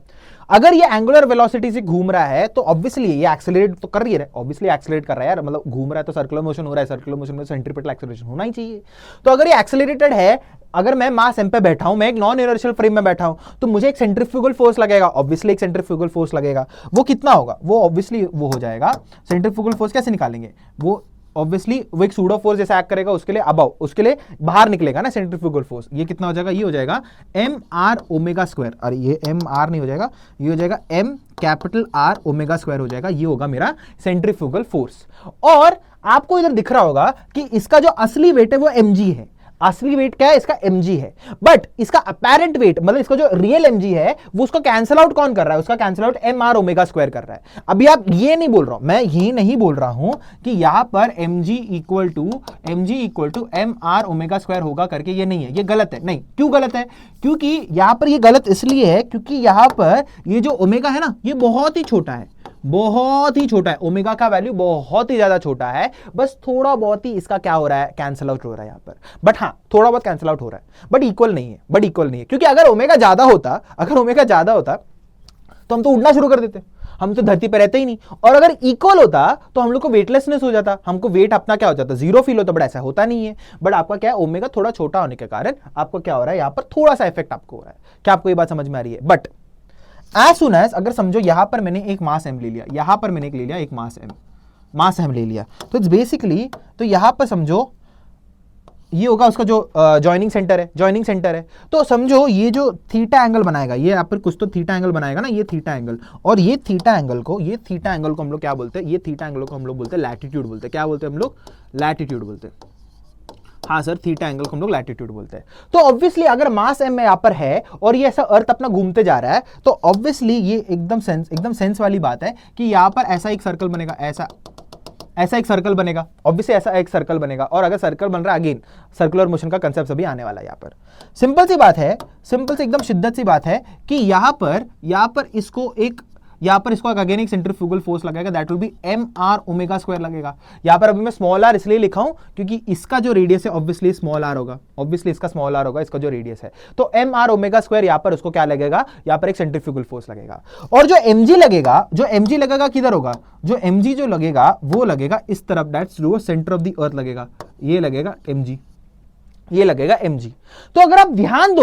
अगर ये एंगुलर वेलोसिटी से घूम रहा है तो ऑब्वियसली ये एक्सेलरेट तो कर रही है, ऑब्वियसली एक्सेलरेट कर रहा है यार, मतलब घूम रहा है तो सर्कुलर मोशन हो रहा है, सर्कुलर मोशन में सेंट्रीपिटल एक्सेलरेशन होना ही चाहिए। तो अगर ये एक्सेलरेटेड है, अगर मैं मास m पे बैठा हूं, मैं एक नॉन इनर्शियल फ्रेम में बैठा हूं, तो मुझे एक सेंट्रीफ्यूगल फोर्स लगेगा, ऑब्वियसली एक सेंट्रीफ्यूगल फोर्स लगेगा। वो कितना होगा? वो ऑब्वियसली वो हो जाएगा, सेंट्रीफ्यूगल फोर्स कैसे निकालेंगे? वो ऑब्वियसली वो एक सूडो फोर्स जैसा एक्ट करेगा, उसके लिए अबाव, उसके लिए बाहर निकलेगा ना सेंट्रीफ्यूगल फोर्स। ये कितना हो जाएगा? ये हो जाएगा एम आर ओमेगा स्क्वायर। अरे ये एम आर नहीं हो जाएगा, ये हो जाएगा M capital R omega square हो जाएगा। ये होगा मेरा सेंट्रीफ्यूगल फोर्स। और आपको इधर दिख रहा होगा कि इसका जो असली वेट है वो mg है। असली वेट क्या है? इसका mg है। बट इसका अपेरेंट वेट, मतलब इसका जो रियल mg है, वो उसको कैंसिल आउट कौन कर रहा है? उसका cancel out M R omega square कर रहा है। अभी आप ये नहीं बोल रहा हूं, मैं ये नहीं बोल रहा हूं कि यहां पर mg equal to M R omega square होगा करके, ये नहीं है, ये गलत है। नहीं, क्यों गलत है? क्योंकि यहां पर ये गलत इसलिए है क्योंकि यहां पर ये जो ओमेगा है ना, ये बहुत ही छोटा है, बहुत ही छोटा है। ओमेगा का वैल्यू बहुत ही ज्यादा छोटा है, बस थोड़ा बहुत ही इसका क्या हो रहा है? कैंसिल आउट हो रहा है यहां पर। बट हाँ, थोड़ा बहुत कैंसिल आउट हो रहा है, बट इक्वल नहीं है, क्योंकि अगर ओमेगा ज्यादा होता तो हम तो उड़ना शुरू कर देते, हम तो धरती पर रहते ही नहीं। और अगर इक्वल होता तो हम लोग को वेटलेसनेस हो जाता, हमको वेट अपना क्या हो जाता? जीरो फील होता। बट ऐसा होता नहीं है। बट आपका क्या है? ओमेगा थोड़ा छोटा होने के कारण आपको क्या हो रहा है? यहां पर थोड़ा सा इफेक्ट आपको हो रहा है। क्या आपको ये बात समझ में आ रही है? बट एज सुन एज, अगर समझो यहां पर मैंने एक मास m ले लिया, यहां पर मैंने ले लिया एक मास m ले लिया, तो इट्स बेसिकली, तो यहां पर समझो ये होगा उसका जो जॉइनिंग सेंटर है। तो समझो ये जो थीटा एंगल बनाएगा, ये यहाँ पर कुछ तो थीटा एंगल बनाएगा ना, ये थीटा एंगल, और ये थीटा एंगल को हम लोग क्या बोलते हैं? ये थीटा एंगल को हम लोग बोलते हैं लैटिट्यूड बोलते हैं। क्या बोलते हैं हम लोग? लैटिट्यूड बोलते हैं। हाँ सर, थीटा एंगल को हम लोग लैटिट्यूड बोलते हैं। तो ऑब्वियसली अगर मास m यहाँ पर है और ये ऐसा अर्थ अपना घूमते जा रहा है, तो ऑब्वियसली ये एकदम सेंस वाली बात है कि यहाँ पर ऐसा एक सर्कल बनेगा, ऐसा एक सर्कल बनेगा, ऑब्वियसली ऐसा एक सर्कल बनेगा, और अगर सर्कल बन रहा है अगेन सर्कुलर मोशन का कंसेप्ट अभी आने वाला है। यहाँ पर सिंपल सी बात है, सिंपल सी एकदम शिद्दत सी बात है कि यहाँ पर इसको एक अगेन एक सेंट्रीफ्यूगल फोर्स लगेगा, that will be M R omega square लगेगा। यहाँ पर अभी मैं स्मॉल आर इसलिए लिखा हूं क्योंकि इसका जो रेडियस है ऑब्वियसली स्मॉल आर होगा, ऑब्वियसली इसका स्मॉल आर होगा, इसका जो रेडियस है, तो एम आर ओमेगा स्क्वायर यहाँ पर उसको क्या लगेगा, यहाँ पर एक सेंट्रीफ्यूगल फोर्स लगेगा। और जो एम जी लगेगा किधर होगा, जो एम जी जो लगेगा वो लगेगा इस तरफ, that's to centre of the earth लगेगा, ये लगेगा एम जी, ये लगेगा mg। तो अगर आप ध्यान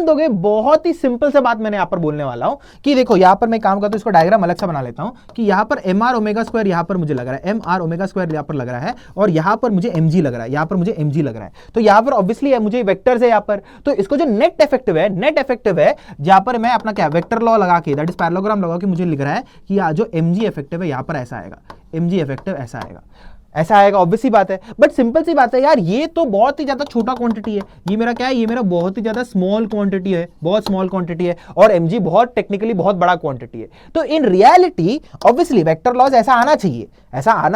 दोगे बहुत ही सिंपल से बात मैंने यहां पर बोलने वाला हूं कि देखो यहां पर मैं काम करता हूं, इसको डायग्राम अलग से बना लेता हूं कि यहां पर एम आर ओमेगा स्क्वायर यहां पर मुझे लग रहा है, एम आर ओमेगा स्क्वायर यहां पर लग रहा है, और यहां पर मुझे mg लग रहा है, यहां पर मुझे mg लग रहा है। तो यहां पर ऑब्वियसली मुझे वेक्टर्स है यहां पर, तो इसको जो नेट इफेक्टिव है जहां पर मैं अपना क्या वेक्टर लॉ लगा के, दैट इज पैरेललोग्राम लगा के मुझे लिख रहा है कि जो mg इफेक्टिव है यहां पर ऐसा आएगा, mg इफेक्टिव ऐसा आएगा, ऑब्वियसली बात है। बट सिंपल सी बात है यार, ये तो बहुत ही ज्यादा छोटा क्वांटिटी है, ये मेरा क्या है, ये मेरा बहुत ही ज्यादा स्मॉल क्वांटिटी है, बहुत स्मॉल क्वांटिटी है, और mg बहुत टेक्निकली बहुत बड़ा क्वांटिटी है। तो in reality obviously vector laws ऐसा आना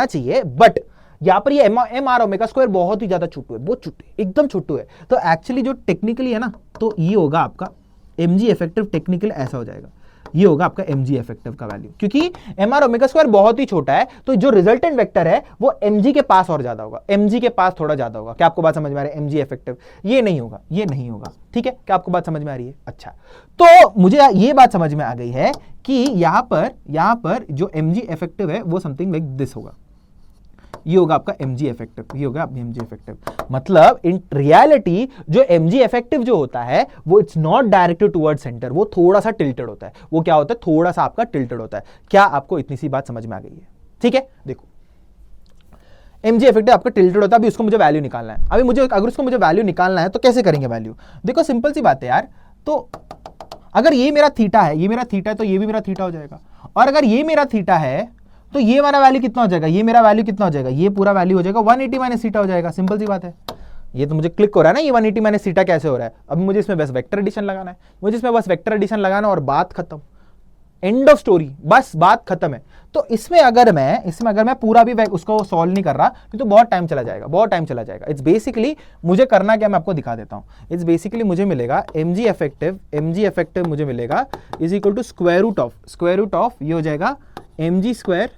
चाहिए, बट यहां पर ये एम आर ओमेगा स्क्वायर बहुत ही ज्यादा छोटू है, बहुत छोटू, एकदम छोटू है। तो एक्चुअली जो टेक्निकली है ना, तो ये होगा आपका mg इफेक्टिव, टेक्निकल ऐसा हो जाएगा, ये होगा आपका mg इफेक्टिव का वैल्यू, क्योंकि एम आर ओमेगा स्क्वायर बहुत ही छोटा है, तो जो रिजल्टेंट वेक्टर है वो mg के पास और ज्यादा होगा, mg के पास थोड़ा ज्यादा होगा। क्या आपको बात समझ में आ रही है, mg इफेक्टिव ये नहीं होगा, ठीक है, क्या आपको बात समझ में आ रही है? अच्छा, तो मुझे ये बात समझ में आ गई है कि यहां पर जो mg इफेक्टिव है वो समथिंग लाइक दिस होगा, ये होगा आपका mg इफेक्टिव, ये होगा mg इफेक्टिव। मतलब इन रियलिटी जो mg इफेक्टिव जो होता है वो it's not directed toward centre, वो थोड़ा सा टिल्टेड होता है। वो क्या होता है, थोड़ा सा आपका टिल्टेड होता है। क्या आपको इतनी सी बात समझ में आ गई है? ठीक है, देखो mg इफेक्टिव आपका टिल्टेड होता है। अभी उसको मुझे वैल्यू निकालना है, अगर उसको मुझे वैल्यू निकालना है तो कैसे करेंगे वैल्यू? देखो सिंपल सी बात है यार, तो अगर ये मेरा थीटा है, तो ये भी मेरा थीटा हो जाएगा, और अगर ये मेरा थीटा है तो ये मेरा वैल्यू कितना हो जाएगा, ये पूरा वैल्यू हो जाएगा 180 माइनस थीटा हो जाएगा। सिंपल सी बात है, ये तो मुझे क्लिक हो रहा है ना, ये 180 माइनस थीटा कैसे हो रहा है। अब मुझे इसमें बस वेक्टर एडिशन लगाना है, और बात खत्म, एंड ऑफ स्टोरी, बस बात खत्म है। तो इसमें अगर मैं पूरा भी उसको सॉल्व नहीं कर रहा तो बहुत टाइम चला जाएगा, इट्स बेसिकली मुझे करना क्या, मैं आपको दिखा देता हूं। इट्स बेसिकली मुझे मिलेगा mg इफेक्टिव मुझे मिलेगा is equal to square root of ये हो जाएगा mg स्क्वायर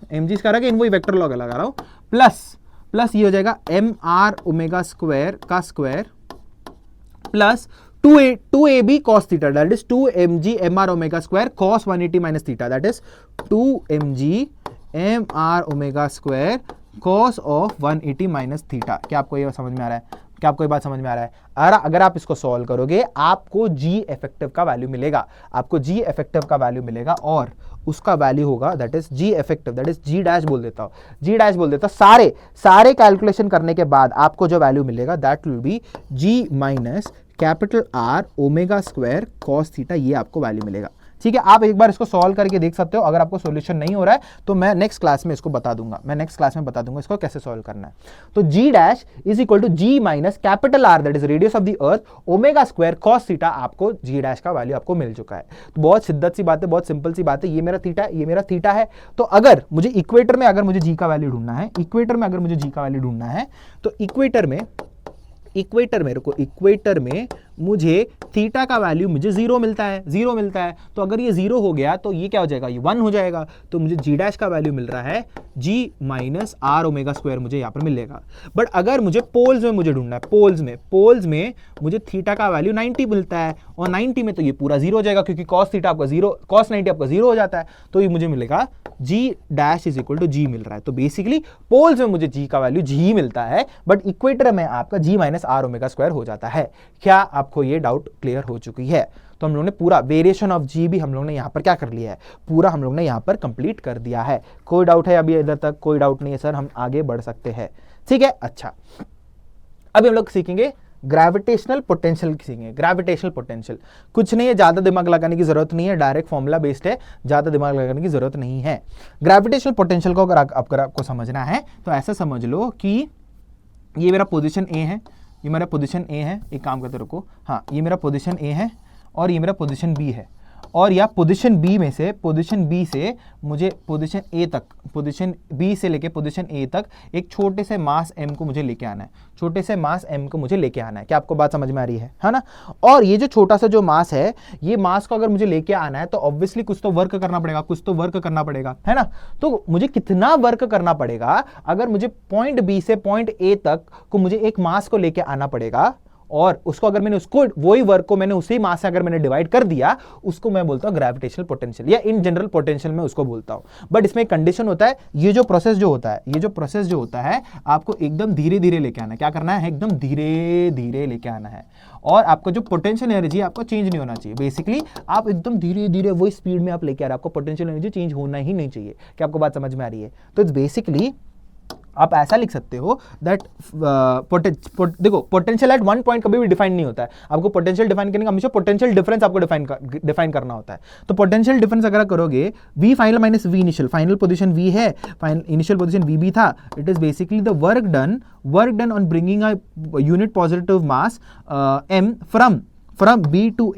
अगेन वही वेक्टर लॉग लगा रहा हूं, प्लस ये हो जाएगा एम आर ओमेगा स्क्वायर का square plus 2ab cos theta, that is 2mg mr omega square cos 180 minus theta, that is 2mg mr omega square cos of 180 minus theta। क्या आपको ये समझ में आ रहा है? क्या आपको ये बात समझ में आ रहा है? अगर आप इसको सॉल्व करोगे आपको g इफेक्टिव का वैल्यू मिलेगा, और उसका वैल्यू होगा that is g effective, that is g dash बोल देता सारे कैलकुलेशन करने के बाद आपको जो वैल्यू मिलेगा that will B g minus capital R omega square cos theta, ये आपको वैल्यू मिलेगा। ठीक है, आप एक बार इसको सॉल्व करके देख सकते हो। अगर आपको सॉल्यूशन नहीं हो रहा है तो मैं नेक्स्ट क्लास में इसको बता दूंगा, इसको कैसे सॉल्व करना है। तो g dash is equal to g minus capital R that is radius of the earth omega square cos theta, आपको g डैश का वैल्यू आपको मिल चुका है। तो बहुत शिद्दत सी बात है, बहुत सिंपल सी बात है, ये मेरा थीटा है। तो अगर मुझे इक्वेटर में अगर मुझे g का वैल्यू ढूंढना है, तो इक्वेटर में मुझे थीटा का वैल्यू मुझे जीरो मिलता है। तो अगर ये जीरो हो गया तो ये क्या हो जाएगा, ये 1 हो जाएगा। तो मुझे g डैश का वैल्यू मिल रहा है g minus R omega square मुझे यहाँ पर मिलेगा। बट अगर मुझे पोल्स में मुझे ढूंढना है, पोल्स में मुझे थीटा का वैल्यू 90 मिलता है, और 90 में तो ये पूरा जीरो हो जाएगा क्योंकि cos 90 आपका जीरो हो जाता है। तो ये मुझे मिलेगा g dash is equal to g मिल रहा है। तो बेसिकली पोल्स में मुझे g का वैल्यू g मिलता है, बट इक्वेटर में आपका g minus R omega square हो जाता है। क्या आपको ये डाउट क्लियर हो चुकी है? तो हम लोग ने पूरा वेरिएशन ऑफ g भी हम लोग ने यहां पर क्या कर लिया है, पूरा हम लोग ने यहां पर कंप्लीट कर दिया है। कोई डाउट है अभी इधर तक? कोई डाउट नहीं है सर, हम आगे बढ़ सकते हैं। ठीक है, अच्छा अभी हम लोग सीखेंगे ग्रेविटेशनल पोटेंशियल। कुछ नहीं है, ज्यादा दिमाग लगाने की जरूरत नहीं है, डायरेक्ट फॉर्मूला बेस्ड है, ज्यादा दिमाग लगाने की जरूरत नहीं है। ग्रेविटेशनल पोटेंशियल को अगर आपको समझना है तो ऐसा समझ लो कि ये मेरा पोजीशन ए है, एक काम करते रुको, हाँ ये मेरा पोजीशन ए है और ये मेरा पोजीशन बी है, और या पोजीशन बी में से, पोजीशन बी से मुझे पोजीशन ए तक, पोजीशन बी से लेके पोजीशन ए तक एक छोटे से मास m को मुझे लेके आना है, छोटे से मास m को मुझे लेके आना है। क्या आपको बात समझ में आ रही है ना? और ये जो छोटा सा जो मास है, ये मास को अगर मुझे लेके आना है तो ऑब्वियसली कुछ तो वर्क करना पड़ेगा, कुछ तो वर्क करना पड़ेगा, है ना? तो मुझे कितना वर्क करना पड़ेगा? अगर मुझे पॉइंट बी से पॉइंट ए तक को मुझे एक मास को लेके आना पड़ेगा, और उसको अगर मैंने उसको वही वर्क को मैंने उसी मास से अगर मैंने डिवाइड कर दिया, उसको मैं बोलता हूं ग्रेविटेशनल पोटेंशियल, या इन जनरल पोटेंशियल में उसको बोलता हूं। बट इसमें एक कंडीशन होता है, ये जो प्रोसेस जो होता है, ये जो प्रोसेस जो होता है, आपको एकदम धीरे धीरे लेके आना है। क्या करना है? एकदम धीरे धीरे लेके आना है, और आपका जो पोटेंशियल एनर्जी है आपको चेंज नहीं होना चाहिए। बेसिकली आप एकदम धीरे धीरे वही स्पीड में आप लेके आ रहे हैं, आपको पोटेंशियल एनर्जी चेंज होना ही नहीं चाहिए। क्या आपको बात समझ में आ रही है? तो इट्स बेसिकली आप ऐसा लिख सकते हो दैट देखो, पोटेंशियल एट वन पॉइंट कभी भी डिफाइन नहीं होता है। आपको पोटेंशियल डिफाइन करने का हमेशा पोटेंशियल डिफरेंस आपको डिफाइन करना होता है। तो पोटेंशियल डिफरेंस अगर करोगे, v final minus v initial, final position v है, इनिशियल पोजीशन v भी था, it is basically the work done on bringing a unit positive mass m from B to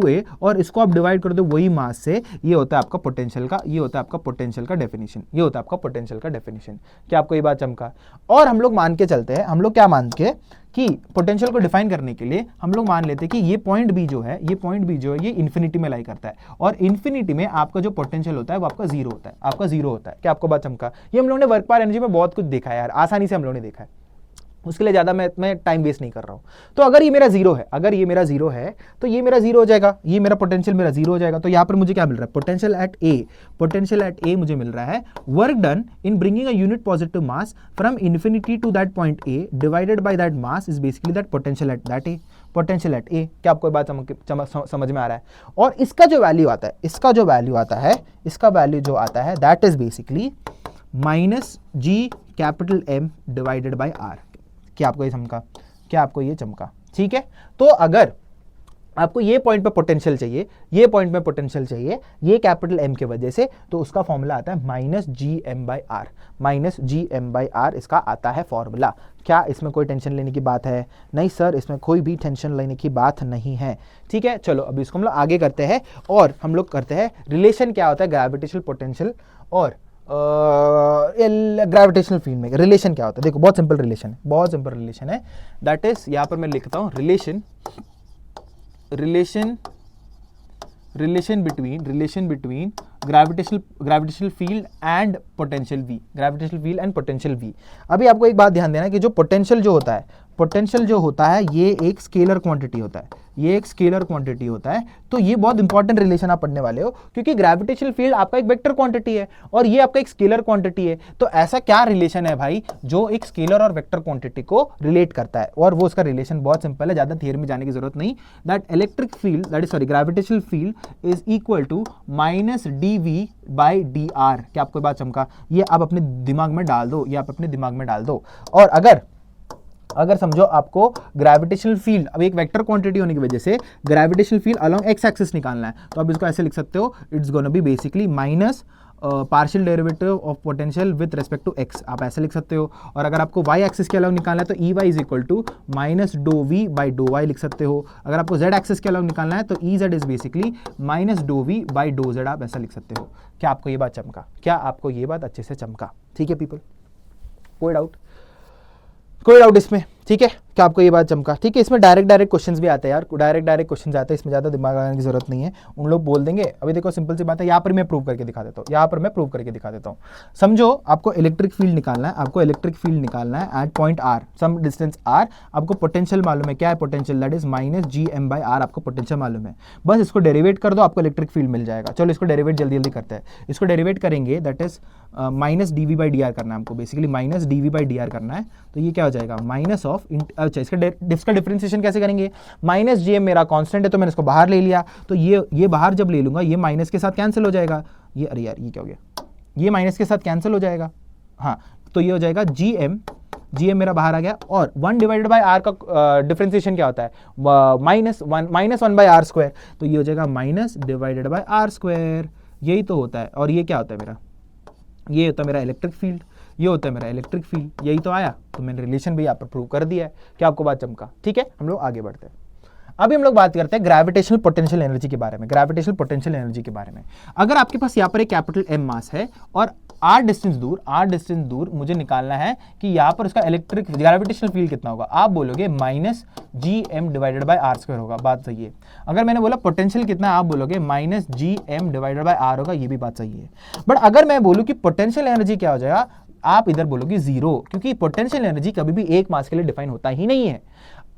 A, और इसको आप डिवाइड कर दो वही मास से। ये होता है आपका पोटेंशियल का, ये होता है आपका पोटेंशियल का डेफिनेशन, ये होता है आपका पोटेंशियल का डेफिनेशन। क्या आपको ये बात चमका? और हम लोग मान के चलते हैं, हम लोग क्या मान के कि पोटेंशियल को डिफाइन करने के लिए हम लोग मान लेते हैं कि ये पॉइंट बी जो है, ये पॉइंट बी जो है, ये इन्फिनिटी में लाई करता है, और इन्फिनिटी में आपका जो पोटेंशियल होता है वो आपका जीरो होता है, आपका जीरो होता है। क्या आपको बात चमका? ये हम लोगों ने वर्क पर एनर्जी में बहुत कुछ देखा है यार, आसानी से हम लोगों ने देखा है, उसके लिए ज्यादा मैं टाइम वेस्ट नहीं कर रहा हूं। तो अगर ये मेरा जीरो है, अगर ये मेरा जीरो है, तो ये मेरा जीरो हो जाएगा, ये मेरा पोटेंशियल मेरा जीरो हो जाएगा। तो यहां पर मुझे क्या मिल रहा है? पोटेंशियल एट ए मुझे मिल रहा है work done in bringing a unit positive mass from infinity to that point A divided by that mass is basically that potential at that A, potential at A. क्या आपको बात समझ में आ रहा है? और इसका जो वैल्यू आता है, इसका जो वैल्यू आता है, इसका वैल्यू जो आता है that is basically minus G capital M divided by R. क्या आपको ये चमका? क्या आपको ये चमका? ठीक है। तो अगर आपको ये पॉइंट पे पोटेंशियल चाहिए, ये पॉइंट में पोटेंशियल चाहिए, ये कैपिटल एम के वजह से, तो उसका फॉर्मूला आता है minus G M by R, minus G M by R इसका आता है फॉर्मूला। क्या इसमें कोई टेंशन लेने की बात है? नहीं सर, इसमें कोई भी टेंशन लेने की बात नहीं है। ठीक है, चलो अभी इसको हम लोग आगे करते हैं, और हम लोग करते हैं रिलेशन क्या होता है ग्रेविटेशनल पोटेंशियल और ग्रेविटेशनल फील्ड में रिलेशन क्या होता है। देखो बहुत सिंपल रिलेशन है, बहुत सिंपल रिलेशन है। दैट इज, यहां पर मैं लिखता हूं relation between gravitational field and potential V, gravitational field and potential V. अभी आपको एक बात ध्यान देना है कि जो पोटेंशियल जो होता है ये एक स्केलर क्वांटिटी होता है, ये एक स्केलर क्वांटिटी होता है। तो ये बहुत इंपॉर्टेंट रिलेशन आप पढ़ने वाले हो, क्योंकि ग्रेविटेशनल फील्ड आपका एक वेक्टर क्वांटिटी है और ये आपका एक स्केलर क्वांटिटी है। तो ऐसा क्या रिलेशन है भाई जो एक स्केलर और वेक्टर क्वांटिटी को रिलेट करता है? और वो उसका रिलेशन बहुत सिंपल है, ज्यादा थियरी में जाने की जरूरत नहीं। Gravitational field is equal to minus D by D R. क्या आपको बात चमका? ये आप अपने दिमाग में डाल दो, ये आप अपने दिमाग में डाल दो। और अगर समझो आपको ग्रेविटेशनल फील्ड, अब एक वेक्टर क्वांटिटी होने की वजह से gravitational field along X axis निकालना है, तो आप इसको ऐसे लिख सकते हो, it's gonna be basically minus partial derivative of potential with respect to X, आप ऐसे लिख सकते हो। और अगर आपको वाई एक्सिस के अलावा निकालना है तो E Y is equal to minus डो वी बाई डो वाई लिख सकते हो। अगर आपको जेड एक्सिस के अलावा निकालना है तो E Z is basically minus डो वी बाई डो जेड, आप ऐसा लिख सकते हो। क्या आपको ये बात चमका? क्या आपको ये बात अच्छे से चमका? ठीक है पीपल, कोई डाउट इसमें? ठीक है, क्या आपको ये बात चमका? ठीक है, इसमें डायरेक्ट क्वेश्चंस भी आते हैं यार, डायरेक्ट क्वेश्चंस आते हैं, इसमें ज़्यादा दिमाग लगाने की जरूरत नहीं है, उन लोग बोल देंगे। अभी देखो सिंपल सी बात है, यहाँ पर मैं प्रूव करके दिखा देता हूँ, समझो आपको इलेक्ट्रिक फील्ड निकालना है, at point R, some distance R. आपको पोटेंशियल मालूम है, क्या है potential? That is minus G M by R, आपको पोटेंशियल मालूम है। बस इसको डेरिवेट कर दो, आपको इलेक्ट्रिक फील्ड मिल जाएगा। चलो इसको डेरिवेट जल्दी करते हैं। इसको डेरिवेट करेंगे, that is minus D V by D R करना है हमको, basically minus D V by D R करना है। तो ये क्या हो जाएगा? माइनस ऑफ, अच्छा इसका डिफरेंशिएशन कैसे करेंगे? माइनस जी एम मेरा कांस्टेंट है तो मैंने इसको बाहर ले लिया, तो ये बाहर जब ले लूंगा ये माइनस के साथ कैंसिल हो जाएगा। ये अरे यार ये क्या हो गया? ये माइनस के साथ कैंसिल हो जाएगा। हाँ, तो ये हो जाएगा जी एम मेरा बाहर आ गया। और 1 डिवाइडेड बाय आर का डिफरेंशिएशन क्या होता है? Minus one by R square. तो ये हो जाएगा minus divided by R square, यही तो होता है। और ये क्या होता है मेरा? ये होता है मेरा इलेक्ट्रिक फील्ड, ये होता है मेरा इलेक्ट्रिक फील्ड, यही तो आया। तो मैंने रिलेशन भी यहाँ पर प्रूव कर दिया है। क्या आपको बात चमका? ठीक है, हम लोग आगे बढ़ते हैं। अभी हम लोग बात करते हैं ग्रेविटेशनल पोटेंशियल एनर्जी के बारे में। ग्रेविटेशनल पोटेंशियल एनर्जी के बारे में, अगर आपके पास यहाँ पर एक कैपिटल M मास है और r डिस्टेंस दूर मुझे निकालना है कि यहाँ पर उसका इलेक्ट्रिक ग्रेविटेशनल फील्ड कितना होगा, आप बोलोगे -gm divided by r square होगा, बात सही है। अगर मैंने बोला पोटेंशियल कितना है, आप बोलोगे -gm डिवाइडेड बाय r होगा, ये भी बात सही है। बट अगर मैं बोलूँ कि पोटेंशियल एनर्जी क्या हो जाएगा, आप इधर बोलोगे 0, क्योंकि पोटेंशियल एनर्जी कभी भी एक मास के लिए डिफाइन होता ही नहीं है,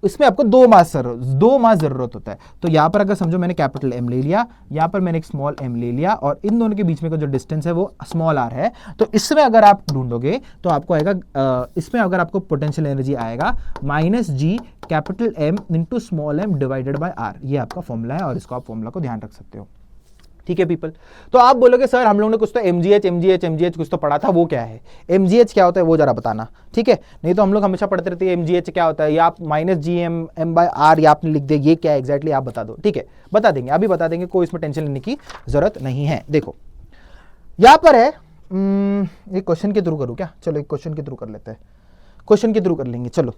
इसमें आपको दो मास जरूरत होता है। तो यहां पर अगर समझो मैंने कैपिटल M ले लिया, यहां पर मैंने एक स्मॉल m ले लिया और इन दोनों के बीच में का जो डिस्टेंस है वो स्मॉल r है, तो इसमें अगर आप ढूंढोगे तो आपको आएगा इसमें अगर आपको पोटेंशियल एनर्जी आएगा -g capital M into small m divided by r, ये आपका फॉर्मूला है और इसको आप फॉर्मूला को ध्यान रख सकते हो। ठीक है पीपल, तो आप बोलोगे सर हम लोगों ने कुछ तो mgh कुछ तो पढ़ा था, वो क्या है mgh क्या होता है वो जरा बताना, ठीक है। नहीं तो हम लोग हमेशा पढ़ते रहते हैं mgh क्या होता है, या आप -gm/r या आपने लिख दिया, ये क्या है एग्जैक्टली आप बता दो, ठीक है, बता देंगे, अभी बता देंगे, कोई इसमें टेंशन लेने की जरूरत नहीं है। देखो यहां पर है, एक क्वेश्चन के थ्रू करूँ क्या, चलो एक क्वेश्चन के थ्रू कर लेते हैं, क्वेश्चन के थ्रू कर लेंगे, चलो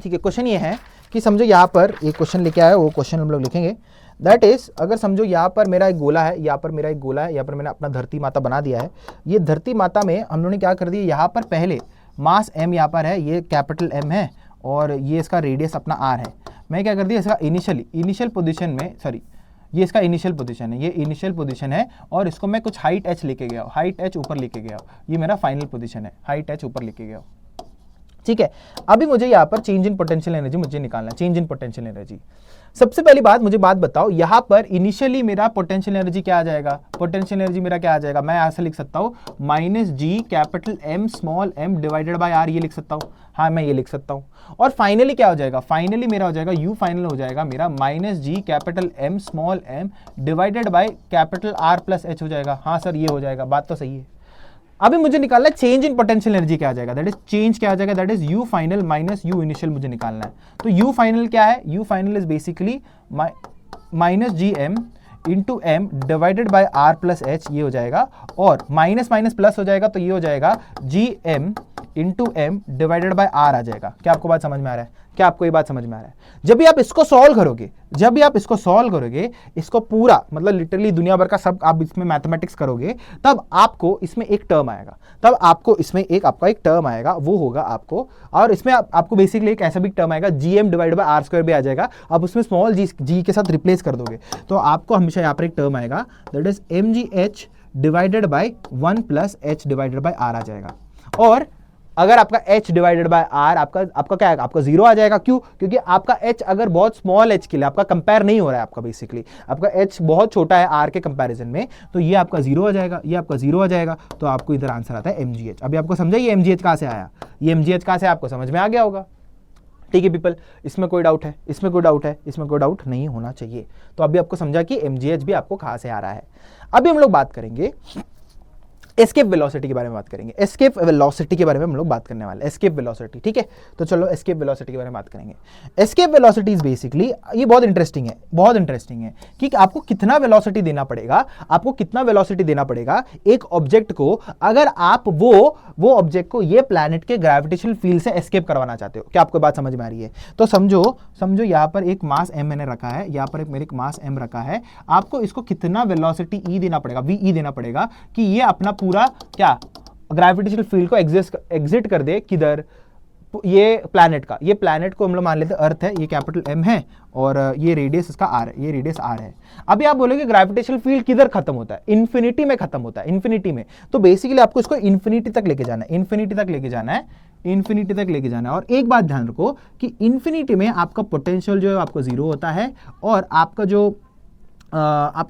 ठीक है। क्वेश्चन ये है कि समझो यहाँ पर एक क्वेश्चन लेके आया, वो क्वेश्चन हम लोग लिखेंगे, दैट इज अगर समझो यहाँ पर मेरा एक गोला है, यहाँ पर मेरा एक गोला है, यहाँ पर मैंने अपना धरती माता बना दिया है। ये धरती माता में हम लोगों ने क्या कर दिया, यहाँ पर पहले मास m यहाँ पर है, ये कैपिटल M है और ये इसका रेडियस अपना r है। मैं क्या कर दिया, इसका इनिशियल पोजीशन में, सॉरी ये इसका इनिशियल पोजीशन है, ये इनिशियल पोजीशन है और इसको मैं कुछ हाइट h लेके गया, हाइट h ऊपर लेके गया, ये मेरा फाइनल पोजीशन है, हाइट h ऊपर लेके गया, ठीक है। अभी मुझे यहाँ पर चेंज इन पोटेंशियल एनर्जी मुझे निकालना है, चेंज इन पोटेंशियल एनर्जी। सबसे पहली बात मुझे बात बताओ, यहाँ पर इनिशियली मेरा पोटेंशियल एनर्जी क्या आ जाएगा, पोटेंशियल एनर्जी मेरा क्या आ जाएगा, मैं ऐसे लिख सकता हूँ -g capital M small m divided by r, ये लिख सकता हूँ, हाँ मैं ये लिख सकता हूँ। और फाइनली क्या हो जाएगा, फाइनली मेरा हो जाएगा u फाइनल हो जाएगा मेरा -g capital M small m divided by capital R plus h हो जाएगा। हाँ सर ये हो जाएगा, बात तो सही है। अभी मुझे निकालना है चेंज इन पोटेंशियल एनर्जी क्या आ जाएगा, दैट इज चेंज क्या आ जाएगा, that is u final minus u initial मुझे निकालना है। तो u फाइनल क्या है, u final is basically -gm into m divided by r plus h, ये हो जाएगा, और माइनस माइनस प्लस हो जाएगा तो ये हो जाएगा gm into m divided by r आ जाएगा। क्या आपको बात समझ में आ रहा है, क्या आपको ये बात समझ में आ रहा है? जब भी आप इसको सॉल्व करोगे, इसको पूरा मतलब लिटरली दुनिया भर का सब आप इसमें मैथमेटिक्स करोगे, तब आपको इसमें एक टर्म आएगा, वो होगा आपको, और इसमें आपको बेसिकली एक ऐसा भी टर्म आएगा gm divide by r square भी आ जाएगा। आप उसमें स्मॉल g के साथ रिप्लेस कर दोगे तो आपको हमेशा यहाँ पर एक टर्म आएगा, that is mgh divided by 1 plus h divided by r आ जाएगा। और अगर आपका h डिवाइडेड बाय r आपका क्या है, आपका 0 आ जाएगा। क्यों? क्योंकि आपका h अगर बहुत स्मॉल h के लिए आपका कंपेयर नहीं हो रहा है, आपका बेसिकली आपका h बहुत छोटा है r के कंपैरिजन में, तो ये आपका 0 आ जाएगा, ये आपका 0 आ जाएगा, तो आपको इधर आंसर आता है mgh। अभी आपको समझा ये mgh कहां से आया, ये mgh कहां से आपको समझ में आ गया होगा। ठीक है पीपल, इसमें कोई डाउट है, इसमें कोई डाउट नहीं होना चाहिए। तो अभी आपको समझा कि mgh भी आपको कहां से आ रहा है। अभी हम लोग बात करेंगे एस्केप वेलोसिटी के बारे में बात करेंगे, एस्केप वेलोसिटी के बारे में हम लोग बात करने वाले हैं, एस्केप वेलोसिटी। ठीक है, तो चलो एस्केप वेलोसिटी के बारे में बात करेंगे। एस्केप वेलोसिटी इज बेसिकली, ये बहुत इंटरेस्टिंग है कि आपको कितना वेलोसिटी देना पड़ेगा, एक ऑब्जेक्ट को, अगर आप वो ऑब्जेक्ट को ये प्लैनेट के ग्रेविटेशनल फील्ड से एस्केप करवाना चाहते हो। क्या आपको बात समझ में आ रही है? तो समझो यहाँ पर एक मास m मैंने रखा है, यहाँ पर एक मेरे मास m रखा है, आपको इसको कितना वेलोसिटी e देना पड़ेगा, ve देना पड़ेगा कि ये अपना पूरा क्या ग्रेविटेशनल फील्ड को एग्जिट कर दे, किधर, ये प्लैनेट को हम लोग मान लेते हैं अर्थ है, ये कैपिटल M है और ये रेडियस इसका R है, ये रेडियस R है। अभी आप बोलोगे ग्रेविटेशनल फील्ड किधर खत्म होता है? इन्फिनिटी में खत्म होता है, इन्फिनिटी में। तो बेसिकली आपको इसको इन्फिनिटी तक लेके जाना है, और एक बात ध्यान रखो कि इन्फिनिटी में आपका पोटेंशियल जो है आपको 0 होता है, और आपका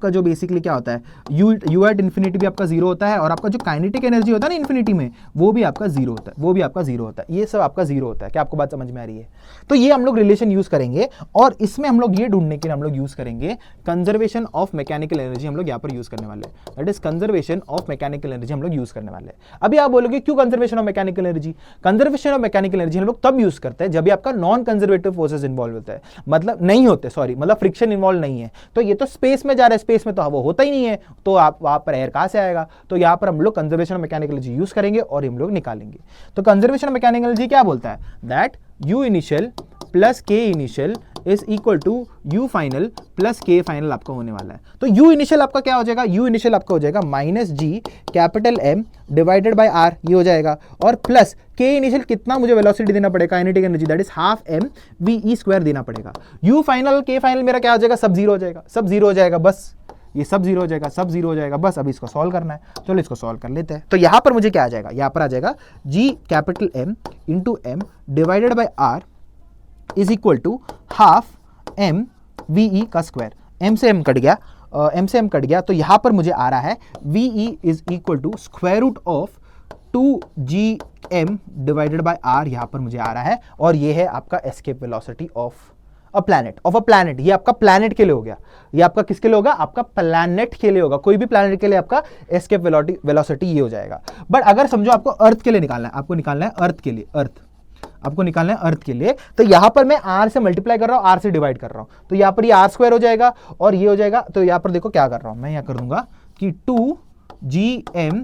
जो बेसिकली क्या होता है, यू एट इन्फिनिटी भी आपका 0 होता है, और आपका जो काइनेटिक एनर्जी होता है ना इन्फिनिटी में, वो भी आपका 0 होता है, ये सब आपका 0 होता है। क्या आपको बात समझ में आ रही है? तो ये हम लोग रिलेशन यूज करेंगे, और इसमें हम लोग ये ढूंढने के लिए हम लोग यूज करेंगे कंजर्वेशन ऑफ मैकेनिकल एनर्जी, हम लोग यहाँ पर यूज करने वाले हैं, that is conservation of mechanical energy हम लोग यूज करने वाले हैं। अभी आप बोलोगे क्यों conservation of mechanical energy? Conservation of mechanical energy हम लोग तब यूज करते हैं जब भी आपका नॉन कंजर्वेटिव फोर्सेस इन्वॉल्व होता है, मतलब नहीं होते, मतलब फ्रिक्शन इन्वॉल्व नहीं है। तो ये तो स्पेस में जा रहा है, स्पेस में तो वो होता ही नहीं है, तो आप वहां पर एयर कहां से आएगा? तो यहां पर हम लोग conservation of mechanical energy use करेंगे और हम लोग निकालेंगे। तो कंजर्वेशन ऑफ मैकेनिकल एनर्जी क्या बोलता है? That U plus K initial is equal to U final plus K final आपका होने वाला है। तो यू इनिशियल आपका क्या हो जाएगा, यू इनिशियल आपका हो जाएगा minus G capital M divided by R, ये हो जाएगा, और प्लस के इनिशियल कितना मुझे वेलोसिटी देना पड़ेगा, kinetic energy, that is half M V E square देना पड़ेगा। यू फाइनल के फाइनल मेरा क्या हो जाएगा, सब जीरो हो जाएगा, सब जीरो हो जाएगा, बस ये सब जीरो हो जाएगा, सब जीरो हो जाएगा, बस अभी इसको सॉल्व करना है। चलो इसको सॉल्व कर लेते हैं। तो यहां पर मुझे क्या आ जाएगा, यहां पर आ जाएगा G capital M into M divided by are is equal to half M V E का स्क्वायर। एम से एम कट गया, एम से एम कट गया, तो यहां पर मुझे आ रहा है V E is equal to square root of 2gm divided by R, यहां पर मुझे आ रहा है, और ये है आपका escape velocity of a planet. ये आपका प्लैनेट के लिए हो गया, ये आपका किसके लिए होगा, आपका प्लैनेट के लिए होगा। कोई भी प्लैनेट के लिए आपका एस्केप वेलोसिटी ये हो जाएगा। बट अगर समझो आपको अर्थ के लिए निकालना है, आपको निकालना है अर्थ के लिए, आपको निकालना है अर्थ के लिए, तो यहां पर मैं आर से मल्टीप्लाई कर रहा हूं, आर से डिवाइड कर रहा हूं, तो यहां पर ये आर स्क्वायर हो जाएगा और ये हो जाएगा। तो यहां पर देखो क्या कर रहा हूं मैं, यहां कर दूंगा कि 2gm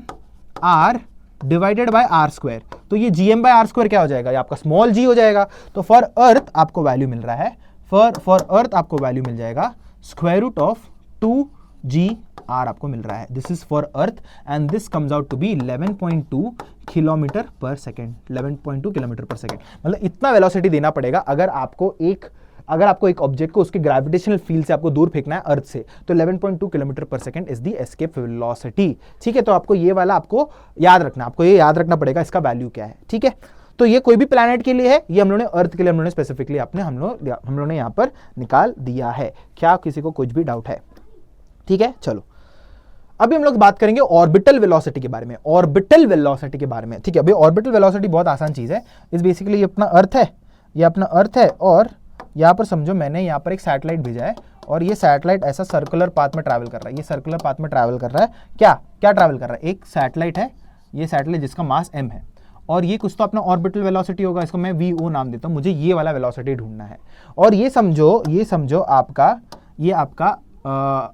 r divided by R square. तो ये gm बाय आर स्क्वायर क्या हो जाएगा, ये आपका स्मॉल g हो जाएगा। तो फॉर अर्थ आपको वैल्यू मिल रहा है, फॉर अर्थ आपको वैल्यू मिल जाएगा square root of 2g r आपको मिल रहा है। This is for earth and this comes out to be 11.2 kilometre per second, 11.2 kilometre per second. मतलब इतना वेलोसिटी देना पड़ेगा अगर आपको एक ऑब्जेक्ट को उसके ग्रेविटेशनल फील्ड से आपको दूर फेंकना है अर्थ से, तो 11.2 kilometre per second is the escape velocity. ठीक है, तो आपको ये वाला आपको याद रखना पड़ेगा इसका वैल्यू क्या है। ठीक है, तो ये कोई भी प्लैनेट के लिए है, ये हम लोगों ने अर्थ के लिए हम लोगों ने स्पेसिफिकली हम लोगों ने यहां पर निकाल दिया है। क्या किसी को कुछ भी डाउट है? ठीक है, चलो अभी हम लोग बात करेंगे ऑर्बिटल वेलोसिटी के बारे में, ऑर्बिटल वेलोसिटी के बारे में। ठीक है, अभी ऑर्बिटल वेलोसिटी बहुत आसान चीज है। इस बेसिकली ये अपना अर्थ है, ये अपना अर्थ है, और यहां पर समझो मैंने यहां पर एक सैटेलाइट भेजा है, और ये सैटेलाइट ऐसा सर्कुलर पाथ में ट्रैवल कर रहा है, ये सर्कुलर पाथ में ट्रैवल कर रहा है। क्या ट्रैवल कर रहा है, एक सैटेलाइट है, ये सैटेलाइट जिसका मास m है, और ये कुछ तो अपना ऑर्बिटल वेलोसिटी होगा, इसको मैं vo नाम देता हूं, मुझे ये वाला वेलोसिटी ढूंढना है। और ये समझो आपका ये आपका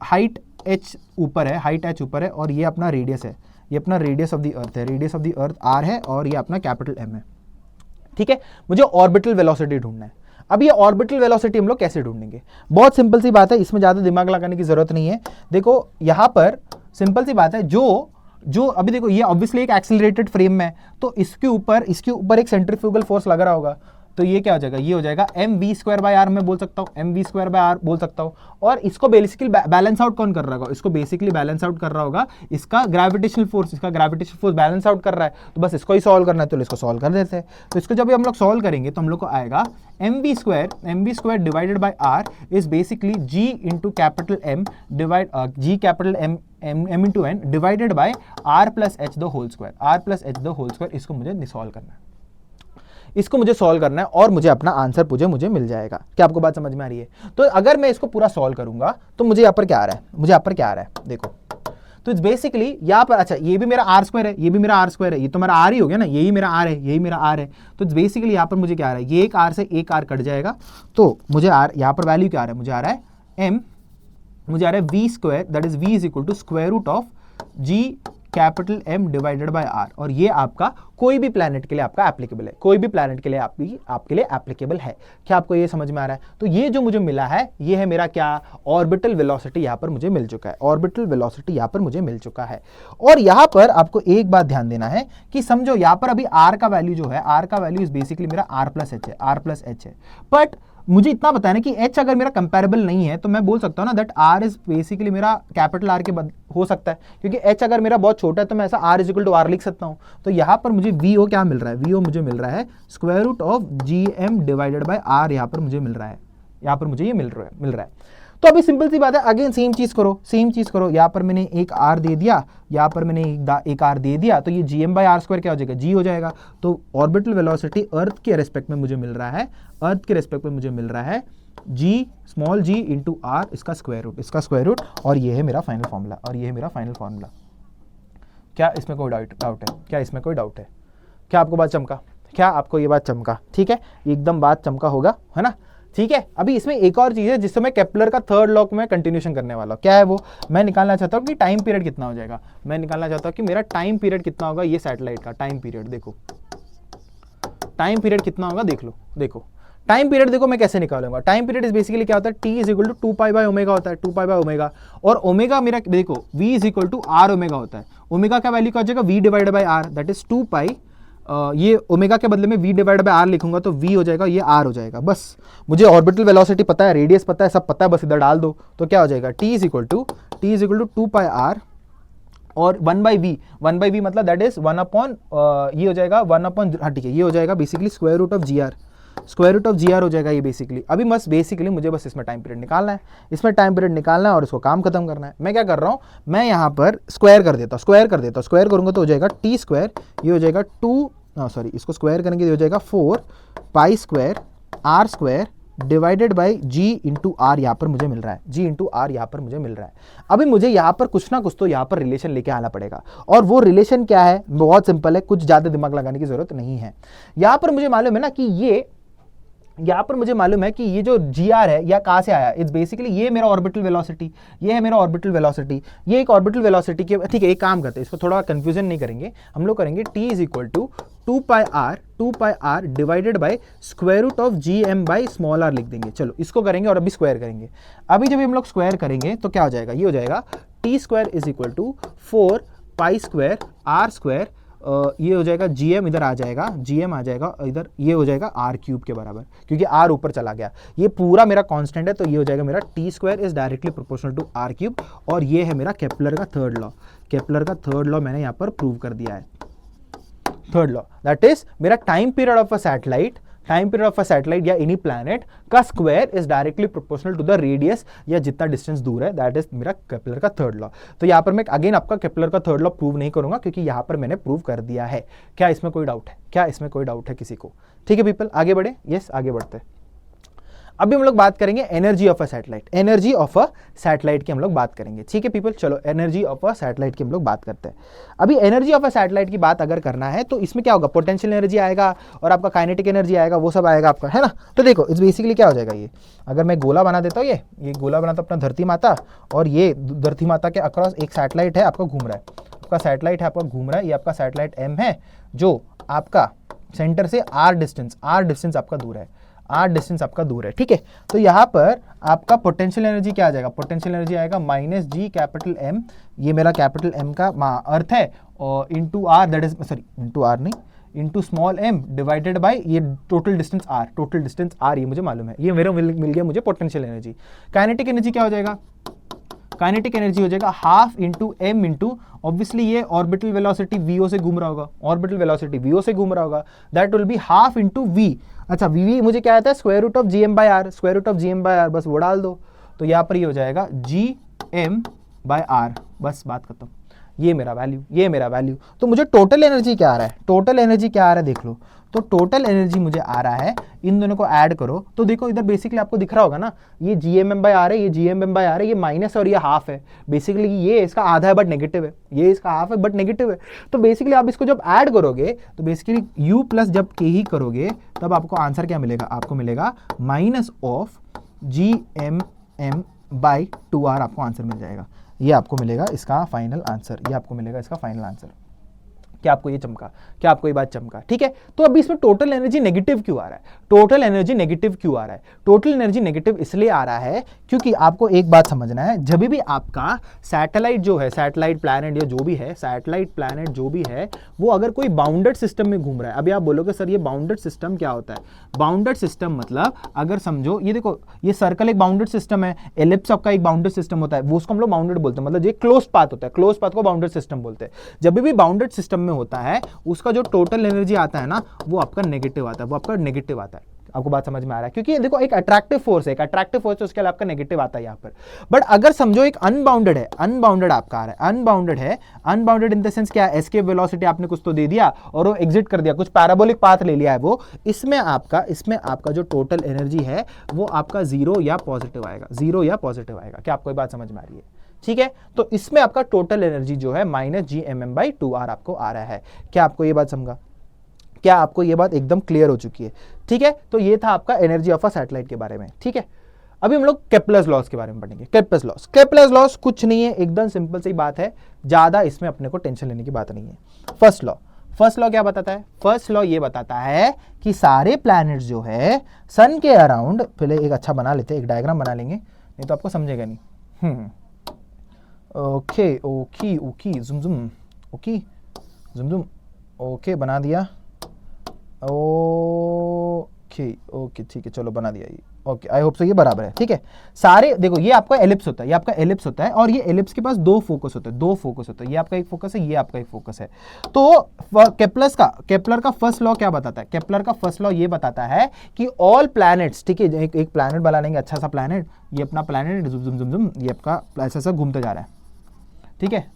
हाइट h ऊपर है, हाइट h ऊपर है, और ये अपना रेडियस है, ये अपना रेडियस ऑफ द अर्थ है, radius of the earth r है, और ये अपना कैपिटल m है। ठीक है, मुझे ऑर्बिटल वेलोसिटी ढूंढना है। अब ये ऑर्बिटल वेलोसिटी हम लोग कैसे ढूंढेंगे? बहुत सिंपल सी बात है, इसमें ज्यादा दिमाग लगाने की जरूरत नहीं है। देखो यहां पर सिंपल सी बात है, जो अभी देखो ये ऑब्वियसली एक एक्सेलरेटेड फ्रेम में है, तो इसके ऊपर एक सेंट्रीफ्यूगल फोर्स लग रहा होगा, तो ये क्या हो जाएगा, ये हो जाएगा M we square by R, मैं बोल सकता हूँ M we square by R बोल सकता हूँ। और इसको बेसिकली बैलेंस आउट कौन कर रहा होगा, इसको बेसिकली बैलेंस आउट कर रहा होगा इसका ग्रेविटेशनल फोर्स बैलेंस आउट कर रहा है। तो बस इसको ही सॉल्व करना है, तो इसको सॉल्व कर देते हैं। तो इसको जब हम लोग सॉल्व करेंगे तो हम लोग को आएगा m we square divided by are is basically g into capital M divide g capital M into n divided by are plus H the whole square. इसको मुझे सॉल्व करना है, इसको मुझे सॉल्व करना है, और मुझे अपना आंसर मुझे मिल जाएगा। क्या आपको बात समझ में आ रही है? तो अगर मैं इसको पूरा सॉल्व करूंगा तो मुझे यहाँ पर क्या आ रहा है, देखो। तो इट्स बेसिकली यहाँ पर, अच्छा ये भी मेरा आर स्क्वायर है, ये भी मेरा आर स्क्वायर है, ये तो मेरा आर ही हो गया ना, यही मेरा आर है, यही मेरा आर है। तो इट्स बेसिकली यहाँ पर मुझे क्या आ रहा है, ये एक आर से एक आर कट जाएगा, तो मुझे आर यहाँ पर वैल्यू क्या आ रहा है, मुझे आ रहा है v square, that is v is equal to square root of g capital M divided by r. और ये आपका कोई भी प्लैनेट के लिए आपका एप्लीकेबल है, कोई भी प्लैनेट के लिए आपके लिए एप्लीकेबल है। क्या आपको ये समझ में आ रहा है? तो ये जो मुझे मिला है, ये है मेरा क्या, ऑर्बिटल वेलोसिटी यहाँ पर मुझे मिल चुका है, ऑर्बिटल वेलोसिटी यहाँ पर मुझे मिल चुका है। और यहाँ पर आपको एक बात ध्यान देना है कि समझो यहाँ पर अभी आर का वैल्यू जो है, आर का वैल्यू इज बेसिकली मेरा आर प्लस एच है। बट मुझे इतना बताना कि h अगर मेरा कंपैरेबल नहीं है तो मैं बोल सकता हूं ना दैट r इज बेसिकली मेरा कैपिटल R के हो सकता है, क्योंकि h अगर मेरा बहुत छोटा है तो मैं ऐसा r is equal to r लिख सकता हूं। तो यहां पर मुझे vo क्या मिल रहा है, vo मुझे मिल रहा है square root of gm divided by r, यहां पर मुझे मिल रहा है, यहां पर मुझे ये मिल रहा है। तो अभी सिंपल सी बात है, अगेन सेम चीज करो, यहाँ पर मैंने एक r दे दिया, यहाँ पर मैंने एक r दे दिया, तो ये gm बाय आर स्क्वायर क्या हो जाएगा, g हो जाएगा। तो ऑर्बिटल वेलोसिटी अर्थ के रेस्पेक्ट में मुझे मिल रहा है, g small g into r, इसका स्क्वायर रूट, और ये है मेरा फाइनल फॉर्मूला। क्या इसमें कोई डाउट है? क्या आपको बात चमका? क्या आपको ये बात चमका? ठीक है, एकदम बात चमका होगा, है ना? ठीक है, अभी इसमें एक और चीज है जिससे मैं केपलर का थर्ड लॉ में कंटिन्यूशन करने वाला हूं। क्या है वो? मैं निकालना चाहता हूं कि टाइम पीरियड कितना हो जाएगा, मैं निकालना चाहता हूं कि मेरा टाइम पीरियड कितना होगा, ये सैटेलाइट का टाइम पीरियड। देखो टाइम पीरियड कितना होगा, देखो टाइम पीरियड देखो मैं कैसे निकालूंगा, टाइम पीरियड इज बेसिकली क्या होता है, टी इज इक्वल टू 2π/ω होता है, 2π/ω, और ओमेगा मेरा देखो v is equal to r omega होता है। ओमेगा का वैल्यू क्या हो जाएगा, v divided by r, that is 2π, ये ओमेगा के बदले में v डिवाइड बाय r लिखूंगा तो v हो जाएगा, ये r हो जाएगा। बस मुझे ऑर्बिटल वेलोसिटी पता है, रेडियस पता है, सब पता है, बस इधर डाल दो तो क्या हो जाएगा, t is equal to 2πr और 1/v मतलब दैट इज 1 अपॉन ये हो जाएगा 1 अपॉन, हाँ ठीक है, ये हो जाएगा basically square root of g r हो जाएगा ये बेसिकली। अभी बस बेसिकली मुझे बस इसमें टाइम पीरियड निकालना है, इसमें टाइम पीरियड निकालना है और इसको काम खत्म करना है। मैं क्या कर रहा हूँ, मैं यहाँ पर स्क्वायर कर देता हूँ, स्क्वायर करूंगा तो हो जाएगा टी स्क्वायर, ये हो जाएगा इसको स्क्वायर करेंगे तो हो जाएगा 4π square R square divided by G into R, यहाँ पर मुझे मिल रहा है, जी इंटू आर यहाँ पर मुझे मिल रहा है। अभी मुझे यहाँ पर कुछ ना कुछ तो यहाँ पर रिलेशन लेके आना पड़ेगा, और वो रिलेशन क्या है, बहुत सिंपल है, कुछ ज़्यादा दिमाग लगाने की जरूरत नहीं है। यहाँ पर मुझे मालूम है ना कि यहाँ पर मुझे मालूम है कि ये जो जी आर है या कहाँ से आया, इट्स बेसिकली ये मेरा ऑर्बिटल वेलोसिटी, ये है मेरा ऑर्बिटल वेलोसिटी, ये एक ऑर्बिटल वेलोसिटी के, ठीक है एक काम करते हैं, इसको थोड़ा कंफ्यूजन नहीं करेंगे, हम लोग करेंगे t is equal to 2πr divided by square root of g M by small r लिख देंगे। चलो इसको करेंगे और अभी स्क्वायर करेंगे। अभी जब हम लोग स्क्वायर करेंगे तो क्या हो जाएगा, ये हो जाएगा T square is equal to 4π square R square, ये हो जाएगा जीएम, इधर आ जाएगा जीएम आ जाएगा इधर, ये हो जाएगा आर क्यूब के बराबर, क्योंकि आर ऊपर चला गया, ये पूरा मेरा कांस्टेंट है, तो ये हो जाएगा मेरा t square is directly proportional to r cube, और ये है मेरा केपलर का थर्ड लॉ मैंने यहाँ पर प्रूव कर दिया है। थर्ड लॉ दैट इज मेरा time period of a satellite या एनी प्लैनेट का square is directly proportional to the radius या जितना डिस्टेंस दूर है, दैट इज मेरा केपलर का थर्ड लॉ। तो यहाँ पर मैं अगेन आपका केपलर का थर्ड लॉ प्रूव नहीं करूंगा, क्योंकि यहाँ पर मैंने प्रूव कर दिया है। क्या इसमें कोई डाउट है, किसी को? ठीक है पीपल, आगे बढ़े, यस आगे बढ़ते हैं। अभी हम लोग बात करेंगे एनर्जी ऑफ अ सैटेलाइट की हम लोग बात करेंगे। ठीक है पीपल, चलो एनर्जी ऑफ अ सैटेलाइट की हम लोग बात करते हैं। अभी एनर्जी ऑफ अ सैटेलाइट की बात अगर करना है तो इसमें क्या होगा, पोटेंशियल एनर्जी आएगा और आपका काइनेटिक एनर्जी आएगा, वो सब आएगा आपका, है ना। तो देखो इस बेसिकली क्या हो जाएगा, ये अगर मैं गोला बना देता हूँ, ये गोला बनाता अपना धरती माता, और ये धरती माता के अक्रॉस एक सैटेलाइट है आपका घूम रहा है, ये आपका सैटेलाइट एम है, जो आपका सेंटर से आर डिस्टेंस आपका दूर है, ठीक है। तो यहाँ पर आपका पोटेंशियल एनर्जी क्या आ जाएगा, पोटेंशियल एनर्जी आएगा माइनस जी कैपिटल एम, ये मेरा कैपिटल एम का अर्थ है, और into R, that is sorry into R नहीं, into small M divided by ये टोटल डिस्टेंस आर, ये मुझे मालूम है, ये मेरा मिल गया मुझे पोटेंशियल एनर्जी। काइनेटिक एनर्जी क्या हो जाएगा, काइनेटिक एनर्जी हो जाएगा half into m into, obviously ये ऑर्बिटल वेलोसिटी वीओ से घूम रहा होगा, that will be half into v. अच्छा वी मुझे क्या आता है, square root of g M by r, बस वो डाल दो, तो यहाँ पर ये हो जाएगा जी एम बाई आर, बस बात खत्म। ये मेरा वैल्यू, तो मुझे टोटल एनर्जी क्या आ रहा है, देख लो। तो टोटल एनर्जी मुझे आ रहा है, इन दोनों को ऐड करो तो देखो इधर बेसिकली आपको दिख रहा होगा ना, ये g m m by r है, ये माइनस और ये हाफ है, बेसिकली ये इसका आधा है बट नेगेटिव है, तो बेसिकली आप इसको जब ऐड करोगे तो बेसिकली u प्लस जब के ही करोगे तब आपको आंसर क्या मिलेगा, आपको मिलेगा minus of g m m by 2r, आपको आंसर मिल जाएगा। ये आपको मिलेगा इसका फाइनल आंसर, क्या आपको ये चमका, क्या आपको ये बात चमका, ठीक है। तो अभी इसमें टोटल एनर्जी नेगेटिव क्यों आ रहा है, टोटल एनर्जी नेगेटिव इसलिए आ रहा है क्योंकि आपको एक बात समझना है, जब भी आपका सैटेलाइट जो है, सैटेलाइट प्लैनेट या जो भी है, वो अगर कोई बाउंडेड सिस्टम में घूम रहा है। अभी आप बोलोगे सर ये बाउंडेड सिस्टम क्या होता है, बाउंडेड सिस्टम मतलब अगर समझो ये देखो, ये सर्कल एक बाउंडेड सिस्टम है, एलिप्स आपका एक बाउंडेड सिस्टम होता है, वो उसको हम लोग बाउंडेड बोलते हैं, मतलब ये क्लोज पाथ होता है, क्लोज पाथ को बाउंडेड सिस्टम बोलते हैं। जब भी बाउंडेड सिस्टम होता है उसका जो टोटल एनर्जी आता है ना, वो आपका नेगेटिव आता है, आपको बात समझ में आ रहा है, क्योंकि देखो एक अट्रैक्टिव फोर्स है, उसके लिए आपका नेगेटिव आता है यहाँ पर। बट अगर समझो एक अनबाउंडेड आपका आ रहा है, अनबाउंडेड इन द सेंस क्या है, एस्केप वेलोसिटी आपने कुछ तो दे दिया और वो एग्जिट कर दिया, कुछ पैराबोलिक पाथ ले लिया है वो, इसमें आपका जो टोटल एनर्जी है वो आपका जीरो या पॉजिटिव आएगा। क्या आपको ये बात समझ में आ रही है, ठीक है। तो इसमें आपका टोटल एनर्जी जो है minus ji m m by 2r आपको आ रहा है। क्या आपको ये बात समझा, क्या आपको ये बात एकदम क्लियर हो चुकी है, ठीक है। तो ये था आपका एनर्जी ऑफ अ सैटेलाइट के बारे में, ठीक है। अभी हम लोग केप्लर्स लॉस के बारे में पढ़ेंगे। केप्लर्स लॉस कुछ नहीं है, एकदम सिंपल सी बात है, ज्यादा इसमें अपने को टेंशन लेने की बात नहीं है। फर्स्ट लॉ क्या बताता है? फर्स्ट लॉ ये बताता है कि सारे प्लैनेट्स जो है सन के अराउंड, पहले एक अच्छा बना लेते हैं, एक डायग्राम बना लेंगे, नहीं तो आपको समझेगा नहीं। ओके ओके ओके जुम जुम, ओके जुम जुम, ओके बना दिया, ओके ओके ठीक है, चलो बना दिया ये, ओके आई होप सो ये बराबर है, ठीक है। सारे देखो ये आपका एलिप्स होता है, ये आपका एलिप्स होता है, और ये एलिप्स के पास दो फोकस होते हैं, दो फोकस होते हैं, ये आपका एक फोकस है, ये आपका एक फोकस है। तो केपलर का फर्स्ट लॉ क्या बताता है? केपलर का फर्स्ट लॉ ये बताता है कि ऑल प्लैनेट्स, ठीक है, एक प्लैनेट बना लेंगे, अच्छा सा प्लैनेट, ये अपना प्लैनेट जुम जुम जुम जुम, ये आपका ऐसा ऐसा घूमते जा रहा है, ठीक है,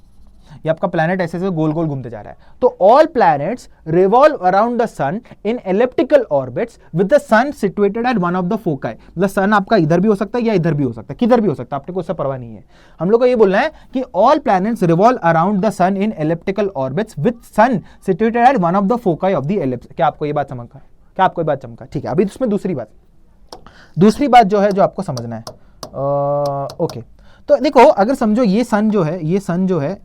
ये आपका प्लैनेट ऐसे ऐसे गोल गोल घूमते जा रहा है। तो all planets revolve around the sun in elliptical orbits with the sun situated at one of the foci. मतलब सन आपका इधर भी हो सकता है या इधर भी हो सकता है, किधर भी हो सकता है, आपने को उससे परवाह नहीं है। हम लोग को ये बोलना है कि all planets revolve around the sun in elliptical orbits with sun situated at one of the foci of the ellipse. क्या आपको ये बात समझा? क्या आपको ये बात चमका? ठीक है, अभी इसमें दूसरी बात जो है जो आपको समझना है, ओके। तो देखो अगर समझो ये सन जो है,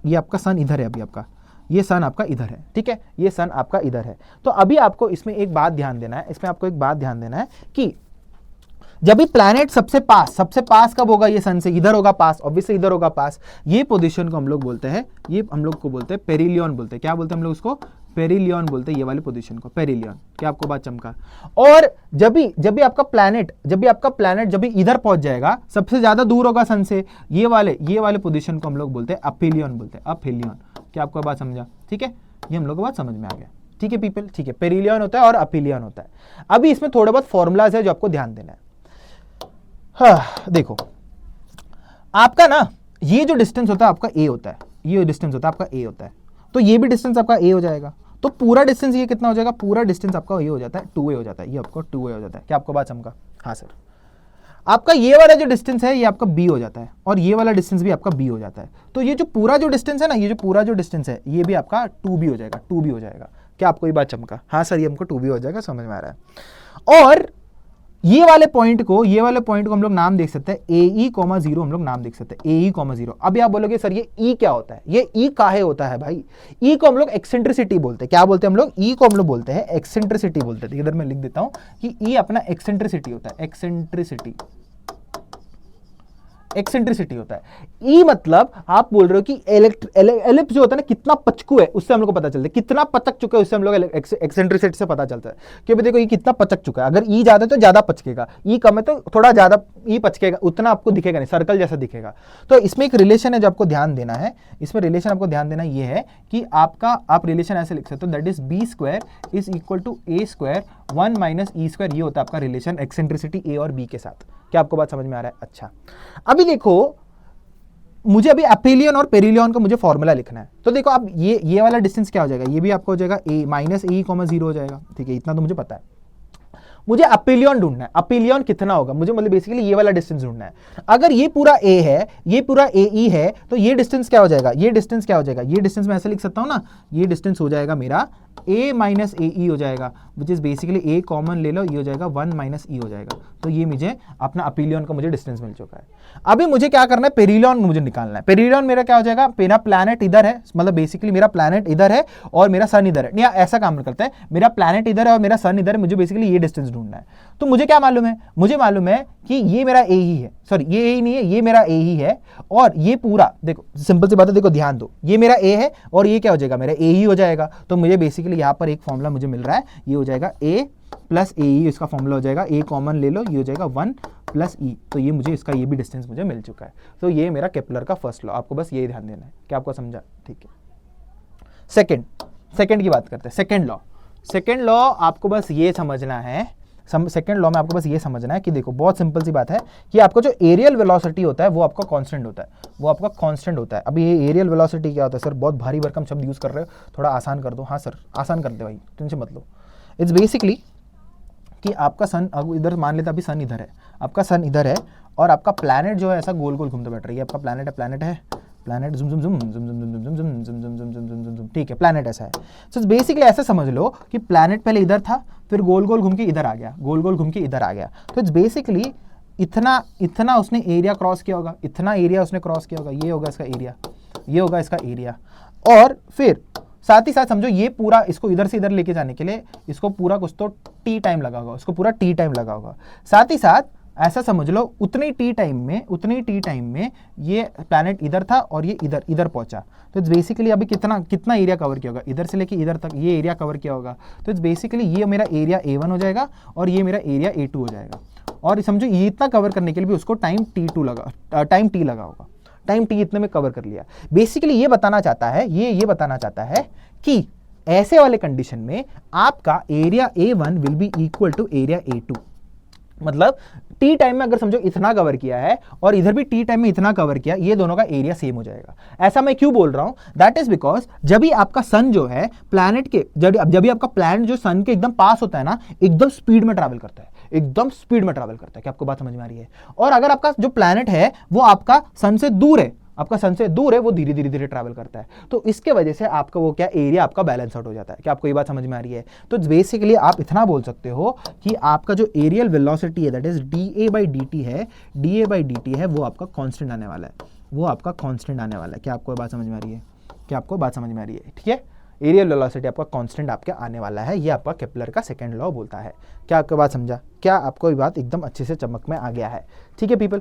ये आपका सन इधर है, अभी आपका ये सन आपका इधर है, ठीक है, ये सन आपका इधर है। तो अभी आपको इसमें एक बात ध्यान देना है, कि जब भी प्लैनेट सबसे पास कब होगा? ये सन से इधर होगा पास, ऑब्वियसली इधर होगा पास। ये पोजीशन को हम लोग बोलते हैं, ये हम लोग को बोलते हैं पेरिलियन बोलते हैं। क्या बोलते हैं हम लोग उसको? पेरिलियन बोलते हैं, ये वाले पोजीशन को पेरिलियन। क्या आपको बात चमका? और जब भी आपका प्लैनेट जब भी इधर पहुंच जाएगा, सबसे ज्यादा दूर होगा सन से, ये वाले पोजीशन को हम लोग बोलते हैं अपेलियन बोलते हैं, अपेलियन। क्या आपको बात समझा? ठीक है, ये हम लोग को बात समझ में आ गया, ठीक है पीपल, ठीक है। पेरिलियन होता है और अपेलियन होता है। अभी इसमें थोड़े बहुत फॉर्मूलाज है जो आपको ध्यान देना है। हाँ देखो, आपका ना ये जो डिस्टेंस होता है आपका ए होता है, ये डिस्टेंस होता है आपका ए होता है, तो ये भी डिस्टेंस आपका ए हो जाएगा। तो पूरा डिस्टेंस ये कितना हो जाएगा? पूरा डिस्टेंस आपका ये हो जाता है 2a हो जाता है, ये आपका 2a हो जाता है। क्या आपको बात समझा? हाँ सर। आपका ये वाला जो डिस्टेंस है ये आपका b हो जाता है, और ये वाला डिस्टेंस भी आपका b हो जाता है। तो ये जो पूरा जो डिस्टेंस है ना, ये जो पूरा जो डिस्टेंस है ये भी आपका 2b हो जाएगा, 2b हो जाएगा। क्या आपको ये बात चमका? हाँ सर, ये हमको 2b हो जाएगा, समझ में आ रहा है। और ये वाले पॉइंट को हम लोग नाम देख सकते हैं AE, 0 हम लोग नाम देख सकते हैं AE, 0। अभी आप बोलोगे सर ये E क्या होता है? ये E काहे होता है भाई? E को हम लोग एक्सेंट्रिसिटी बोलते हैं। क्या बोलते हैं हम लोग? E को हम लोग बोलते हैं एक्सेंट्रिसिटी बोलते हैं। इधर मैं लिख देता हूं कि E अपना एक्सेंट्रिसिटी होता है, एक्सेंट्रिसिटी होता है। ई मतलब आप बोल रहे हो कि एलिप्स जो होता है ना, कितना पचकू है, उससे हम लोग को पता चलता है, कितना पचक चुका है, उससे हम लोग एक्सेंट्रिसिटी से पता चलता है कि भाई देखो ये कितना पचक चुका है। अगर ई ज्यादा है तो ज्यादा पचकेगा, ई कम है तो थोड़ा ज्यादा ई पचकेगा, उतना आपको दिखेगा नहीं, सर्कल जैसा दिखेगा। तो इसमें एक रिलेशन है जो आपको ध्यान देना है, इसमें रिलेशन आपको ध्यान देना ये है कि आप रिलेशन ऐसे लिख सकते हो, that is b square is equal to a square 1 minus e square. ये होता है आपका रिलेशन एक्सेंट्रिसिटी ए और बी के साथ। क्या आपको बात समझ में आ रहा है? अच्छा, अभी देखो मुझे अभी अपेलियन और पेरिलियन का मुझे फॉर्मूला लिखना है। तो देखो अब ये वाला डिस्टेंस क्या हो जाएगा? ये भी आपका हो जाएगा a माइनस AE, 0 हो जाएगा, ठीक है, इतना तो मुझे पता है। मुझे अपेलियन ढूंढना है, अपेलियन कितना होगा मुझे, मतलब बेसिकली ये वाला डिस्टेंस ढूंढना है। अगर ये पूरा a है, ये पूरा AE है, तो ये डिस्टेंस क्या हो जाएगा? ये डिस्टेंस क्या हो जाएगा? ये डिस्टेंस मैं ऐसे लिख सकता हूं ना, ये डिस्टेंस हो जाएगा मेरा a माइनस AE हो जाएगा, विच इज बेसिकली a कॉमन ले लो, ये हो जाएगा 1 माइनस e हो जाएगा। तो ये मुझे अपना अपेलियन का मुझे डिस्टेंस मिल चुका है। अभी मुझे क्या करना है? पेरिलियन मुझे निकालना है। पेरिलियन मेरा क्या हो जाएगा? मेरा प्लैनेट इधर है, मतलब बेसिकली मेरा प्लैनेट इधर है और मेरा सन इधर है। नहीं, ऐसा काम करते हैं, मेरा प्लैनेट इधर है और मेरा सन इधर है, मुझे बेसिकली ये डिस्टेंस ढूंढना है। तो मुझे क्या मालूम है? मुझे मालूम है कि ये मेरा ए ही है, सॉरी ये ए नहीं है, ये मेरा ए ही है, और ये पूरा देखो सिंपल सी बात है, देखो ध्यान दो, ये मेरा ए है और ये क्या हो जाएगा? मेरा ए ही हो जाएगा। तो मुझे बेसिकली यहाँ पर एक फॉर्मूला मुझे मिल रहा है, ये हो जाएगा a प्लस ए ई, इसका फॉर्मूला हो जाएगा a कॉमन ले लो, ये हो जाएगा 1 प्लस ई। तो ये मुझे इसका ये भी डिस्टेंस मुझे मिल चुका है। तो ये मेरा केपलर का फर्स्ट लॉ, आपको बस ये ध्यान देना है। क्या आपको समझा? ठीक है। सेकंड की बात करते हैं। सेकंड लॉ आपको बस ये समझना है, सेकंड लॉ में आपको बस ये समझना है कि देखो बहुत सिंपल सी बात है कि आपका जो एरियल वेलोसिटी होता है वो आपका कांस्टेंट होता है, अभी ये एरियल वेलोसिटी क्या होता है? सर बहुत भारी भरकम शब्द यूज कर रहे हो, थोड़ा आसान कर दो। हाँ सर आसान कर दे भाई, टेंशन मत लो। इट्स बेसिकली कि आपका सन इधर मान लेते, अभी सन इधर है, आपका सन इधर है और आपका प्लैनेट जो है ऐसा गोल गोल घूमते बैठ रही है। आपका प्लैनेट है, प्लैनेट जुम जुम जुम जुम जुम जुम जुम जुम जुम जुम जुम जुम जुम जुम जुम, ठीक है, प्लैनेट ऐसा है। सो बेसिकली ऐसा समझ लो कि प्लैनेट पहले इधर था, फिर गोल गोल घूम के इधर आ गया, गोल गोल घूम के इधर आ गया। तो इट्स बेसिकली इतना उसने एरिया क्रॉस किया होगा, इतना एरिया उसने क्रॉस किया होगा, ये होगा इसका एरिया, ये होगा इसका एरिया, और फिर साथ ही साथ समझो ये पूरा इसको इधर से इधर लेके जाने के लिए इसको पूरा कुछ तो टी टाइम लगा होगा, उसको पूरा टी टाइम लगा होगा। साथ ही साथ ऐसा समझ लो उतने ही टी टाइम में ये प्लैनेट इधर था और ये इधर इधर पहुंचा। तो इट्स बेसिकली अभी कितना एरिया कवर किया होगा, इधर से लेके इधर तक ये एरिया कवर किया होगा। तो इट्स बेसिकली ये मेरा एरिया A1 हो जाएगा और ये मेरा एरिया A2 हो जाएगा। और समझो ये इतना कवर करने के लिए भी उसको टाइम टी लगा होगा, टाइम टी इतने में कवर कर लिया। बेसिकली ये बताना चाहता है, ये बताना चाहता है कि ऐसे वाले कंडीशन में आपका area A1 will be equal to area A2। मतलब टी टाइम में अगर समझो इतना कवर किया है और इधर भी टी टाइम में इतना कवर किया, ये दोनों का एरिया सेम हो जाएगा। ऐसा मैं क्यों बोल रहा हूं? दैट इज बिकॉज जब भी आपका सन जो है प्लैनेट के जब भी आपका प्लैनेट जो सन के एकदम पास होता है ना, एकदम स्पीड में ट्रैवल करता है, एकदम स्पीड में ट्रैवल करता है। क्या आपको बात समझ में आ रही है? और अगर आपका जो प्लैनेट है वो आपका सन से दूर है, वो धीरे धीरे ट्रैवल करता है। तो इसके वजह से आपका वो क्या एरिया आपका बैलेंस आउट हो जाता है। क्या आपको ये बात समझ में आ रही है? तो बेसिकली आप इतना बोल सकते हो कि आपका जो एरियल वेलोसिटी है that is dA by dt है वो आपका कांस्टेंट आने वाला है, क्या आपको बात समझ में आ रही है? ठीक है, एरियल वेलोसिटी आपका कांस्टेंट आपके आने वाला है। ये आपका केपलर का सेकंड लॉ बोलता है। क्या आपको बात समझा? क्या आपको ये बात एकदम अच्छे से चमक में आ गया है? ठीक है पीपल,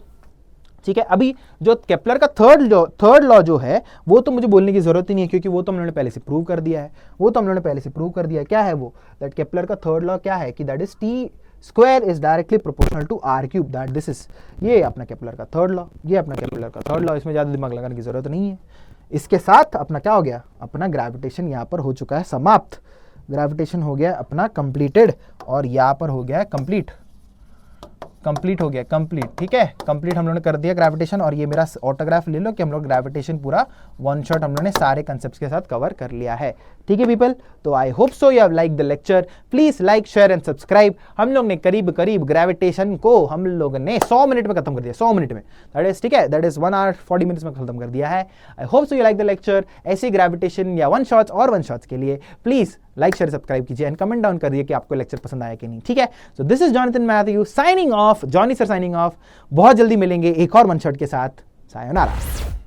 ठीक है। अभी जो केपलर का थर्ड लॉ जो है वो तो मुझे बोलने की जरूरत ही नहीं है, क्योंकि वो तो हम लोगों ने पहले से प्रूव कर दिया है। क्या है वो? दैट केपलर का थर्ड लॉ क्या है कि that is t square is directly proportional to r cube. That this is ये अपना केपलर का थर्ड लॉ, इसमें ज्यादा दिमाग लगाने की जरूरत नहीं है। इसके साथ अपना क्या हो गया? अपना ग्रेविटेशन यहाँ पर हो चुका है समाप्त, ग्रेविटेशन हो गया अपना कंप्लीटेड, और यहाँ पर हो गया कंप्लीट हो गया। ठीक है, कंप्लीट हम लोगों ने कर दिया ग्रेविटेशन। और ये मेरा ऑटोग्राफ ले लो कि हम लोग ग्रेविटेशन पूरा वन शॉट हम लोगों ने सारे कंसेप्ट्स के साथ कवर कर लिया है। ठीक है पीपल, तो I hope so you have like the lecture. Please like, share and subscribe. हम लोग ने करीब ग्रेविटेशन को हम लोगों ने 100 मिनट में खत्म कर दिया, 100 मिनट में। दैट इज ठीक है, दैट इज 1 hour 40 minutes में खत्म कर दिया है। I hope so you like the lecture. ऐसे ग्रेविटेशन या वन शॉट्स के लिए प्लीज लाइक, शेयर, सब्सक्राइब कीजिए एंड कमेंट डाउन करिए कि आपको लेक्चर पसंद आया कि नहीं। ठीक है, so this is Jonathan Matthew signing off, Johnny sir signing off. बहुत जल्दी मिलेंगे एक और वन शॉट के साथ। सायोनारा।